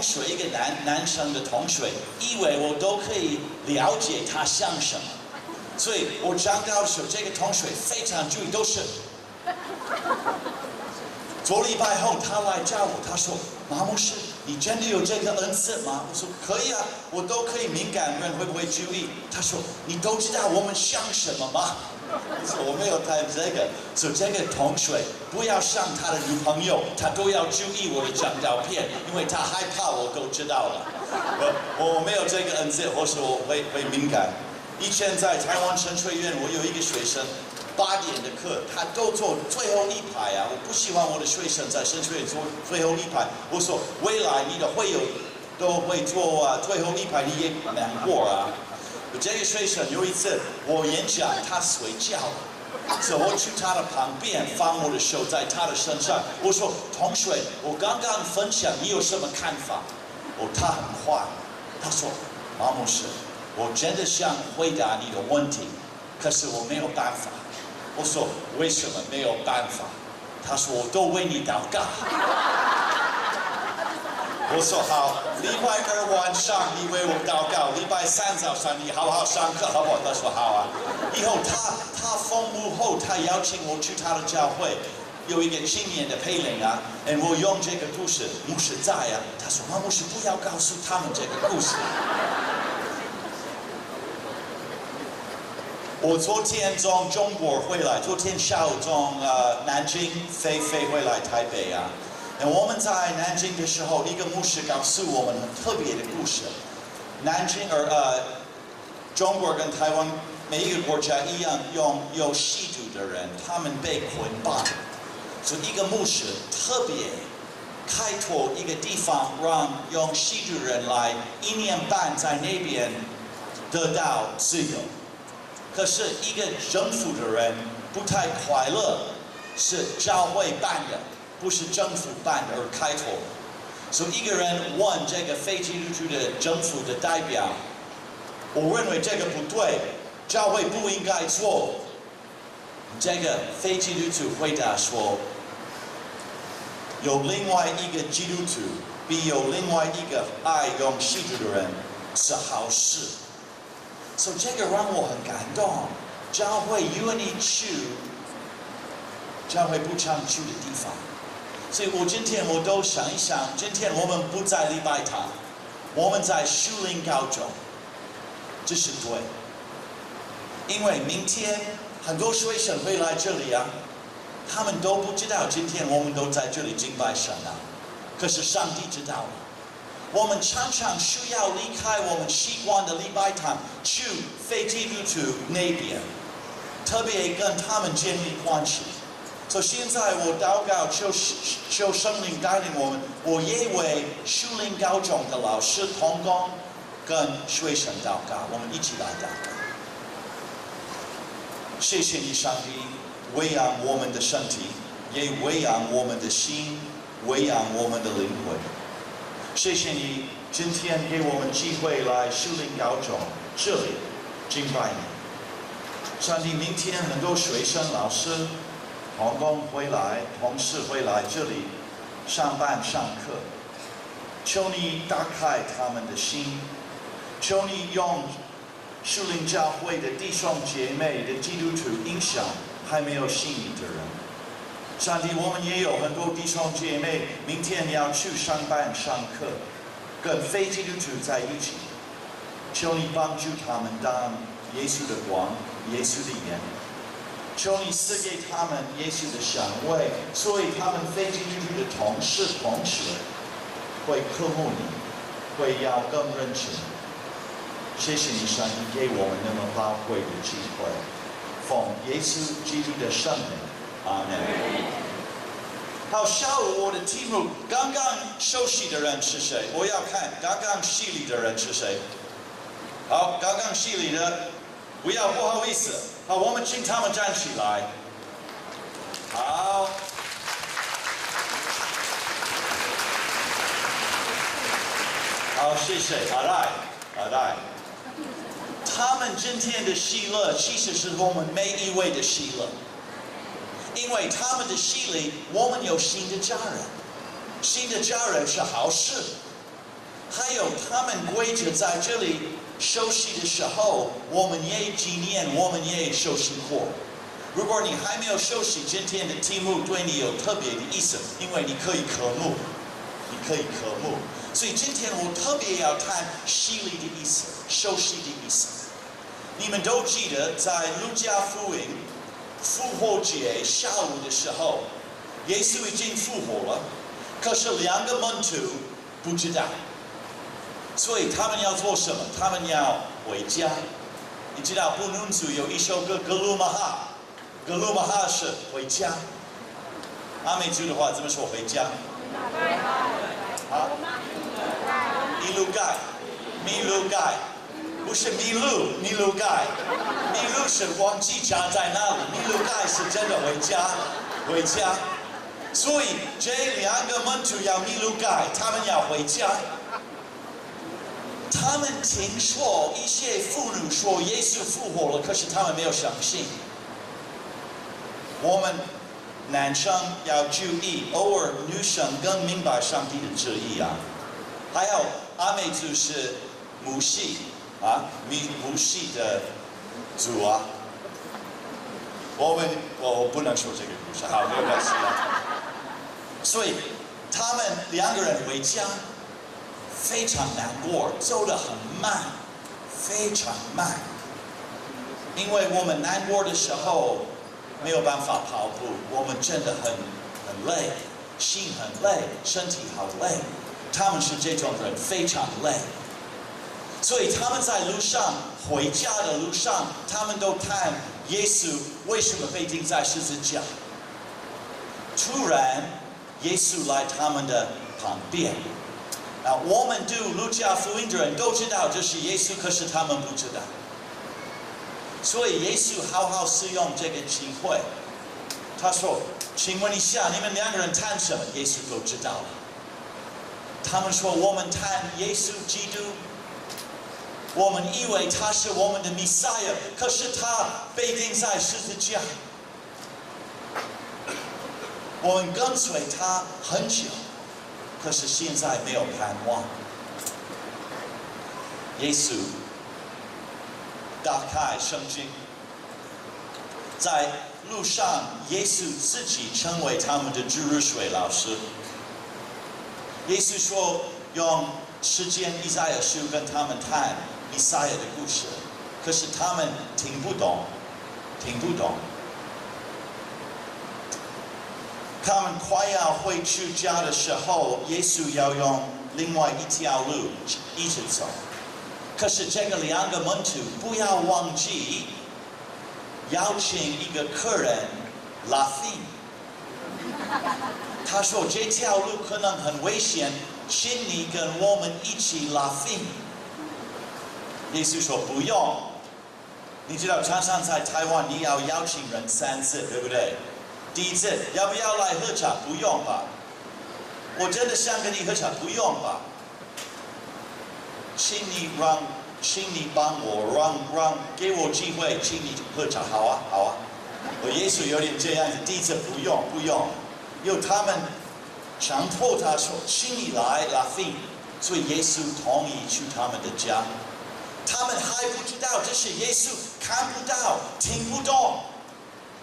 学一个男生的同学，以为我都可以了解他想什么，所以我长高的时候，这个同学非常注意，都是。昨礼拜后，他来找我，他说：“马牧师，你真的有这个恩赐吗？”我说：“可以啊，我都可以敏感人会不会注意？”他说：“你都知道我们想什么吗？”我说：“我没有谈这个。”所以这个同学不要像他的女朋友，他都要注意我的张照片，因为他害怕我都知道了。我没有这个恩赐，或是我会敏感。以前在台湾神学院，我有一个学生。8点的课，他都坐最后一排啊！我不希望我的学生在神学院坐最后一排。我说，未来你的会友都会坐最后一排，你也难过啊。这个学生有一次我演讲，他睡觉了，所以我去他的旁边，放我的手在他的身上。我说，同学，我刚刚分享，你有什么看法？他很快，他说，马牧师，我真的想回答你的问题，可是我没有办法。我说为什么没有办法？他说我都为你祷告。我说好，礼拜2晚上你为我祷告，礼拜3早上你好好上课，好不好？他说好啊。以后他封幕后，他邀请我去他的教会，有一个青年的培灵啊，我用这个故事，牧师在啊。他说马牧师不要告诉他们这个故事。我昨天从中国回来，昨天下午从南京飞回来台北啊。我们在南京的时候，一个牧师告诉我们很特别的故事。中国跟台湾每一个国家一样，有吸毒的人，他们被捆绑，所以一个牧师特别开拓一个地方，让用吸毒人来1年半在那边得到自由。可是一个政府的人不太快乐，是教会办的，不是政府办的而开拓。所以一个人问这个非基督徒的政府的代表，我认为这个不对，教会不应该做。这个非基督徒回答说，有另外一个基督徒比有另外一个爱用吸毒的人是好事。所以这个让我很感动，教会愿意去教会不常去的地方。所以今天我都想一想，今天我们不在礼拜堂，我们在树林高中，这是对。因为明天很多学生会来这里啊，他们都不知道今天我们都在这里敬拜神啊，可是上帝知道了。我们常常需要离开我们习惯的礼拜堂，去非基督徒那边，特别跟他们建立关系。所以现在我祷告，求圣灵带领我们。我也为树林高中的老师同工跟学生祷告，我们一起来祷告。谢谢你，上帝，喂养我们的身体，也喂养我们的心，喂养我们的灵魂。谢谢你今天给我们机会来树林高中这里敬拜你。上帝，明天很多学生、老师、同工会来，同事会来这里上班上课。求你打开他们的心，求你用树林教会的弟兄姐妹的基督徒影响还没有信你的人。上帝，我们也有很多弟兄姐妹，明天要去上班上课，跟非基督徒在一起。求你帮助他们当耶稣的光，耶稣的盐。求你赐给他们耶稣的香味，所以他们非基督徒的同事同学会渴慕你，会要更认识你。谢谢你，上帝给我们那么宝贵的机会，奉耶稣基督的圣名。阿门。好，下午我的题目，刚刚休息的人是谁？我要看刚刚洗礼的人是谁。好，刚刚洗礼的，不好意思。好，我们请他们站起来。好。好，谢谢。好来。他们今天的喜乐，其实是我们每一位的喜乐。因为他们的洗礼，我们有新的家人，新的家人是好事。还有他们跪着在这里休息的时候，我们也纪念，我们也休息过。如果你还没有休息，今天的题目对你有特别的意思，因为你可以渴慕，所以今天我特别要谈洗礼的意思，休息的意思。你们都记得，在路加福音复活节下午的时候，耶稣已经复活了，可是2个门徒不知道，所以他们要做什么？他们要回家。你知道布农族有一首歌《格鲁玛哈》，格鲁玛哈是回家。阿美族的话怎么说回家？啊？米路盖，米路盖。不是迷路盖，迷路是忘记家在哪里，迷路盖是真的回家。所以这2个门徒要迷路盖，他们要回家。他们听说一些妇女说耶稣复活了，可是他们没有相信。我们男生要注意，偶尔女生更明白上帝的旨意啊。还有阿美族是母系。母系的族啊，我不能说这个故事，好，没有关系了。所以他们2个人回家，非常难过，走得很慢，非常慢。因为我们难过的时候没有办法跑步，我们真的很累，心很累，身体好累。他们是这种人，非常累。所以他们在路上回家的路上，他们都谈耶稣为什么被钉在十字架。突然，耶稣来他们的旁边。我们读路加福音的人都知道这是耶稣，可是他们不知道。所以耶稣好好使用这个机会，他说：“请问一下，你们2个人谈什么？”耶稣都知道了。他们说：“我们谈耶稣基督。”我们以为他是我们的弥赛亚，可是他被钉在十字架。我们跟随他很久，可是现在没有盼望。耶稣打开圣经，在路上，耶稣自己成为他们的主日学老师。耶稣说，用时间以赛亚书跟他们谈弥赛亚的故事，可是他们听不懂。他们快要回去家的时候，耶稣要用另外一条路一直走。可是这个2个门徒不要忘记邀请一个客人拉菲。他说这条路可能很危险，请你跟我们一起拉菲。耶稣说不用。你知道常常在台湾你要邀请人3次，对不对？第一次要不要来喝茶？不用吧。我真的想跟你喝茶，不用吧。请你帮我给我机会，请你喝茶，好啊。我耶稣有点这样子，第一次不用，有他们强迫他说，请你来拉菲，所以耶稣同意去他们的家。他们还不知道这是耶稣，看不到，听不懂，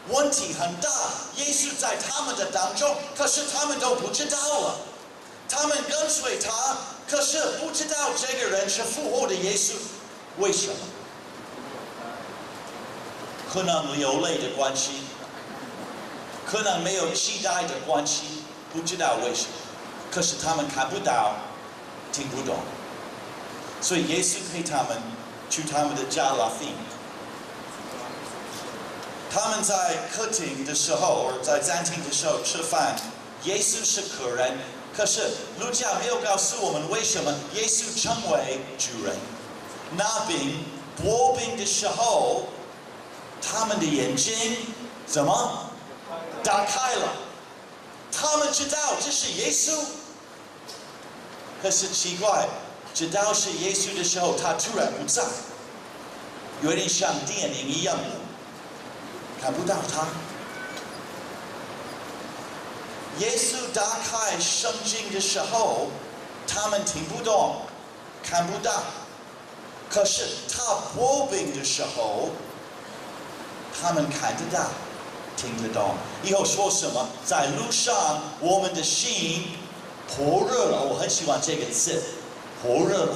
问题很大。耶稣在他们的当中，可是他们都不知道了。他们跟随他，可是不知道这个人是复活的耶稣。为什么？可能流泪的关系，可能没有期待的关系，不知道为什么。可是他们看不到，听不懂，所以耶稣陪他们去他们的家拉菲。他们在客厅的时候，或者在餐厅的时候吃饭，耶稣是客人。可是路加没有告诉我们为什么耶稣成为主人。拿饼剥饼的时候，他们的眼睛怎么打开了？他们知道这是耶稣。可是奇怪，知道是耶稣的时候，他突然不在，有点像电影一样的，看不到他。耶稣打开圣经的时候，他们听不懂，看不到。可是他破冰的时候，他们看得到，听得懂。以后说什么？在路上，我们的心火热了。我很喜欢这个字，火热了。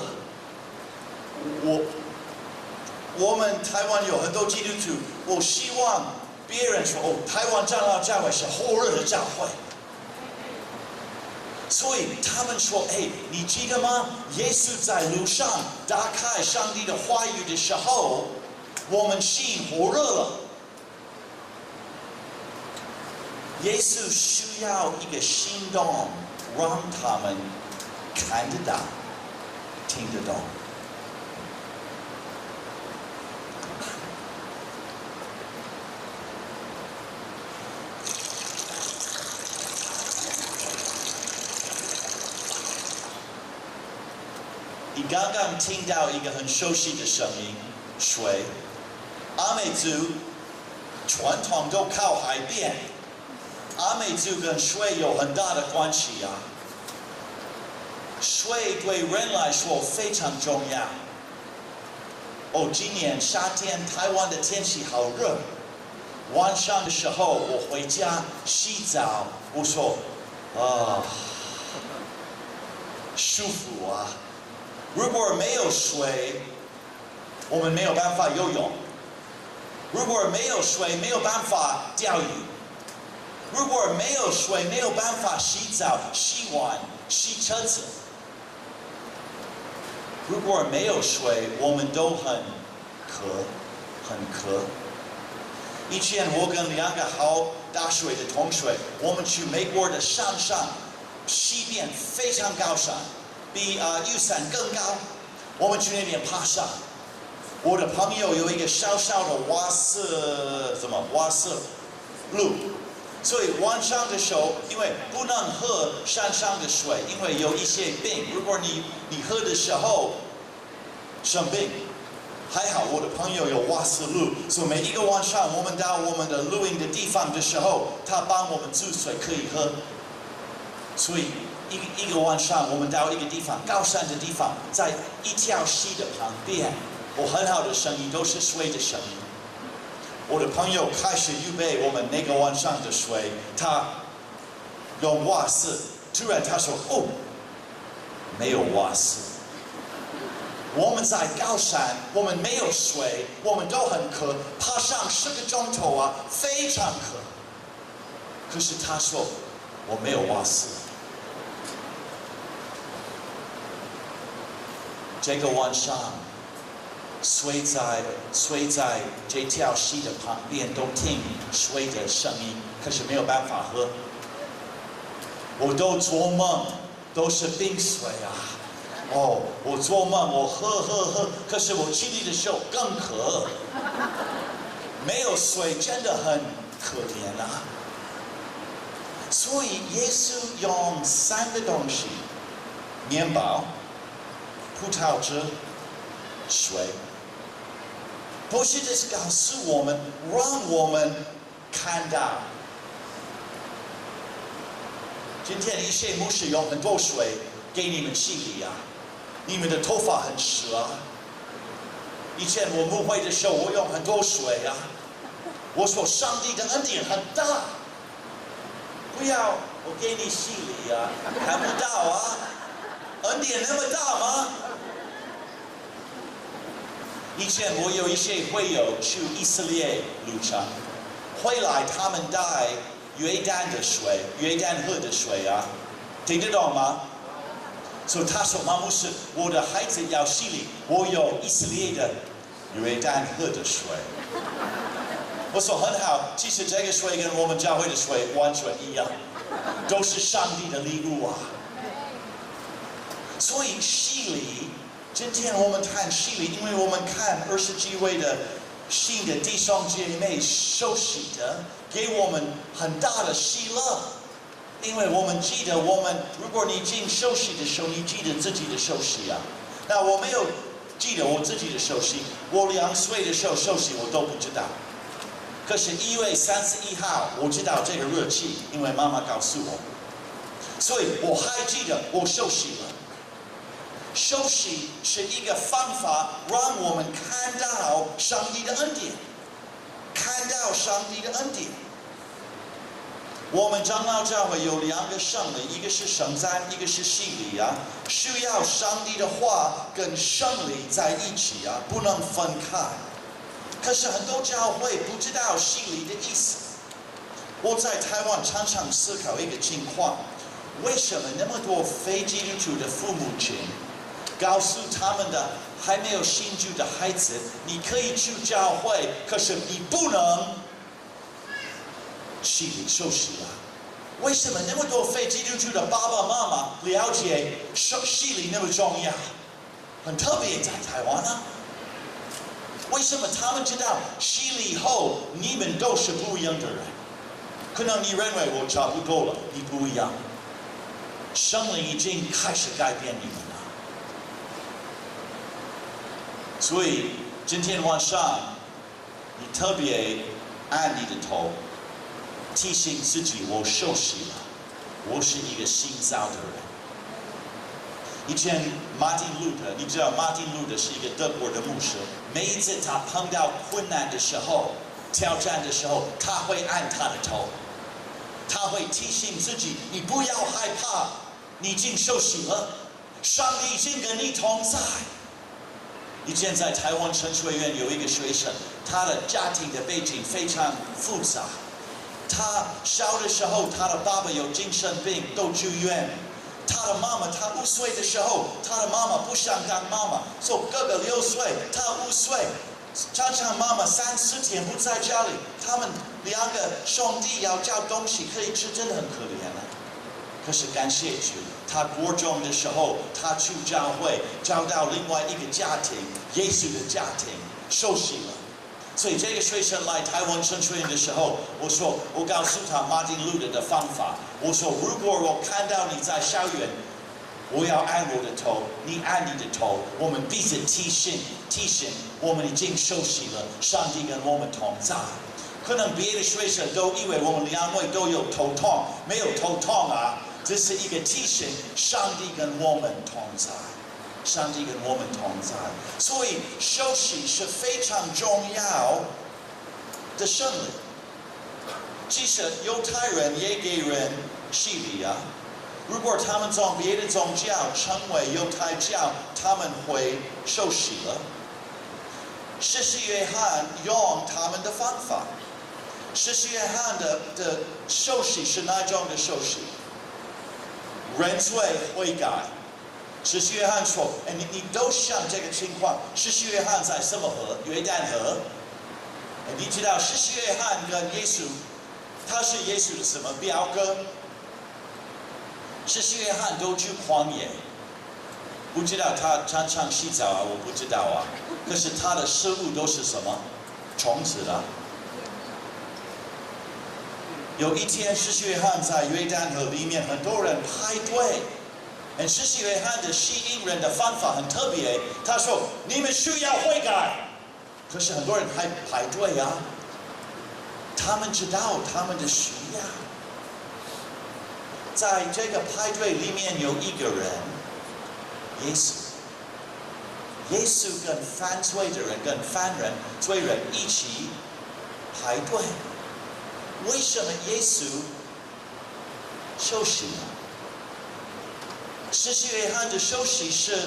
我们台湾有很多基督徒，我希望别人说台湾长老教会是火热的教会。所以他们说，你记得吗？耶稣在路上打开上帝的话语的时候，我们心火热了。耶稣需要一个行动，让他们看得到、听得懂。你刚刚听到一个很熟悉的声音，水。阿美族传统都靠海边，阿美族跟水有很大的关系啊。水对人来说非常重要。今年夏天台湾的天气好热，晚上的时候我回家洗澡，我说舒服啊。如果没有水，我们没有办法游泳；如果没有水，没有办法钓鱼；如果没有水，没有办法洗澡、洗碗、洗车子；如果没有水，我们都很渴。以前我跟2个好打水的同学，我们去美国的山上，西边非常高山。比玉山更高，我们去那边爬山。我的朋友有一个小小的瓦斯路，所以晚上的时候，因为不能喝山上的水，因为有一些病。如果你喝的时候生病，还好我的朋友有瓦斯路，所以每一个晚上我们到我们的露营的地方的时候，他帮我们煮水可以喝，所以。一个晚上，我们到一个地方，高山的地方，在一条溪的旁边，很好的声音，都是水的声音。我的朋友开始预备我们那个晚上的水，他用瓦斯，突然他说：“没有瓦斯。我们在高山，我们没有水，我们都很渴，爬上10个钟头啊，非常渴。可是他说我没有瓦斯。”这个晚上，睡在这条溪的旁边，都听水的声音，可是没有办法喝。我都做梦，都是冰水啊！我做梦，我喝，可是我起来的时候更渴。没有水真的很可怜啊！所以耶稣用3个东西：面包、葡萄汁、水，不是这是告诉我们，让我们看到。今天一些牧师用很多水给你们洗礼啊，你们的头发很湿啊。以前我牧会的时候，我用很多水啊。我说上帝的恩典很大，不要我给你洗礼啊，看不到啊。恩典那么大吗？以前我有一些会友去以色列路上，回来他们带约旦的水，约旦河的水啊，听得懂吗？所以他说：“马牧师，我的孩子要洗礼，我有以色列的约旦河的水。”我说很好，其实这个水跟我们教会的水完全一样，都是上帝的礼物啊。所以洗礼，今天我们谈洗礼，因为我们看20几位的新的弟兄姐妹受洗的，给我们很大的喜乐。因为我们记得，如果你进受洗的时候，你记得自己的受洗啊。那我没有记得我自己的受洗，我2岁的时候受洗，我都不知道。可是1月31号，我知道这个日期，因为妈妈告诉我，所以我还记得我受洗了。受洗是一个方法，让我们看到上帝的恩典，看到上帝的恩典。我们长老教会有2个圣礼，一个是圣餐，一个是洗礼啊，需要上帝的话跟圣礼在一起啊，不能分开。可是很多教会不知道洗礼的意思。我在台湾常常思考一个情况，为什么那么多非基督徒的父母亲告诉他们的还没有信主的孩子，你可以去教会，可是你不能洗礼受洗啊？为什么那么多非基督徒的爸爸妈妈了解洗礼那么重要？很特别，在台湾啊。为什么他们知道洗礼后你们都是不一样的人？可能你认为我差不多了，你不一样。圣灵已经开始改变你们了。所以今天晚上，你特别按你的头，提醒自己我受洗了，我是一个新造的人。以前马丁路德，你知道马丁路德是一个德国的牧师，每一次他碰到困难的时候、挑战的时候，他会按他的头，他会提醒自己：你不要害怕，你已经受洗了，上帝已经跟你同在。以前在台湾神学院有一个学生，他的家庭的背景非常复杂。他小的时候，他的爸爸有精神病，都住院。他的妈妈，他5岁的时候，他的妈妈不想当妈妈，所以哥哥6岁，他5岁，常常妈妈3、4天不在家里，他们2个兄弟要找东西可以吃，真的很可怜啊。可是感谢主，他国中的时候，他去教会，找到另外一个家庭，耶稣的家庭，受洗了。所以这个学生来台湾神学院的时候，我告诉他马丁路德的方法。我说，如果我看到你在校园，我要按我的头，你按你的头，我们彼此提醒，我们已经受洗了，上帝跟我们同在。可能别的学生都以为我们2位都有头痛，没有头痛啊，这是一个提醒，上帝跟我们同在。上帝跟我们同在，所以受洗是非常重要的圣礼。其实犹太人也给人洗礼啊。如果他们从别的宗教成为犹太教，他们会受洗了。施洗约翰用他们的方法。施洗约翰的受洗是哪种的受洗？认罪悔改。施洗约翰说：“你都想这个情况。施洗约翰在什么河？约旦河。你知道施洗约翰跟耶稣，他是耶稣的什么表哥？施洗约翰都去旷野，不知道他常常洗澡啊，我不知道啊。可是他的食物都是什么？虫子啊。有一天，施洗约翰在约旦河里面，很多人排队。施洗约翰的吸引人的方法很特别，他说：“你们需要悔改。”可是很多人还排队啊，他们知道他们的需要。在这个排队里面有一个人，耶稣。耶稣跟犯罪的人、跟犯人、罪人一起排队。为什么耶稣受洗呢？施洗约翰的受洗是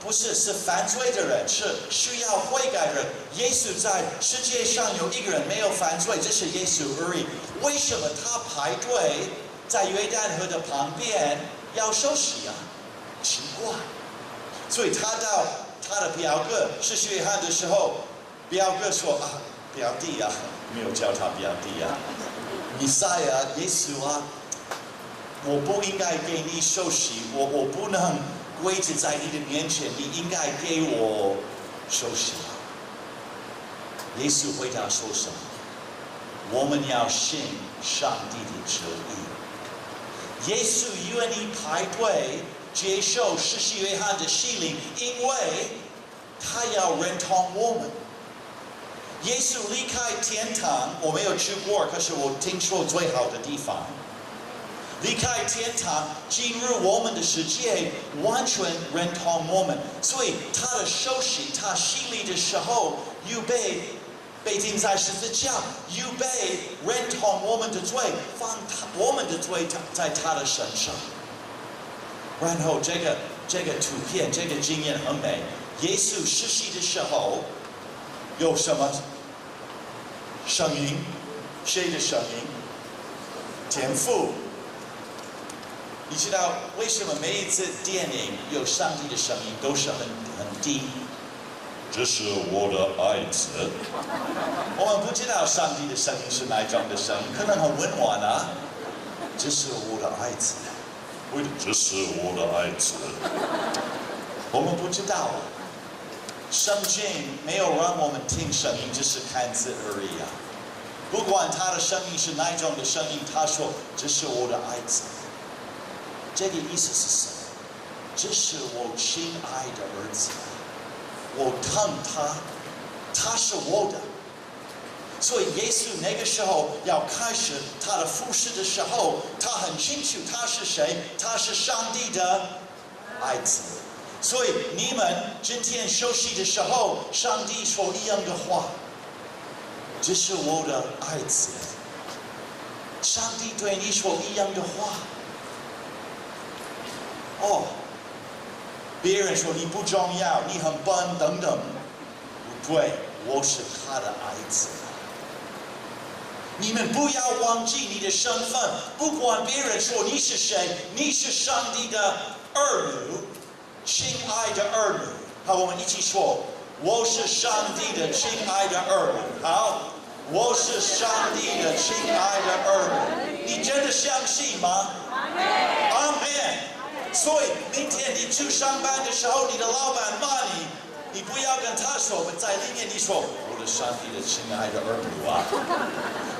不是犯罪的人，是需要悔改的人。耶稣在世界上有一个人没有犯罪，这是耶稣而已。为什么他排队在约旦河的旁边要受洗啊？奇怪。所以他到他的表哥施洗约翰的时候，表哥说啊，表弟啊，没有叫他表弟啊，弥赛亚耶稣啊。我不应该给你受洗，我不能跪着在你的面前，你应该给我受洗。耶稣回答说什么？我们要信上帝的旨意。耶稣愿意排队接受施洗约翰的洗礼，因为他要认同我们。耶稣离开天堂，我没有去过，可是我听说最好的地方。离开天堂，进入我们的世界，完全认同我们。所以他的受洗，他洗礼的时候，预备被钉在十字架，预备认同我们的罪，放我们的罪在他的身上。然后这个图片，这个经验很美。耶稣施洗的时候有什么声音？谁的声音？天父。你知道为什么每一次电影有上帝的声音都是很低？这是我的爱子。我们不知道上帝的声音是哪一种的声音，可能很温婉啊。这是我的爱子，这是我的爱子。我们不知道，圣经没有让我们听声音，只是看字而已啊。不管他的声音是哪一种的声音，他说这是我的爱子。这个意思是什么？这是我亲爱的儿子，我疼他，他是我的。所以耶稣那个时候要开始他的服事的时候，他很清楚他是谁，他是上帝的爱子。所以你们今天休息的时候，上帝说一样的话，这是我的爱子。上帝对你说一样的话。别人说你不重要，你很笨等等，不对，我是他的爱子。你们不要忘记你的身份，不管别人说你是谁，你是上帝的儿女，亲爱的儿女。好，我们一起说，我是上帝的亲爱的儿女。好，我是上帝的亲爱的儿女。你真的相信吗？阿们。所以明天你去上班的时候，你的老板骂你，你不要跟他说，在里面你说我的上帝的亲爱的儿女啊。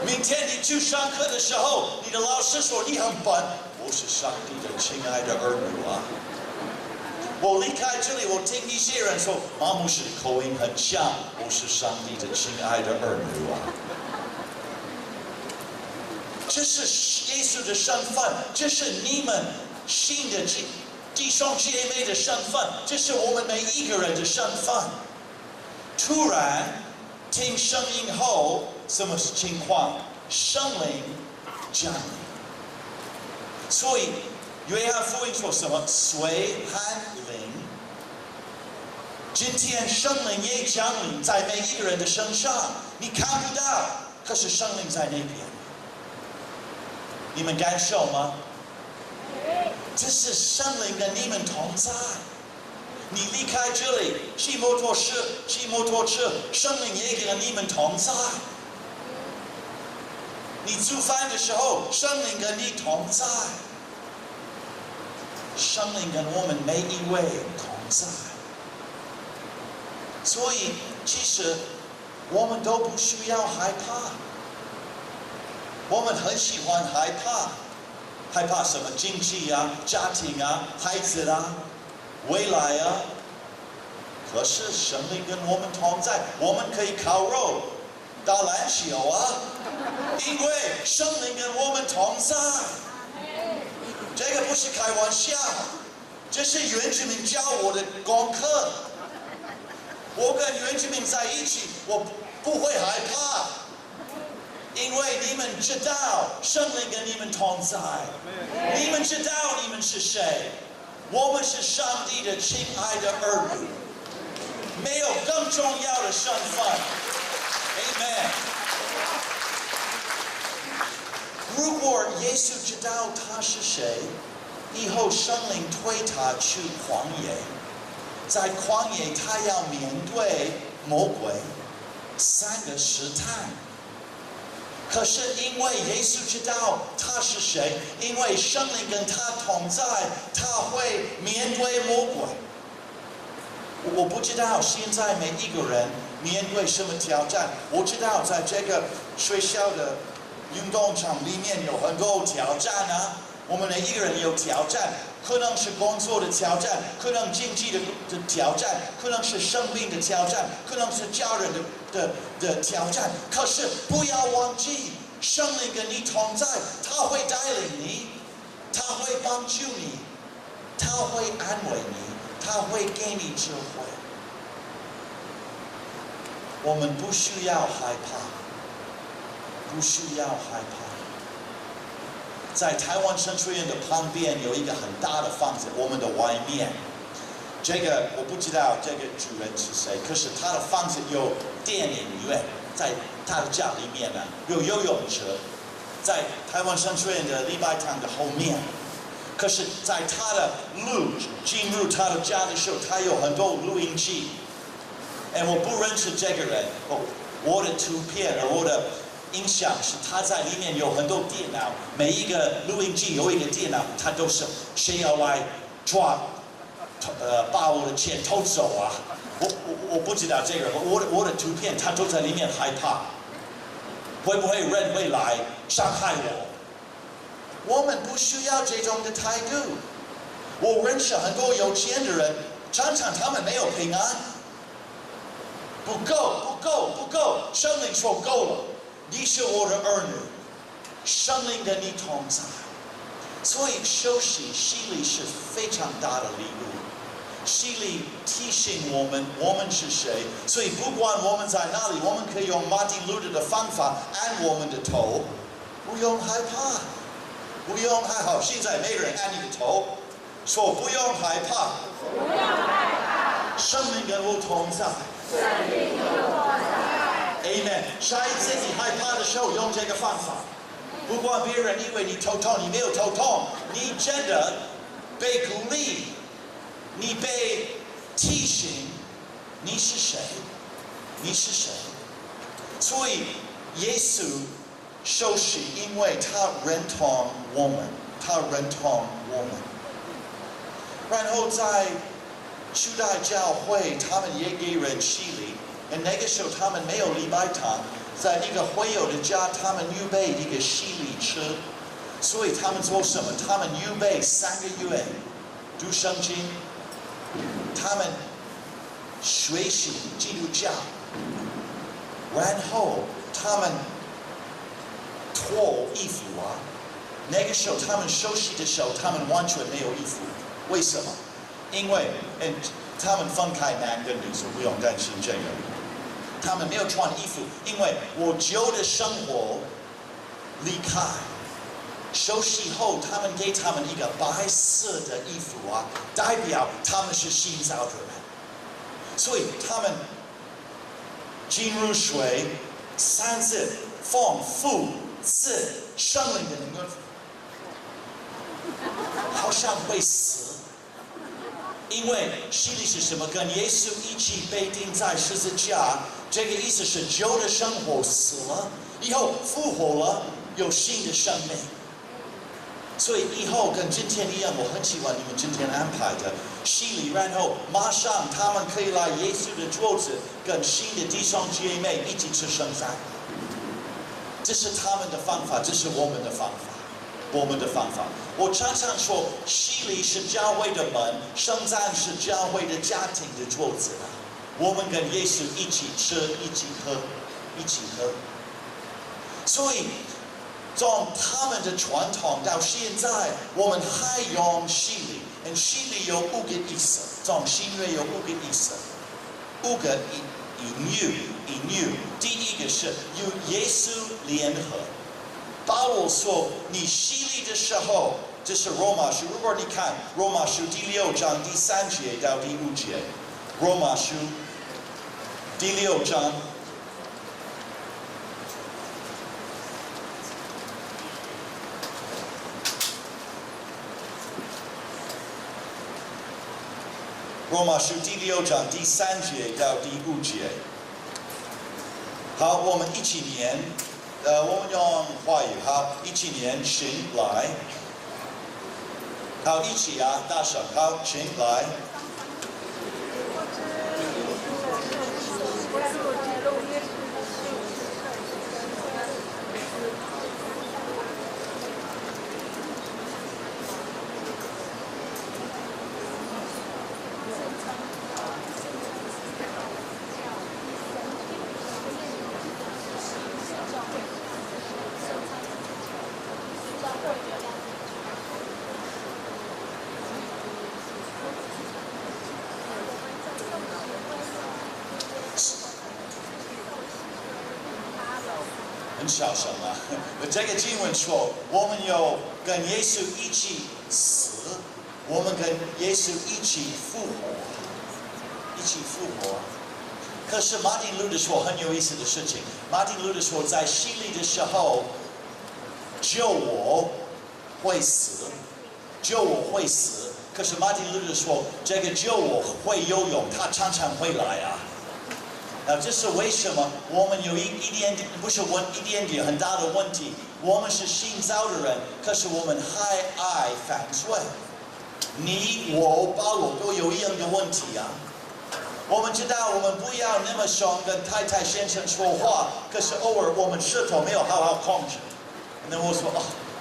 明天你去上课的时候，你的老师说你很笨，我是上帝的亲爱的儿女啊。我离开这里，我听一些人说马牧师的口音很像，我是上帝的亲爱的儿女啊。这是耶稣的身份，这是你们新的弟兄姐妹的身份，这是我们每一个人的身份。突然听声音后，什么情况？圣灵降临。所以约翰福音说什么？水和灵。今天圣灵也降临在每一个人的身上，你看不到，可是圣灵在那边。你们感受吗？这是圣灵跟你们同在。你离开这里，骑摩托车，圣灵也跟你们同在。你煮饭的时候，圣灵跟你同在。圣灵跟我们每一位同在。所以，其实我们都不需要害怕。我们很喜欢害怕。害怕什么？经济啊，家庭啊，孩子啊，未来啊。可是圣灵跟我们同在，我们可以烤肉、打篮球啊，因为圣灵跟我们同在。这个不是开玩笑，这是原住民教我的功课。我跟原住民在一起，我不会害怕。因为你们知道圣灵跟你们同在，你们知道你们是谁，我们是上帝的亲爱的儿女，没有更重要的身份。Amen。如果耶稣知道他是谁，以后圣灵推他去旷野，在旷野他要面对魔鬼3个试探。可是因为耶稣知道他是谁，因为圣灵跟他同在，他会面对魔鬼。我不知道现在每一个人面对什么挑战。我知道在这个学校的运动场里面有很多挑战啊，我们每一个人有挑战，可能是工作的挑战，可能经济的挑战，可能是生病的挑战，可能是家人的挑战。可是不要忘记，圣灵跟你同在，他会带领你。他会帮助你，他会安慰你，他会给你智慧。我们不需要害怕，不需要害怕。在台湾神学院的旁边有一个很大的房子，我们的外面。这个我不知道这个主人是谁，可是他的房子有电影院，在他的家里面呢，有游泳池，在台湾神学院的礼拜堂的后面。可是，在他的路进入他的家的时候，他有很多录音机。我不认识这个人，我的图片我的印象是他在里面有很多电脑，每一个录音机有一个电脑，他都是谁要来抓，把我的钱偷走啊！我不知道这个，我的图片他都在里面害怕，会不会人会来伤害我？我们不需要这种的态度。我认识很多有钱的人，常常他们没有平安。不够，圣灵说够了，你是我的儿女，圣灵跟你同在。所以休息洗礼是非常大的礼物。洗礼提醒我们是谁，所以不管我们在哪里，我们可以用马丁路德的方法按我们的头，不用害怕，不用害怕。现在每个人按你的头，说不用害怕，不用害怕，圣灵跟我同在。Amen。下一次你害怕的时候，用这个方法。不管别人以为你头痛，你没有头痛，你真的被鼓励，你被提醒，你是谁？你是谁？所以耶稣受洗，因为他认同我们，他认同我们。然后在初代教会，他们也给人洗礼。那个时候他们没有礼拜堂，在一个会友的家，他们预备一个洗礼车。所以他们做什么？他们预备3个月读圣经，他们学习基督教，然后他们脱衣服啊。那个时候他们休息的时候，他们完全没有衣服。为什么？因为他们分开男跟女，所以不用担心这个。他们没有穿衣服，因为我旧的生活离开，休息后，他们给他们一个白色的衣服啊，代表他们是新造的人。所以他们进入水3次，奉父子圣灵的灵，好像会死。因为洗礼是什么？跟耶稣一起被钉在十字架，这个意思是旧的生活死了，以后复活了，有新的生命。所以以后跟今天一样，我很喜欢你们今天安排的洗礼，然后马上他们可以来耶稣的桌子，跟新的弟兄姐妹一起吃圣餐。这是他们的方法，这是我们的方法。我们的方法，我常常说，洗礼是教会的门，圣餐是教会的家庭的桌子。我们跟耶稣一起吃，一起喝，一起喝。所以，从他们的传统到现在，我们还用洗礼。洗礼有5个意思，从新约有5个意思，5个隐喻。第一个是与耶稣联合。保罗说：“你洗礼的时候，这是罗马书。如果你看罗马书第6章第3节到第5节，罗马书第6章第3节到第5节。好，我们一起念。”我们用华语，好，一起念，请来，好，一起啊，大声，好，请来。很小声啊。这个经文说，我们有跟耶稣一起死，我们跟耶稣一起复活，一起复活。可是马丁路德说很有意思的事情，马丁路德说在洗礼的时候，救我会死，救我会死。可是马丁路德说，这个救我会游泳，他常常会来啊。这是为什么？我们有一点点，不是一点点很大的问题。我们是新造的人，可是我们还爱犯罪。你我保罗都有一样的问题啊。我们知道我们不要那么凶跟太太先生说话，可是偶尔我们舌头没有好好控制。那我说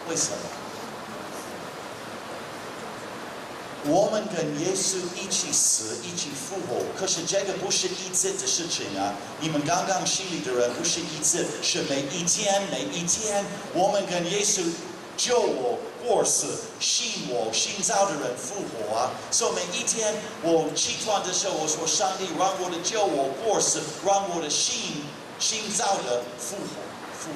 为什么？我们跟耶稣一起死，一起复活，可是这个不是一次的事情啊！你们刚刚洗礼的人不是一次，是每一天，我们跟耶稣救我过世，信我新造的人复活啊！所以每一天我起床的时候，我说上帝让我的救我过世，让我的新造的复活。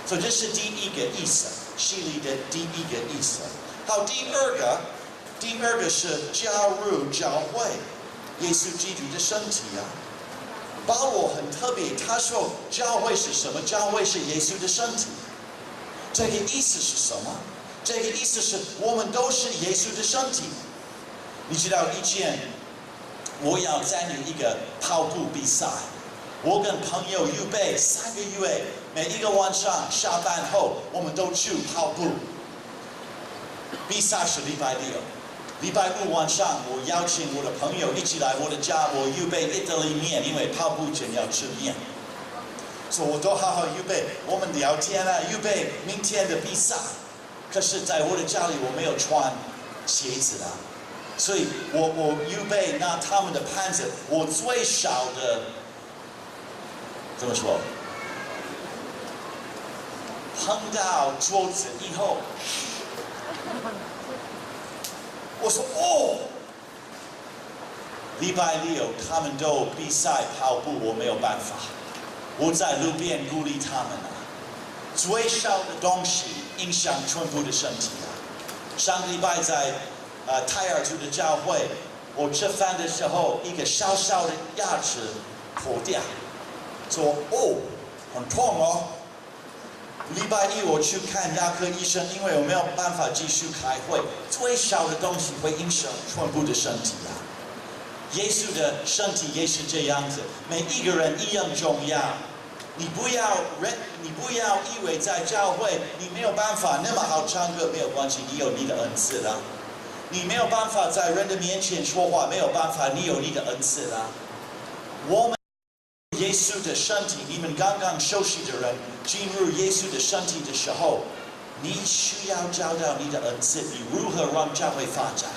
所以这是第一个意思，洗礼的第一个意思。好，第二个是加入教会，耶稣基督的身体啊。保罗很特别，他说教会是什么？教会是耶稣的身体。这个意思是什么？这个意思是我们都是耶稣的身体。你知道以前我要参与一个跑步比赛，我跟朋友预备3个月，每一个晚上下班后我们都去跑步。比赛是礼拜六。礼拜五晚上，我邀请我的朋友一起来我的家，我预备意大利面，因为跑步前要吃面，所以我都好好预备。我们聊天啊，预备明天的比赛。可是，在我的家里我没有穿鞋子啊，所以我预备拿他们的盘子，我最少的怎么说？碰到桌子以后。我说礼拜六他们都比赛跑步，我没有办法。我在路边鼓励他们啊，最少的东西影响全部的身体啊。上个礼拜在泰尔族的教会，我吃饭的时候，一个小小的牙齿破掉，说很痛哦。礼拜一我去看牙科医生，因为我没有办法继续开会。最小的东西会影响全部的身体啊！耶稣的身体也是这样子，每一个人一样重要。你不要以为在教会你没有办法那么好唱歌，没有关系，你有你的恩赐啦。你没有办法在人的面前说话，没有办法，你有你的恩赐啦。我们。耶稣的身体，你们刚刚休息的人进入耶稣的身体的时候，你需要找到你的恩赐，你如何让教会发展？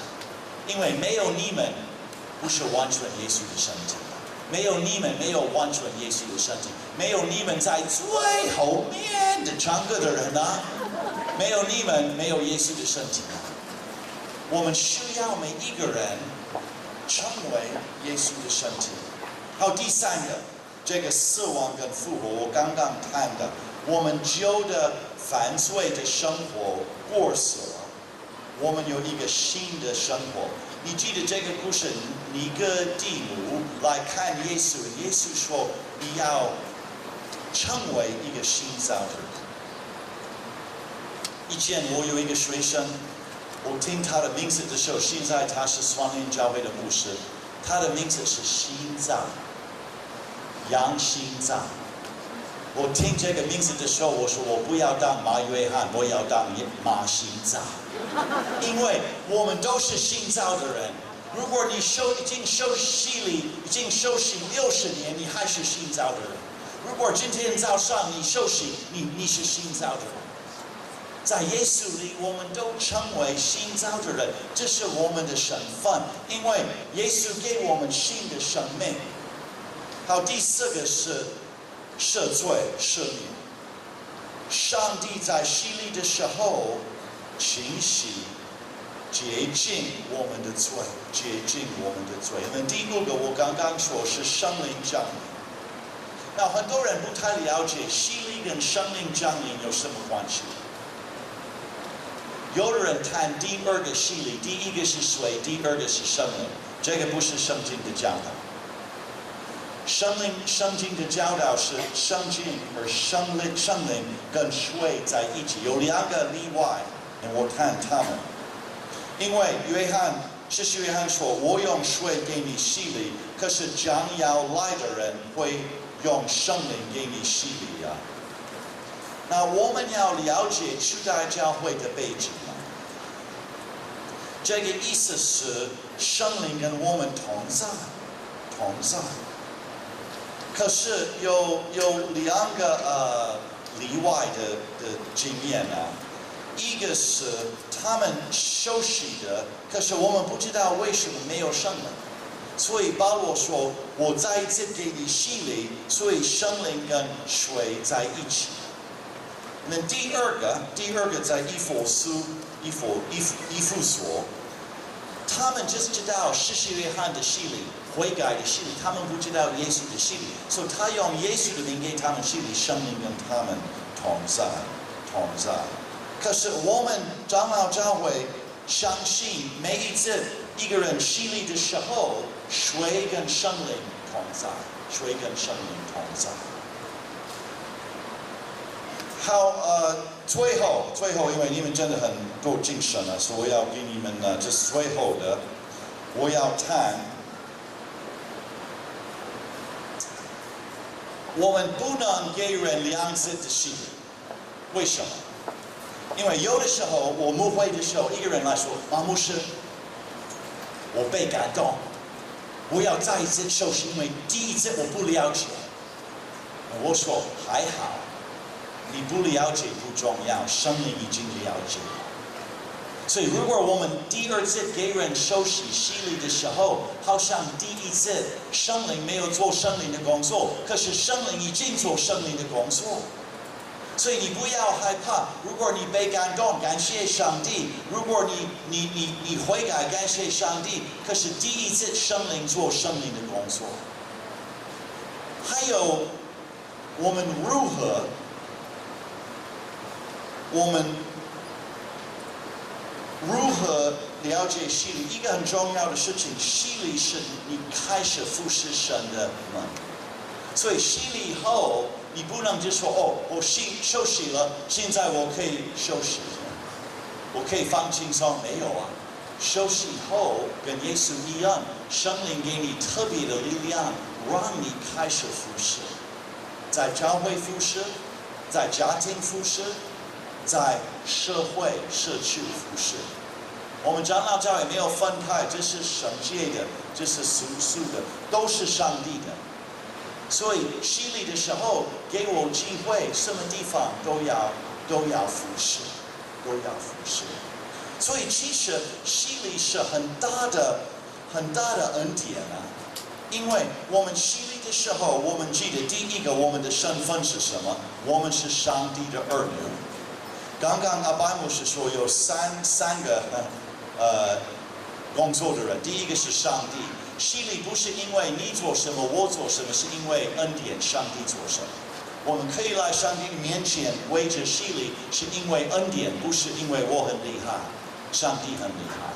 因为没有你们，不是完全耶稣的身体；没有你们，没有完全耶稣的身体；没有你们在最后面的唱歌的人啊，没有你们，没有耶稣的身体啊。我们需要每一个人成为耶稣的身体。好，第三个。这个死亡跟复活，我刚刚谈的，我们旧的犯罪的生活过死了，我们有一个新的生活。你记得这个故事，尼哥底母来看耶稣，耶稣说你要成为一个新造的人。以前我有一个学生，我听他的名字的时候，现在他是双联教会的牧师，他的名字是新造。杨心脏，我听这个名字的时候，我说我不要当马约翰，我要当马心脏，因为我们都是新造的人。如果你已经受洗礼，已经受洗60年，你还是新造的人。如果今天早上你受洗，你是新造的人。在耶稣里，我们都成为新造的人，这是我们的身份，因为耶稣给我们新的生命。好，第4个是赦罪赦免。上帝在洗礼的时候清洗洁净我们的罪，洁净我们的罪。那第5个我刚刚说是圣灵降临。那很多人不太了解洗礼跟生命降临有什么关系。有的人谈第二个洗礼，第一个是水，第二个是生灵，这个不是圣经的教导。圣经的教导是圣经和圣灵跟水在一起，有两个例外，我看他们。因为施洗约翰说：“我用水给你洗礼，可是将要来的人会用圣灵给你洗礼啊。”那我们要了解初代教会的背景啊。这个意思是圣灵跟我们同在。可是有两个例外的经验啊。一个是他们受洗的，可是我们不知道为什么没有圣灵，所以保罗说：“我再一次给你洗礼，所以圣灵跟水在一起。”那第二个在以弗所，他们只知道施洗约翰的洗礼、悔改的洗礼，他们不知道耶稣的洗礼，所以他用耶稣的名给他们洗礼，圣灵跟他们同在。可是我们长老教会相信，每一次一个人洗礼的时候，水跟圣灵同在。好，最后，因为你们真的很够精神了，所以我要给你们呢，这是最后的，我要谈，我们不能给人两次的洗礼，为什么？因为有的时候我牧会的时候，一个人来说：“牧师，我被感动，我要再一次受洗，因为第一次我不了解。”我说：“还好，你不了解不重要，圣灵已经了解了。所以，如果我们第二次给人受洗洗礼的时候，好像第一次圣灵没有做圣灵的工作，可是圣灵已经做圣灵的工作。”所以你不要害怕，如果你被感动，感谢上帝；如果你悔改，感谢上帝。可是第一次圣灵做圣灵的工作，还有我们如何了解洗礼？一个很重要的事情，洗礼是你开始服侍神的门。所以洗礼后，你不能就说：“哦，我受洗了，现在我可以休息，我可以放轻松。”没有啊，受洗后跟耶稣一样，圣灵给你特别的力量，让你开始服侍，在教会服侍，在家庭服侍，在社会社区服侍。我们长老教会没有分开，这是神界的，这是属的，都是上帝的。所以洗礼的时候，给我机会，什么地方都要服侍。所以其实洗礼是很大的恩典啊！因为我们洗礼的时候，我们记得第一个，我们的身份是什么？我们是上帝的儿女。刚刚阿拜牧师说有三个工作的人，第一个是上帝。洗礼不是因为你做什么我做什么，是因为恩典上帝做什么。我们可以来上帝面前为着洗礼，是因为恩典，不是因为我很厉害，上帝很厉害。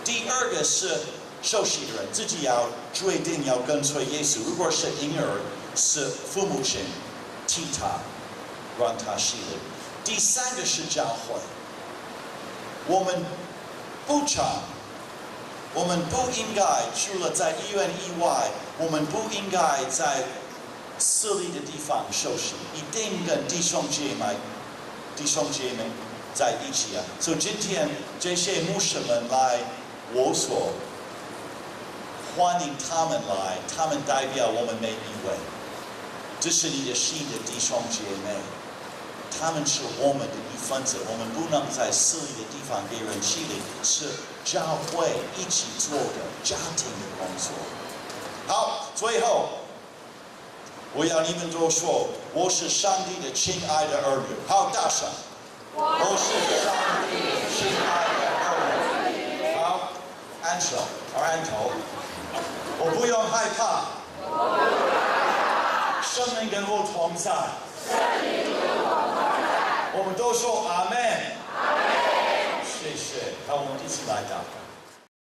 第二个是受洗的人自己要决定要跟随耶稣。如果是婴儿，是父母亲替他让他洗礼。第三个是教会，我们不应该除了在医院以外，我们不应该在私立的地方受洗，一定跟弟兄姐妹在一起啊！所以今天这些牧师们来我所欢迎他们来，他们代表我们每一位，这是你的新的弟兄姐妹。他们是我们的一份子，我们不能在私立的地方给人洗礼，是教会一起做的家庭的工作。好，最后我要你们都说，我是上帝的亲爱的儿女。好，大声！我是上帝亲爱的儿女。好，安手，安头。我不用害怕。圣灵跟我同在。我们都说阿门。阿门。谢谢。让我们一起来祷告。